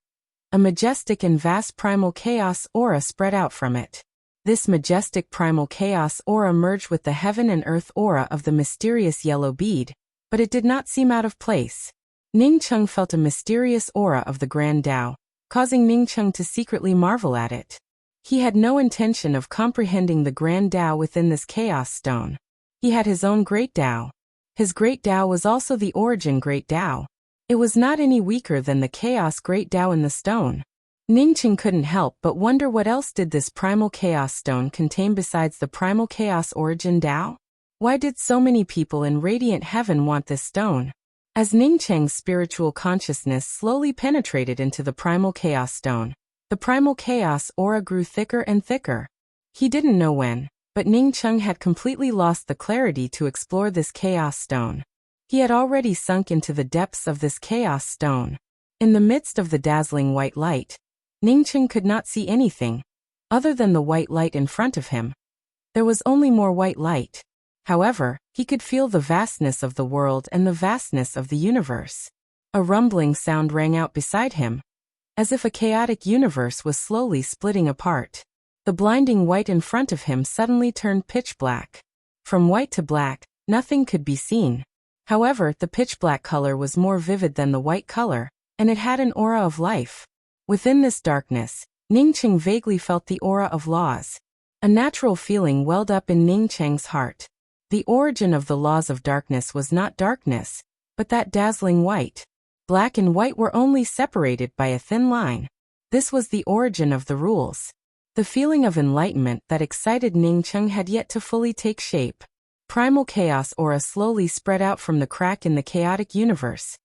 a majestic and vast primal chaos aura spread out from it. This majestic primal chaos aura merged with the heaven and earth aura of the mysterious yellow bead, but it did not seem out of place. Ningcheng felt a mysterious aura of the Grand Tao, causing Ningcheng to secretly marvel at it. He had no intention of comprehending the Grand Tao within this chaos stone. He had his own Great Tao. His Great Tao was also the origin Great Tao. It was not any weaker than the Chaos Great Tao in the stone. Ningcheng couldn't help but wonder what else did this Primal Chaos Stone contain besides the Primal Chaos Origin Tao? Why did so many people in Radiant Heaven want this stone? As Ningcheng's spiritual consciousness slowly penetrated into the Primal Chaos Stone, the Primal Chaos aura grew thicker and thicker. He didn't know when, but Ningcheng had completely lost the clarity to explore this Chaos Stone. He had already sunk into the depths of this Chaos Stone. In the midst of the dazzling white light, Ningcheng could not see anything other than the white light in front of him. There was only more white light. However, he could feel the vastness of the world and the vastness of the universe. A rumbling sound rang out beside him, as if a chaotic universe was slowly splitting apart. The blinding white in front of him suddenly turned pitch black. From white to black, nothing could be seen. However, the pitch black color was more vivid than the white color, and it had an aura of life. Within this darkness, Ningcheng vaguely felt the aura of laws. A natural feeling welled up in Ningcheng's heart. The origin of the laws of darkness was not darkness, but that dazzling white. Black and white were only separated by a thin line. This was the origin of the rules. The feeling of enlightenment that excited Ningcheng had yet to fully take shape. Primal chaos aura slowly spread out from the crack in the chaotic universe,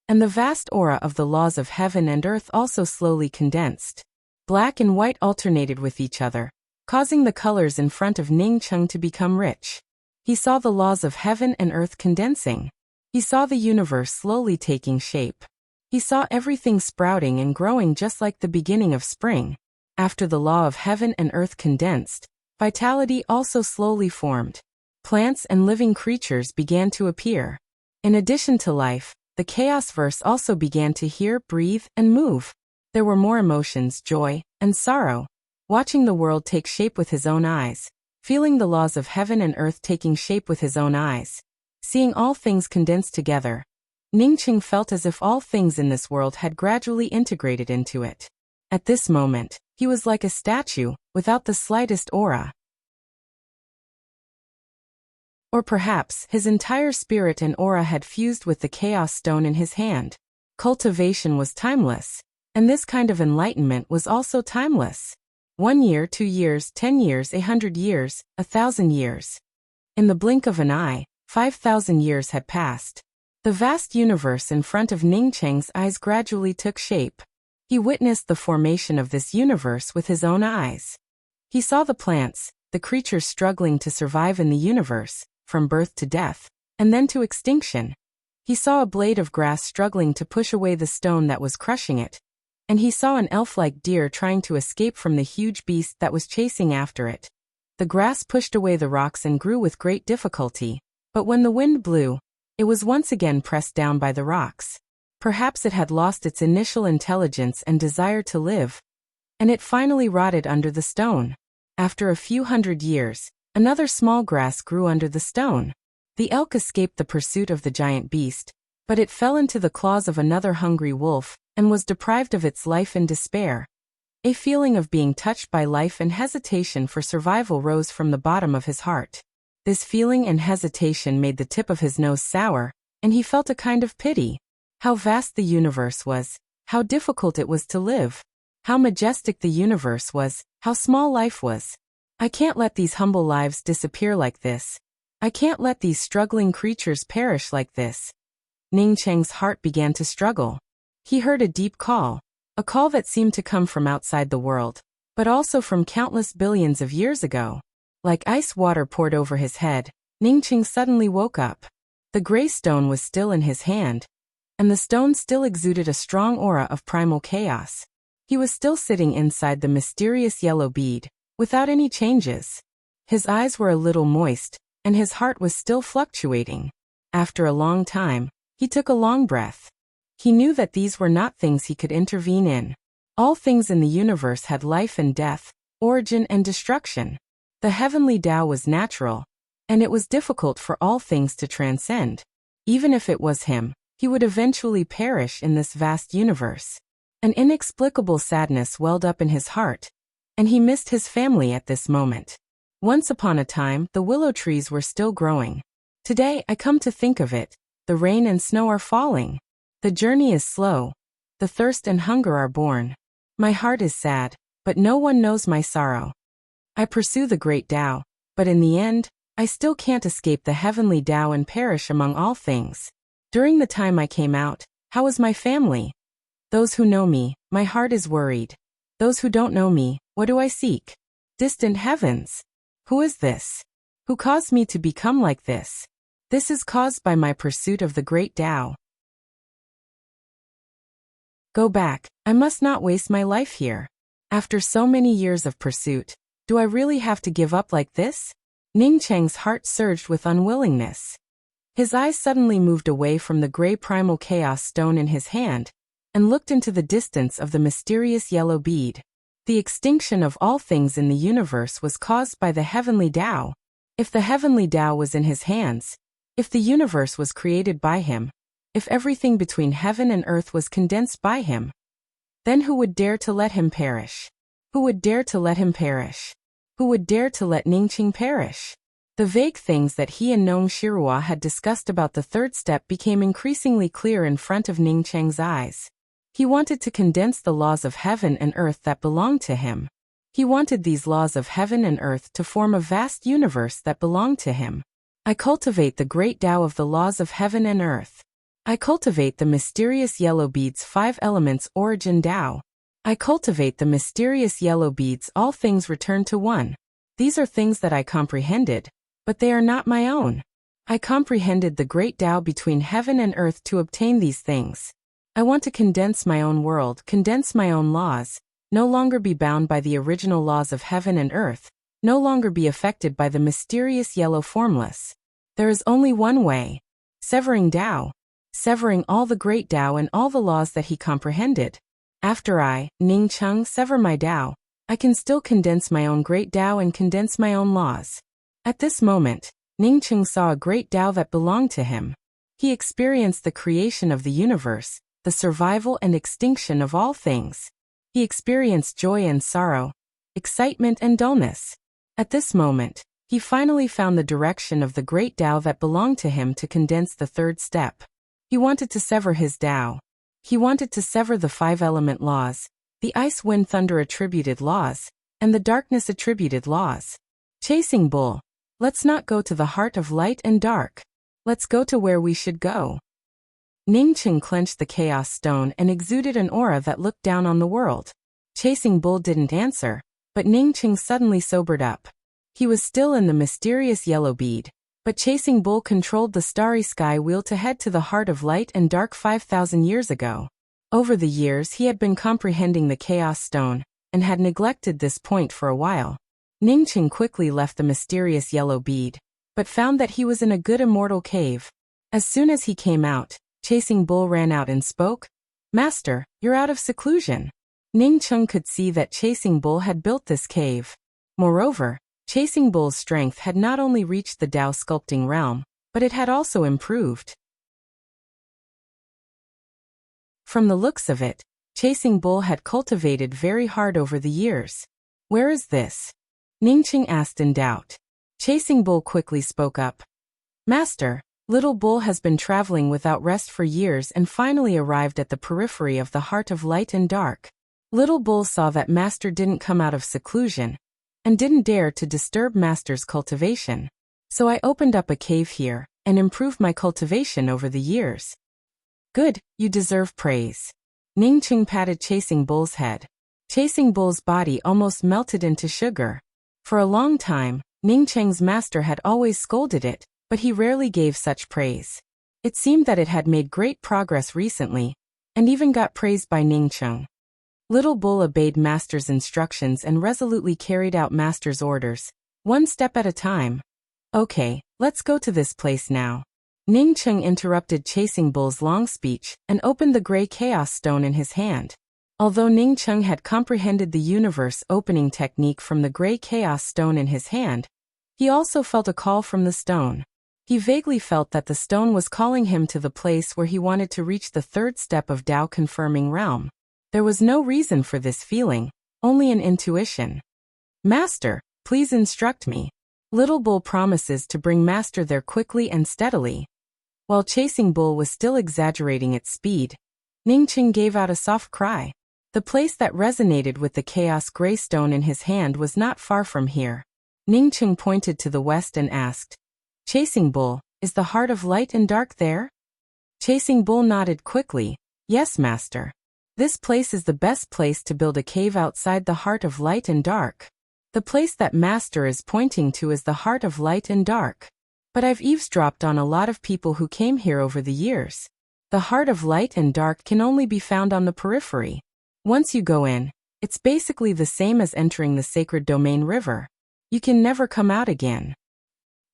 and the vast aura of the laws of heaven and earth also slowly condensed. Black and white alternated with each other, causing the colors in front of Ningcheng to become rich. He saw the laws of heaven and earth condensing. He saw the universe slowly taking shape. He saw everything sprouting and growing just like the beginning of spring. After the law of heaven and earth condensed, vitality also slowly formed. Plants and living creatures began to appear. In addition to life, the chaos verse also began to hear, breathe, and move. There were more emotions, joy, and sorrow. Watching the world take shape with his own eyes, feeling the laws of heaven and earth taking shape with his own eyes, seeing all things condensed together, Ningcheng felt as if all things in this world had gradually integrated into it. At this moment, he was like a statue, without the slightest aura. Or perhaps his entire spirit and aura had fused with the chaos stone in his hand. Cultivation was timeless, and this kind of enlightenment was also timeless. 1 year, 2 years, 10 years, 100 years, 1,000 years. In the blink of an eye, 5,000 years had passed. The vast universe in front of Ningcheng's eyes gradually took shape. He witnessed the formation of this universe with his own eyes. He saw the plants, the creatures struggling to survive in the universe, from birth to death, and then to extinction. He saw a blade of grass struggling to push away the stone that was crushing it, and he saw an elf-like deer trying to escape from the huge beast that was chasing after it. The grass pushed away the rocks and grew with great difficulty, but when the wind blew, it was once again pressed down by the rocks. Perhaps it had lost its initial intelligence and desire to live, and it finally rotted under the stone. After a few hundred years, another small grass grew under the stone. The elk escaped the pursuit of the giant beast, but it fell into the claws of another hungry wolf, and was deprived of its life in despair. A feeling of being touched by life and hesitation for survival rose from the bottom of his heart. This feeling and hesitation made the tip of his nose sour, and he felt a kind of pity. How vast the universe was, how difficult it was to live. How majestic the universe was, how small life was. I can't let these humble lives disappear like this. I can't let these struggling creatures perish like this. Ningcheng's heart began to struggle. He heard a deep call, a call that seemed to come from outside the world, but also from countless billions of years ago. Like ice water poured over his head, Ningcheng suddenly woke up. The gray stone was still in his hand, and the stone still exuded a strong aura of primal chaos. He was still sitting inside the mysterious yellow bead, without any changes. His eyes were a little moist, and his heart was still fluctuating. After a long time, he took a long breath. He knew that these were not things he could intervene in. All things in the universe had life and death, origin and destruction. The heavenly Tao was natural, and it was difficult for all things to transcend. Even if it was him, he would eventually perish in this vast universe. An inexplicable sadness welled up in his heart, and he missed his family at this moment. Once upon a time, the willow trees were still growing. Today, I come to think of it, the rain and snow are falling. The journey is slow. The thirst and hunger are born. My heart is sad, but no one knows my sorrow. I pursue the great Tao, but in the end, I still can't escape the heavenly Tao and perish among all things. During the time I came out, how was my family? Those who know me, my heart is worried. Those who don't know me, what do I seek? Distant heavens. Who is this? Who caused me to become like this? This is caused by my pursuit of the great Tao. Go back, I must not waste my life here. After so many years of pursuit, do I really have to give up like this? Ning Cheng's heart surged with unwillingness. His eyes suddenly moved away from the gray primal chaos stone in his hand, and looked into the distance of the mysterious yellow bead. The extinction of all things in the universe was caused by the heavenly Tao. If the heavenly Tao was in his hands, if the universe was created by him, if everything between heaven and earth was condensed by him, then who would dare to let him perish? Who would dare to let him perish? Who would dare to let Ningqing perish? The vague things that he and Nong Shirua had discussed about the third step became increasingly clear in front of Ning Cheng's eyes. He wanted to condense the laws of heaven and earth that belonged to him. He wanted these laws of heaven and earth to form a vast universe that belonged to him. I cultivate the great Tao of the laws of heaven and earth. I cultivate the mysterious yellow beads 5 elements origin Tao. I cultivate the mysterious yellow beads all things return to one. These are things that I comprehended, but they are not my own. I comprehended the great Tao between heaven and earth to obtain these things. I want to condense my own world, condense my own laws, no longer be bound by the original laws of heaven and earth, no longer be affected by the mysterious yellow formless. There is only one way. Severing Tao. Severing all the great Tao and all the laws that he comprehended. After I, Ning Cheng, sever my Tao, I can still condense my own great Tao and condense my own laws. At this moment, Ning Cheng saw a great Tao that belonged to him. He experienced the creation of the universe, the survival and extinction of all things. He experienced joy and sorrow, excitement and dullness. At this moment, he finally found the direction of the great Tao that belonged to him to condense the third step. He wanted to sever his Tao. He wanted to sever the 5 element laws, the ice wind thunder attributed laws, and the darkness attributed laws. Chasing Bull. Let's not go to the heart of light and dark. Let's go to where we should go. Ning Cheng clenched the chaos stone and exuded an aura that looked down on the world. Chasing Bull didn't answer, but Ning Cheng suddenly sobered up. He was still in the mysterious yellow bead, but Chasing Bull controlled the starry sky wheel to head to the heart of light and dark 5,000 years ago. Over the years he had been comprehending the chaos stone, and had neglected this point for a while. Ning Cheng quickly left the mysterious yellow bead, but found that he was in a good immortal cave. As soon as he came out, Chasing Bull ran out and spoke, "Master, you're out of seclusion." Ning Cheng could see that Chasing Bull had built this cave. Moreover, Chasing Bull's strength had not only reached the Tao sculpting realm, but it had also improved. From the looks of it, Chasing Bull had cultivated very hard over the years. "Where is this?" Ning Cheng asked in doubt. Chasing Bull quickly spoke up. "Master, Little Bull has been traveling without rest for years and finally arrived at the periphery of the heart of light and dark. Little Bull saw that Master didn't come out of seclusion, and didn't dare to disturb Master's cultivation. So I opened up a cave here, and improved my cultivation over the years." "Good, you deserve praise." Ning Cheng patted Chasing Bull's head. Chasing Bull's body almost melted into sugar. For a long time, Ning Cheng's master had always scolded it, but he rarely gave such praise. It seemed that it had made great progress recently, and even got praised by Ning Cheng. Little Bull obeyed Master's instructions and resolutely carried out Master's orders, one step at a time. "Okay, let's go to this place now." Ning Cheng interrupted Chasing Bull's long speech and opened the gray chaos stone in his hand. Although Ning Cheng had comprehended the universe opening technique from the gray chaos stone in his hand, he also felt a call from the stone. He vaguely felt that the stone was calling him to the place where he wanted to reach the third step of Tao confirming realm. There was no reason for this feeling, only an intuition. "Master, please instruct me." Little Bull promises to bring Master there quickly and steadily. While Chasing Bull was still exaggerating its speed, Ning Cheng gave out a soft cry. The place that resonated with the chaos gray stone in his hand was not far from here. Ning Cheng pointed to the west and asked, "Chasing Bull, is the heart of light and dark there?" Chasing Bull nodded quickly, "Yes, Master. This place is the best place to build a cave outside the heart of light and dark. The place that Master is pointing to is the heart of light and dark. But I've eavesdropped on a lot of people who came here over the years. The heart of light and dark can only be found on the periphery. Once you go in, it's basically the same as entering the sacred domain river. You can never come out again.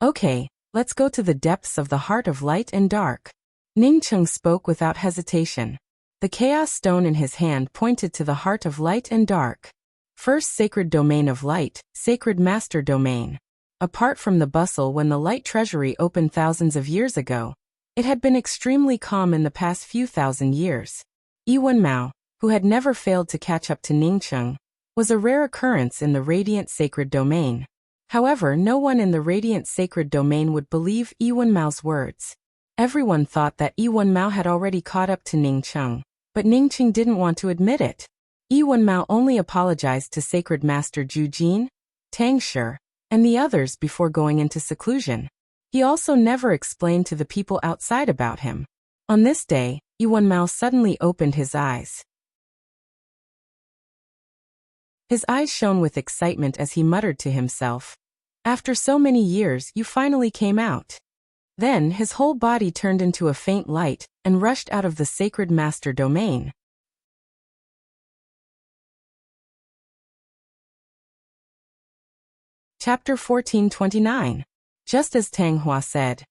Okay, let's go to the depths of the heart of light and dark. Ning Cheng spoke without hesitation. The chaos stone in his hand pointed to the heart of light and dark. First sacred domain of light, sacred master domain. Apart from the bustle when the light treasury opened thousands of years ago, it had been extremely calm in the past few thousand years. Yiwen Mao, who had never failed to catch up to Ning Cheng, was a rare occurrence in the radiant sacred domain. However, no one in the radiant sacred domain would believe Yiwen Mao's words. Everyone thought that Yiwen Mao had already caught up to Ning Cheng, but Ning Cheng didn't want to admit it. Yiwen Mao only apologized to Sacred Master Zhu Jin, Tang Shi, and the others before going into seclusion. He also never explained to the people outside about him. On this day, Yiwen Mao suddenly opened his eyes. His eyes shone with excitement as he muttered to himself, "After so many years, you finally came out." Then his whole body turned into a faint light and rushed out of the sacred master domain. Chapter 1429. Just as Tang Hua said,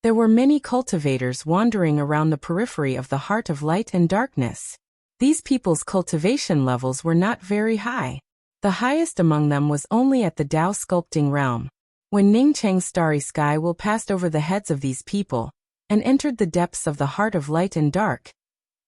there were many cultivators wandering around the periphery of the heart of light and darkness. These people's cultivation levels were not very high. The highest among them was only at the Tao sculpting realm. When Ning Cheng's starry sky will passed over the heads of these people and entered the depths of the heart of light and dark,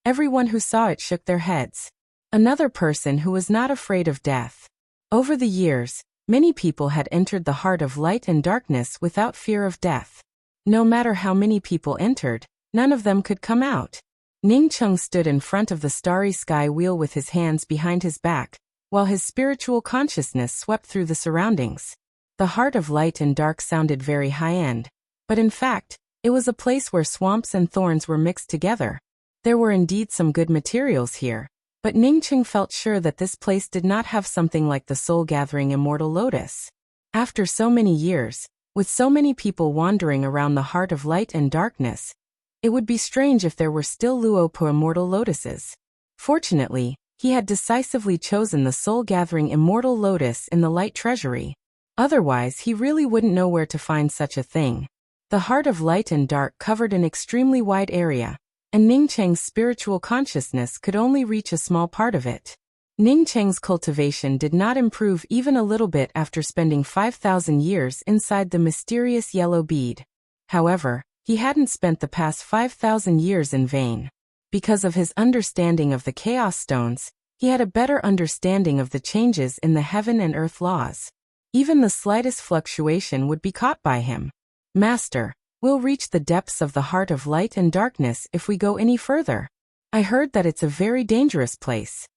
everyone who saw it shook their heads. Another person who was not afraid of death. Over the years, many people had entered the heart of light and darkness without fear of death. No matter how many people entered, none of them could come out. Ning Cheng stood in front of the starry sky wheel with his hands behind his back, while his spiritual consciousness swept through the surroundings. The heart of light and dark sounded very high-end, but in fact, it was a place where swamps and thorns were mixed together. There were indeed some good materials here, but Ning Cheng felt sure that this place did not have something like the soul-gathering immortal lotus. After so many years, with so many people wandering around the heart of light and darkness, it would be strange if there were still Luopo immortal lotuses. Fortunately, he had decisively chosen the soul-gathering immortal lotus in the light treasury. Otherwise, he really wouldn't know where to find such a thing. The heart of light and dark covered an extremely wide area, and Ning Cheng's spiritual consciousness could only reach a small part of it. Ning Cheng's cultivation did not improve even a little bit after spending 5,000 years inside the mysterious yellow bead. However, he hadn't spent the past 5,000 years in vain. Because of his understanding of the chaos stones, he had a better understanding of the changes in the heaven and earth laws. Even the slightest fluctuation would be caught by him. "Master, we'll reach the depths of the heart of light and darkness if we go any further. I heard that it's a very dangerous place."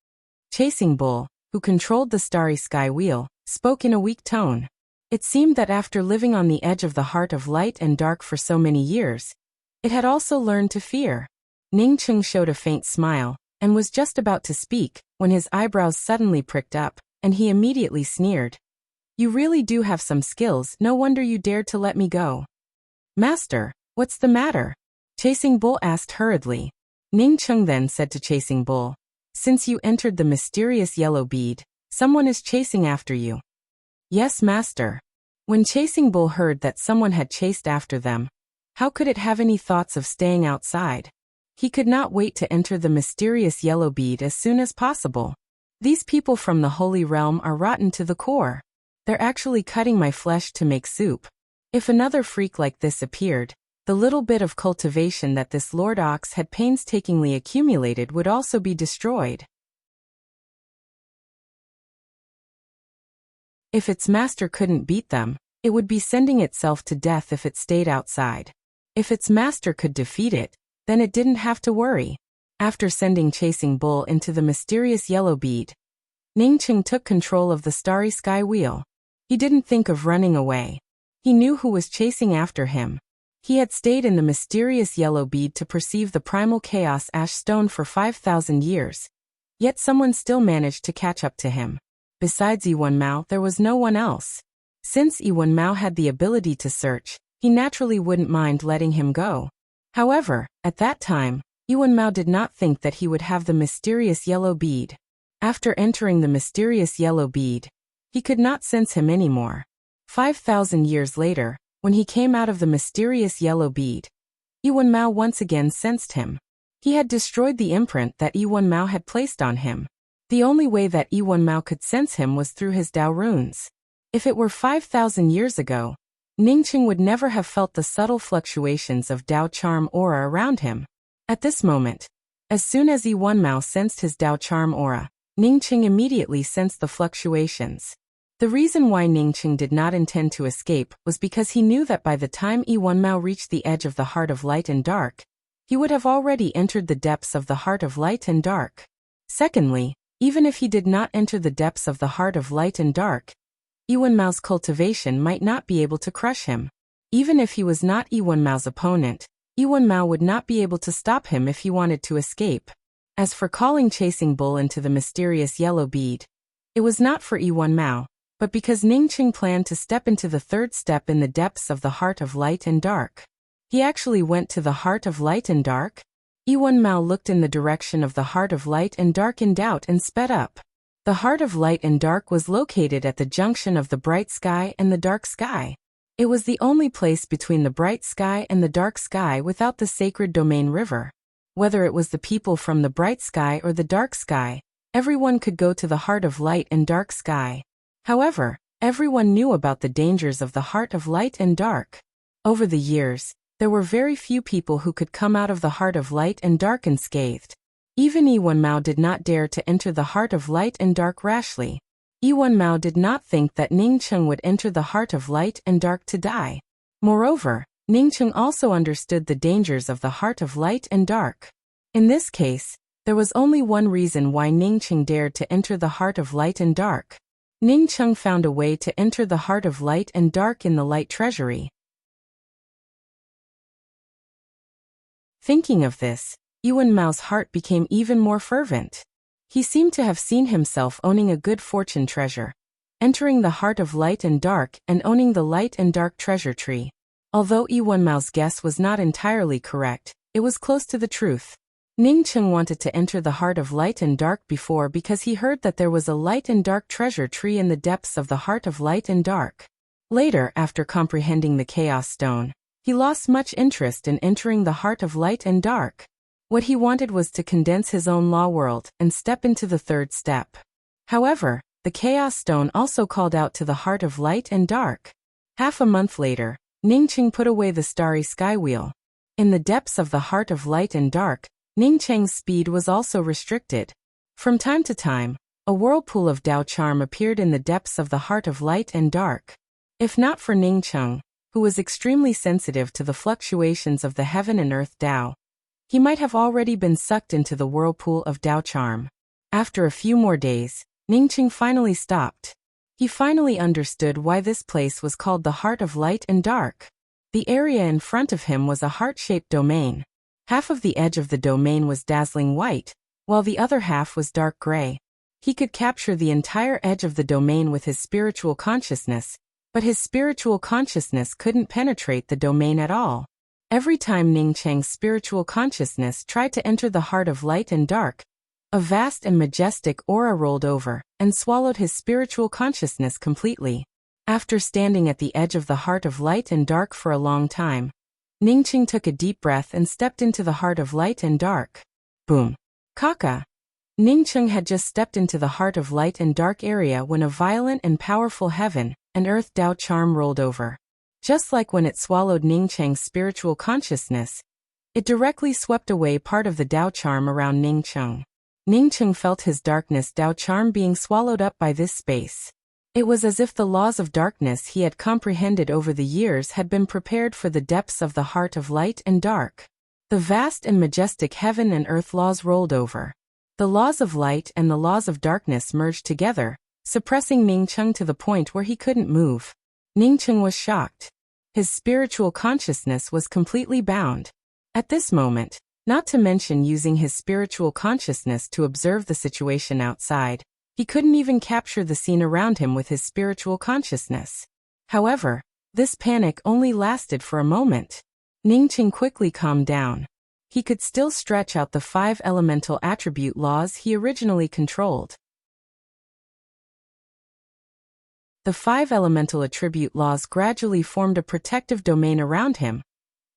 Chasing Bull, who controlled the starry sky wheel, spoke in a weak tone. It seemed that after living on the edge of the heart of light and dark for so many years, it had also learned to fear. Ning Cheng showed a faint smile, and was just about to speak, when his eyebrows suddenly pricked up, and he immediately sneered. "You really do have some skills, no wonder you dared to let me go." "Master, what's the matter?" Chasing Bull asked hurriedly. Ning Cheng then said to Chasing Bull, "Since you entered the mysterious yellow bead, someone is chasing after you." "Yes, master." When Chasing Bull heard that someone had chased after them, how could it have any thoughts of staying outside? He could not wait to enter the mysterious yellow bead as soon as possible. "These people from the Holy Realm are rotten to the core. They're actually cutting my flesh to make soup." If another freak like this appeared, the little bit of cultivation that this Lord Ox had painstakingly accumulated would also be destroyed. If its master couldn't beat them, it would be sending itself to death if it stayed outside. If its master could defeat it, then it didn't have to worry. After sending Chasing Bull into the mysterious yellow bead, Ning Cheng took control of the starry sky wheel. He didn't think of running away. He knew who was chasing after him. He had stayed in the mysterious yellow bead to perceive the primal chaos ash stone for 5,000 years. Yet someone still managed to catch up to him. Besides Yiwen Mao, there was no one else. Since Yiwen Mao had the ability to search, he naturally wouldn't mind letting him go. However, at that time, Yuan Mao did not think that he would have the mysterious yellow bead. After entering the mysterious yellow bead, he could not sense him anymore. 5,000 years later, when he came out of the mysterious yellow bead, Yuan Mao once again sensed him. He had destroyed the imprint that Yuan Mao had placed on him. The only way that Yuan Mao could sense him was through his Dao runes. If it were 5,000 years ago, Ningqing would never have felt the subtle fluctuations of Dao charm aura around him. At this moment, as soon as Yuan Mao sensed his Dao charm aura, Ningqing immediately sensed the fluctuations. The reason why Ningqing did not intend to escape was because he knew that by the time Yuan Mao reached the edge of the heart of light and dark, he would have already entered the depths of the heart of light and dark. Secondly, even if he did not enter the depths of the heart of light and dark, Yuan Mao's cultivation might not be able to crush him. Even if he was not Yuan Mao's opponent, Yuan Mao would not be able to stop him if he wanted to escape. As for calling Chasing Bull into the mysterious yellow bead, it was not for Yuan Mao, but because Ningqing planned to step into the third step in the depths of the heart of light and dark. He actually went to the heart of light and dark? Yuan Mao looked in the direction of the heart of light and dark in doubt and sped up. The heart of light and dark was located at the junction of the bright sky and the dark sky. It was the only place between the bright sky and the dark sky without the sacred domain river. Whether it was the people from the bright sky or the dark sky, everyone could go to the heart of light and dark sky. However, everyone knew about the dangers of the heart of light and dark. Over the years, there were very few people who could come out of the heart of light and dark unscathed. Even Yuan Mao did not dare to enter the heart of light and dark rashly. Yuan Mao did not think that Ningqing would enter the heart of light and dark to die. Moreover, Ningqing also understood the dangers of the heart of light and dark. In this case, there was only one reason why Ningqing dared to enter the heart of light and dark. Ningqing found a way to enter the heart of light and dark in the light treasury. Thinking of this, Yuan Mao's heart became even more fervent. He seemed to have seen himself owning a good fortune treasure, entering the heart of light and dark and owning the light and dark treasure tree. Although Yuan Mao's guess was not entirely correct, it was close to the truth. Ningqing wanted to enter the heart of light and dark before because he heard that there was a light and dark treasure tree in the depths of the heart of light and dark. Later, after comprehending the Chaos Stone, he lost much interest in entering the heart of light and dark. What he wanted was to condense his own law world and step into the third step. However, the Chaos Stone also called out to the heart of light and dark. Half a month later, Ningqing put away the starry sky wheel. In the depths of the heart of light and dark, Ningqing's speed was also restricted. From time to time, a whirlpool of Dao charm appeared in the depths of the heart of light and dark. If not for Ningqing, who was extremely sensitive to the fluctuations of the heaven and earth Dao, he might have already been sucked into the whirlpool of Dao charm. After a few more days, Ningqing finally stopped. He finally understood why this place was called the heart of light and dark. The area in front of him was a heart-shaped domain. Half of the edge of the domain was dazzling white, while the other half was dark gray. He could capture the entire edge of the domain with his spiritual consciousness, but his spiritual consciousness couldn't penetrate the domain at all. Every time Ningqing's spiritual consciousness tried to enter the heart of light and dark, a vast and majestic aura rolled over and swallowed his spiritual consciousness completely. After standing at the edge of the heart of light and dark for a long time, Ningqing took a deep breath and stepped into the heart of light and dark. Boom. Kaka. Ningqing had just stepped into the heart of light and dark area when a violent and powerful heaven and earth Dao charm rolled over. Just like when it swallowed Ningqing's spiritual consciousness, it directly swept away part of the Dao charm around Ningqing. Ningqing felt his darkness Dao charm being swallowed up by this space. It was as if the laws of darkness he had comprehended over the years had been prepared for the depths of the heart of light and dark. The vast and majestic heaven and earth laws rolled over. The laws of light and the laws of darkness merged together, suppressing Ningqing to the point where he couldn't move. Ningqing was shocked. His spiritual consciousness was completely bound. At this moment, not to mention using his spiritual consciousness to observe the situation outside, he couldn't even capture the scene around him with his spiritual consciousness. However, this panic only lasted for a moment. Ningqing quickly calmed down. he could still stretch out the 5 elemental attribute laws he originally controlled. The 5 elemental attribute laws gradually formed a protective domain around him,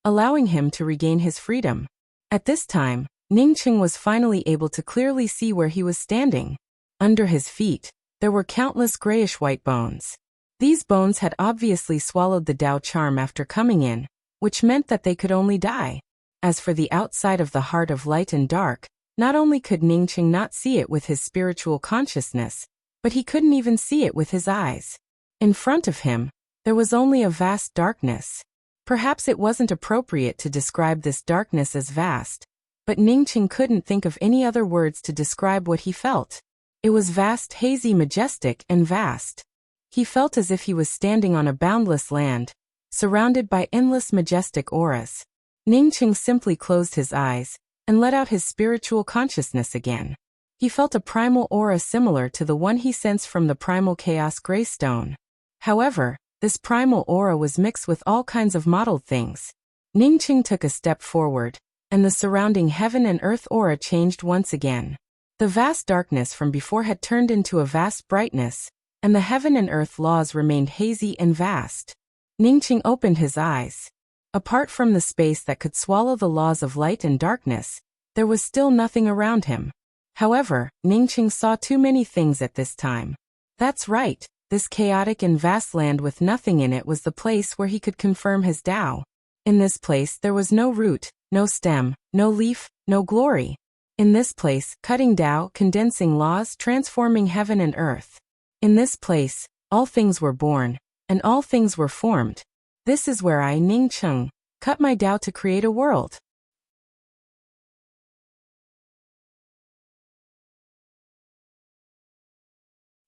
allowing him to regain his freedom. At this time, Ningqing was finally able to clearly see where he was standing. Under his feet, there were countless grayish-white bones. These bones had obviously swallowed the Dao charm after coming in, which meant that they could only die. As for the outside of the heart of light and dark, not only could Ningqing not see it with his spiritual consciousness, but he couldn't even see it with his eyes. In front of him, there was only a vast darkness. Perhaps it wasn't appropriate to describe this darkness as vast, but Ningqing couldn't think of any other words to describe what he felt. It was vast, hazy, majestic, and vast. He felt as if he was standing on a boundless land, surrounded by endless majestic auras. Ningqing simply closed his eyes and let out his spiritual consciousness again. He felt a primal aura similar to the one he sensed from the primal chaos gray stone. However, this primal aura was mixed with all kinds of mottled things. Ningqing took a step forward, and the surrounding heaven and earth aura changed once again. The vast darkness from before had turned into a vast brightness, and the heaven and earth laws remained hazy and vast. Ningqing opened his eyes. Apart from the space that could swallow the laws of light and darkness, there was still nothing around him. However, Ningqing saw too many things at this time. That's right, this chaotic and vast land with nothing in it was the place where he could confirm his Tao. In this place there was no root, no stem, no leaf, no glory. In this place, cutting Tao, condensing laws, transforming heaven and earth. In this place, all things were born, and all things were formed. This is where I, Ningqing, cut my Tao to create a world.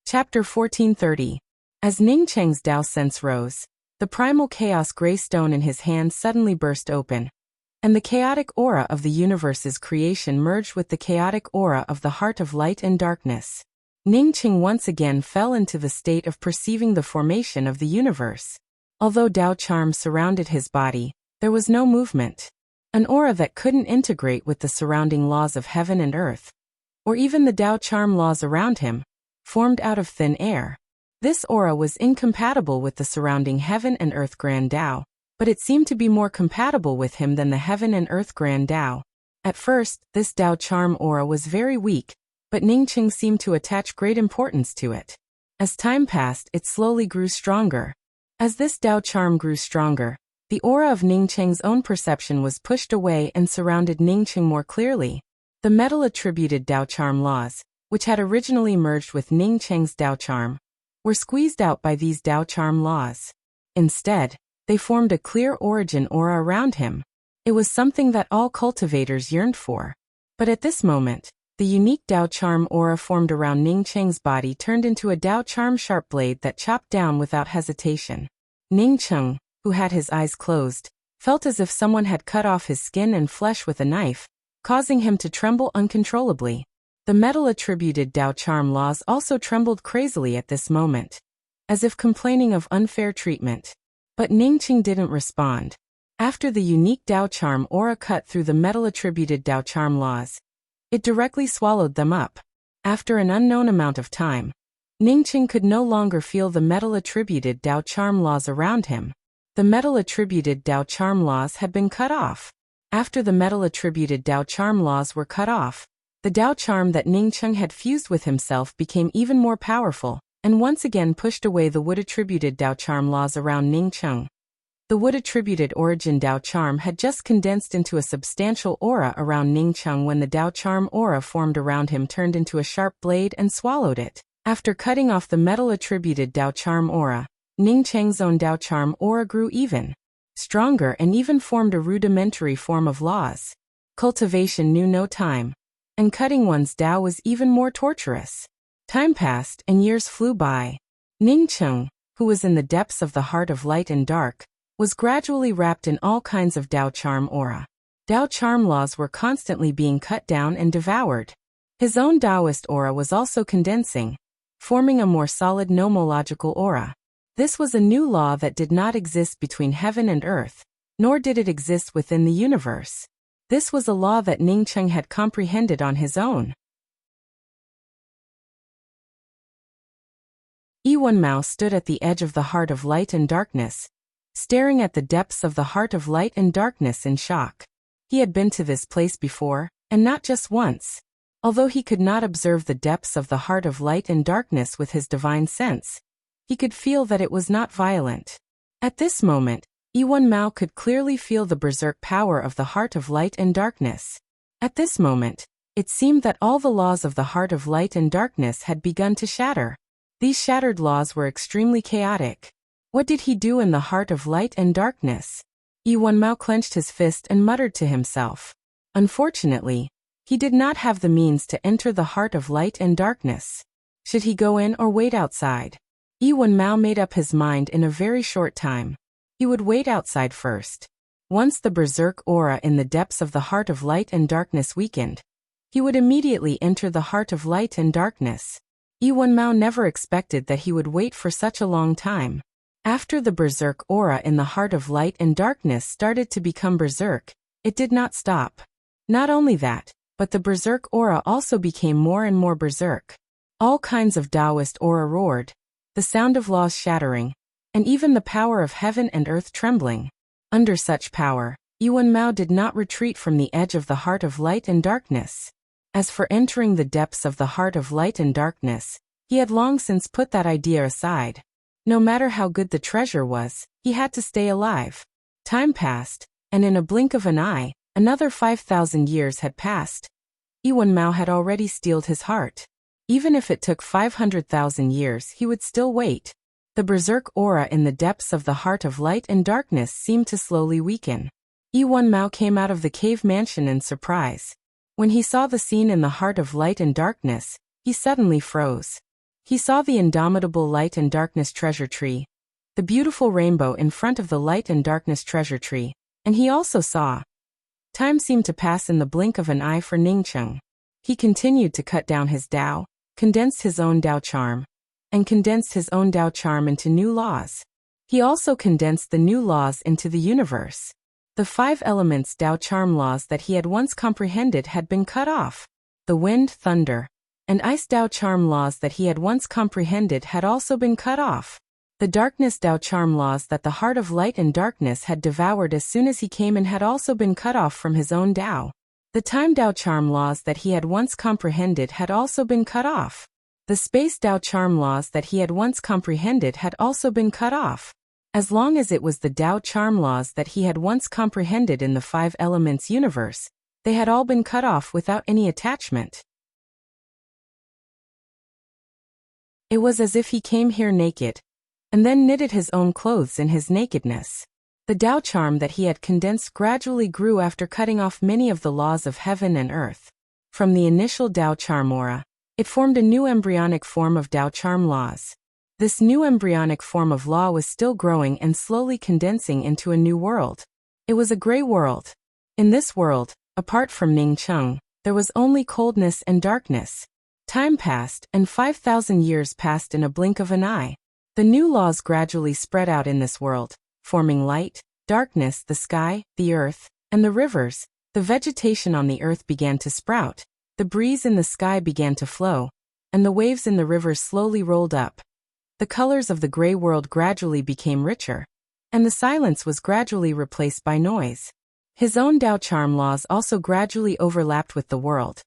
Chapter 1430. As Ningqing's Tao sense rose, the primal chaos gray stone in his hand suddenly burst open, and the chaotic aura of the universe's creation merged with the chaotic aura of the heart of light and darkness. Ningqing once again fell into the state of perceiving the formation of the universe. Although Tao charm surrounded his body, there was no movement. An aura that couldn't integrate with the surrounding laws of heaven and earth, or even the Tao charm laws around him, formed out of thin air. This aura was incompatible with the surrounding heaven and earth grand Tao, but it seemed to be more compatible with him than the heaven and earth grand Tao. At first, this Tao charm aura was very weak, but Ningqing seemed to attach great importance to it. As time passed, it slowly grew stronger. As this Tao charm grew stronger, the aura of Ningqing's own perception was pushed away and surrounded Ningqing more clearly. The metal-attributed Tao charm laws, which had originally merged with Ningqing's Tao charm, were squeezed out by these Tao charm laws. Instead, they formed a clear origin aura around him. It was something that all cultivators yearned for. But at this moment, the unique Tao charm aura formed around Ningqing's body turned into a Tao charm sharp blade that chopped down without hesitation. Ningqing, who had his eyes closed, felt as if someone had cut off his skin and flesh with a knife, causing him to tremble uncontrollably. The metal-attributed Tao charm laws also trembled crazily at this moment, as if complaining of unfair treatment. But Ningqing didn't respond. After the unique Tao charm aura cut through the metal-attributed Tao charm laws, it directly swallowed them up. After an unknown amount of time, Ningqing could no longer feel the metal-attributed Tao charm laws around him. The metal-attributed Tao charm laws had been cut off. After the metal-attributed Tao charm laws were cut off, the Tao charm that Ningqing had fused with himself became even more powerful, and once again pushed away the wood-attributed Tao charm laws around Ningqing. The wood-attributed origin Tao charm had just condensed into a substantial aura around Ningqing when the Tao charm aura formed around him turned into a sharp blade and swallowed it. After cutting off the metal-attributed Tao charm aura, Ningqing's own Tao charm aura grew even stronger and even formed a rudimentary form of laws. Cultivation knew no time, and cutting one's Tao was even more torturous. Time passed and years flew by. Ningqing, who was in the depths of the heart of light and dark, was gradually wrapped in all kinds of Tao charm aura. Tao charm laws were constantly being cut down and devoured. His own Taoist aura was also condensing, forming a more solid nomological aura. This was a new law that did not exist between heaven and earth, nor did it exist within the universe. This was a law that Ning Cheng had comprehended on his own. Yiwen Mao stood at the edge of the heart of light and darkness, staring at the depths of the heart of light and darkness in shock. He had been to this place before, and not just once. Although he could not observe the depths of the heart of light and darkness with his divine sense, he could feel that it was not violent. At this moment, Yiwen Mao could clearly feel the berserk power of the heart of light and darkness. At this moment, it seemed that all the laws of the heart of light and darkness had begun to shatter. These shattered laws were extremely chaotic. What did he do in the heart of light and darkness? Yiwen Mao clenched his fist and muttered to himself. Unfortunately, he did not have the means to enter the heart of light and darkness. Should he go in or wait outside? Yiwen Mao made up his mind in a very short time. He would wait outside first. Once the berserk aura in the depths of the heart of light and darkness weakened, he would immediately enter the heart of light and darkness. Yiwen Mao never expected that he would wait for such a long time. After the berserk aura in the heart of light and darkness started to become berserk, it did not stop. Not only that, but the berserk aura also became more and more berserk. All kinds of Taoist aura roared, the sound of laws shattering, and even the power of heaven and earth trembling. Under such power, Yiwen Mao did not retreat from the edge of the heart of light and darkness. As for entering the depths of the heart of light and darkness, he had long since put that idea aside. No matter how good the treasure was, he had to stay alive. Time passed, and in a blink of an eye, another 5,000 years had passed. Yiwen Mao had already steeled his heart. Even if it took 500,000 years, he would still wait. The berserk aura in the depths of the heart of light and darkness seemed to slowly weaken. Yiwen Mao came out of the cave mansion in surprise. When he saw the scene in the heart of light and darkness, he suddenly froze. He saw the indomitable light and darkness treasure tree, the beautiful rainbow in front of the light and darkness treasure tree, and he also saw. Time seemed to pass in the blink of an eye for Ning Cheng. He continued to cut down his Tao, condensed his own Tao charm, and condensed his own Tao charm into new laws. He also condensed the new laws into the universe. The 5 elements Tao charm laws that he had once comprehended had been cut off. The wind, thunder, and ice Tao charm laws that he had once comprehended had also been cut off. The darkness Tao charm laws that the heart of light and darkness had devoured as soon as he came in had also been cut off from his own Tao. The time Tao charm laws that he had once comprehended had also been cut off. The space Tao charm laws that he had once comprehended had also been cut off. As long as it was the Tao charm laws that he had once comprehended in the 5 elements universe, they had all been cut off without any attachment. It was as if he came here naked, and then knitted his own clothes in his nakedness. The Tao charm that he had condensed gradually grew after cutting off many of the laws of heaven and earth. From the initial Tao charm aura, it formed a new embryonic form of Tao charm laws. This new embryonic form of law was still growing and slowly condensing into a new world. It was a gray world. In this world, apart from Ning Cheng, there was only coldness and darkness. Time passed, and 5,000 years passed in a blink of an eye. The new laws gradually spread out in this world, forming light, darkness, the sky, the earth, and the rivers. The vegetation on the earth began to sprout, the breeze in the sky began to flow, and the waves in the rivers slowly rolled up. The colors of the gray world gradually became richer, and the silence was gradually replaced by noise. His own Tao charm laws also gradually overlapped with the world,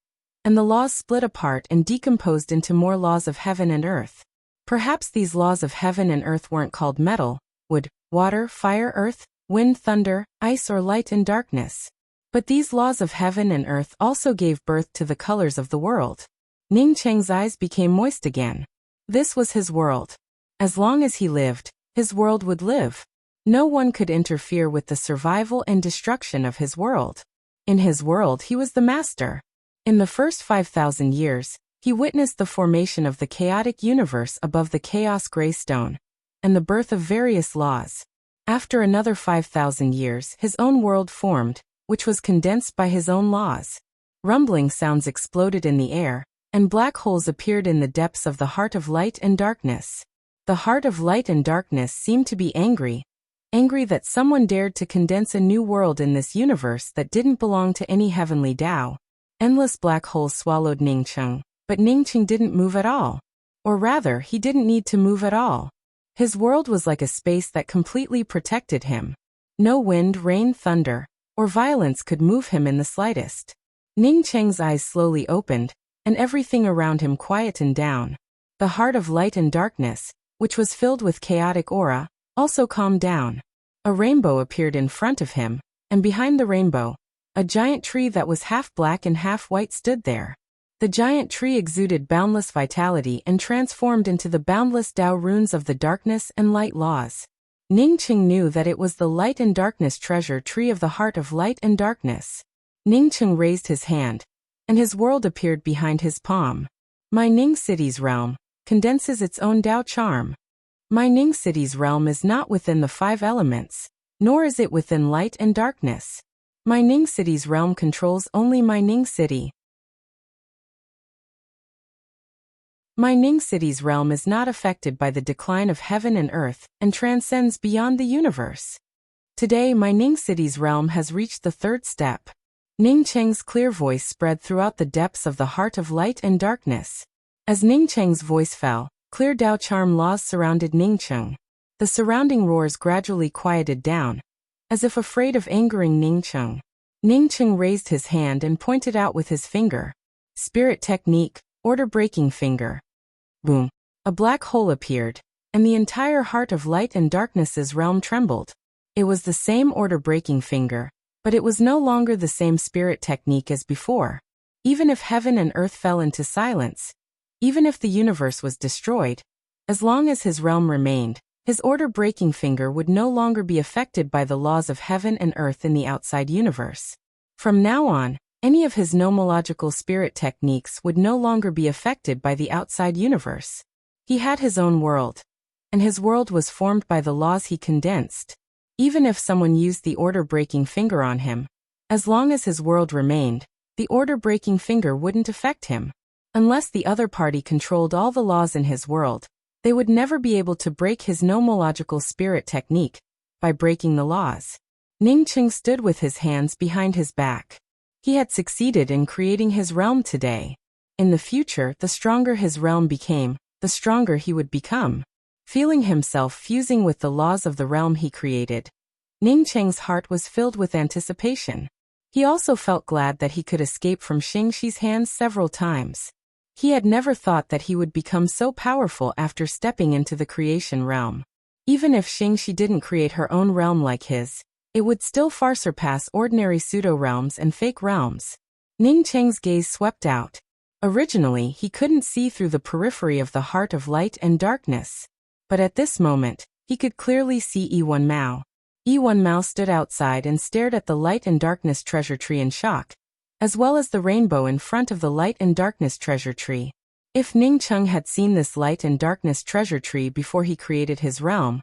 and the laws split apart and decomposed into more laws of heaven and earth. Perhaps these laws of heaven and earth weren't called metal, wood, water, fire, earth, wind, thunder, ice, or light and darkness. But these laws of heaven and earth also gave birth to the colors of the world. Ning Cheng's eyes became moist again. This was his world. As long as he lived, his world would live. No one could interfere with the survival and destruction of his world. In his world he was the master. In the first 5,000 years, he witnessed the formation of the chaotic universe above the chaos gray stone, and the birth of various laws. After another 5,000 years, his own world formed, which was condensed by his own laws. Rumbling sounds exploded in the air, and black holes appeared in the depths of the heart of light and darkness. The heart of light and darkness seemed to be angry angry that someone dared to condense a new world in this universe that didn't belong to any heavenly Tao. Endless black holes swallowed Ningcheng, but Ningcheng didn't move at all. Or rather, he didn't need to move at all. His world was like a space that completely protected him. No wind, rain, thunder, or violence could move him in the slightest. Ningcheng's eyes slowly opened, and everything around him quietened down. The heart of light and darkness, which was filled with chaotic aura, also calmed down. A rainbow appeared in front of him, and behind the rainbow, a giant tree that was half black and half white stood there. The giant tree exuded boundless vitality and transformed into the boundless Tao runes of the darkness and light laws. Ningcheng knew that it was the light and darkness treasure tree of the heart of light and darkness. Ningcheng raised his hand, and his world appeared behind his palm. My Ning City's realm condenses its own Tao charm. My Ning City's realm is not within the 5 elements, nor is it within light and darkness. My Ning City's realm controls only My Ning City. My Ning City's realm is not affected by the decline of heaven and earth and transcends beyond the universe. Today, My Ning City's realm has reached the 3rd step. Ningcheng's clear voice spread throughout the depths of the heart of light and darkness. As Ningcheng's voice fell, clear Tao charm laws surrounded Ningcheng. The surrounding roars gradually quieted down, as if afraid of angering Ningcheng. Ningcheng raised his hand and pointed out with his finger. Spirit technique, order-breaking finger. Boom. A black hole appeared, and the entire heart of light and darkness's realm trembled. It was the same order-breaking finger, but it was no longer the same spirit technique as before. Even if heaven and earth fell into silence, even if the universe was destroyed, as long as his realm remained, his order-breaking finger would no longer be affected by the laws of heaven and earth in the outside universe. From now on, any of his nomological spirit techniques would no longer be affected by the outside universe. He had his own world, and his world was formed by the laws he condensed. Even if someone used the order-breaking finger on him, as long as his world remained, the order-breaking finger wouldn't affect him. Unless the other party controlled all the laws in his world, they would never be able to break his nomological spirit technique by breaking the laws. Ningcheng stood with his hands behind his back. He had succeeded in creating his realm today. In the future, the stronger his realm became, the stronger he would become. Feeling himself fusing with the laws of the realm he created, Ningcheng's heart was filled with anticipation. He also felt glad that he could escape from Xingxi's hands several times. He had never thought that he would become so powerful after stepping into the creation realm. Even if Xingxi didn't create her own realm like his, it would still far surpass ordinary pseudo-realms and fake realms. Ningcheng's gaze swept out. Originally, he couldn't see through the periphery of the heart of light and darkness. But at this moment, he could clearly see Yi-1 Mao. Yi-1 Mao stood outside and stared at the light and darkness treasure tree in shock, as well as the rainbow in front of the light and darkness treasure tree. If Ningcheng had seen this light and darkness treasure tree before he created his realm,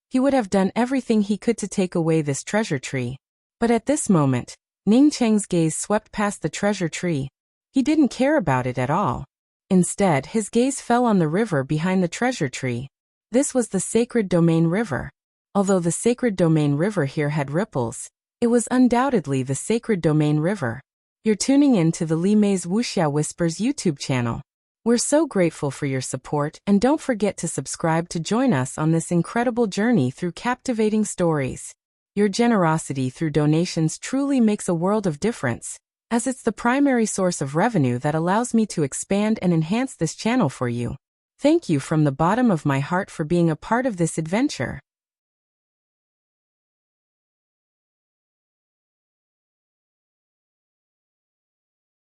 he would have done everything he could to take away this treasure tree. But at this moment, Ningcheng's gaze swept past the treasure tree. He didn't care about it at all. Instead, his gaze fell on the river behind the treasure tree. This was the Sacred Domain River. Although the Sacred Domain River here had ripples, it was undoubtedly the Sacred Domain River. You're tuning in to the Li Mei's Wuxia Whispers YouTube channel. We're so grateful for your support, and don't forget to subscribe to join us on this incredible journey through captivating stories. Your generosity through donations truly makes a world of difference, as it's the primary source of revenue that allows me to expand and enhance this channel for you. Thank you from the bottom of my heart for being a part of this adventure.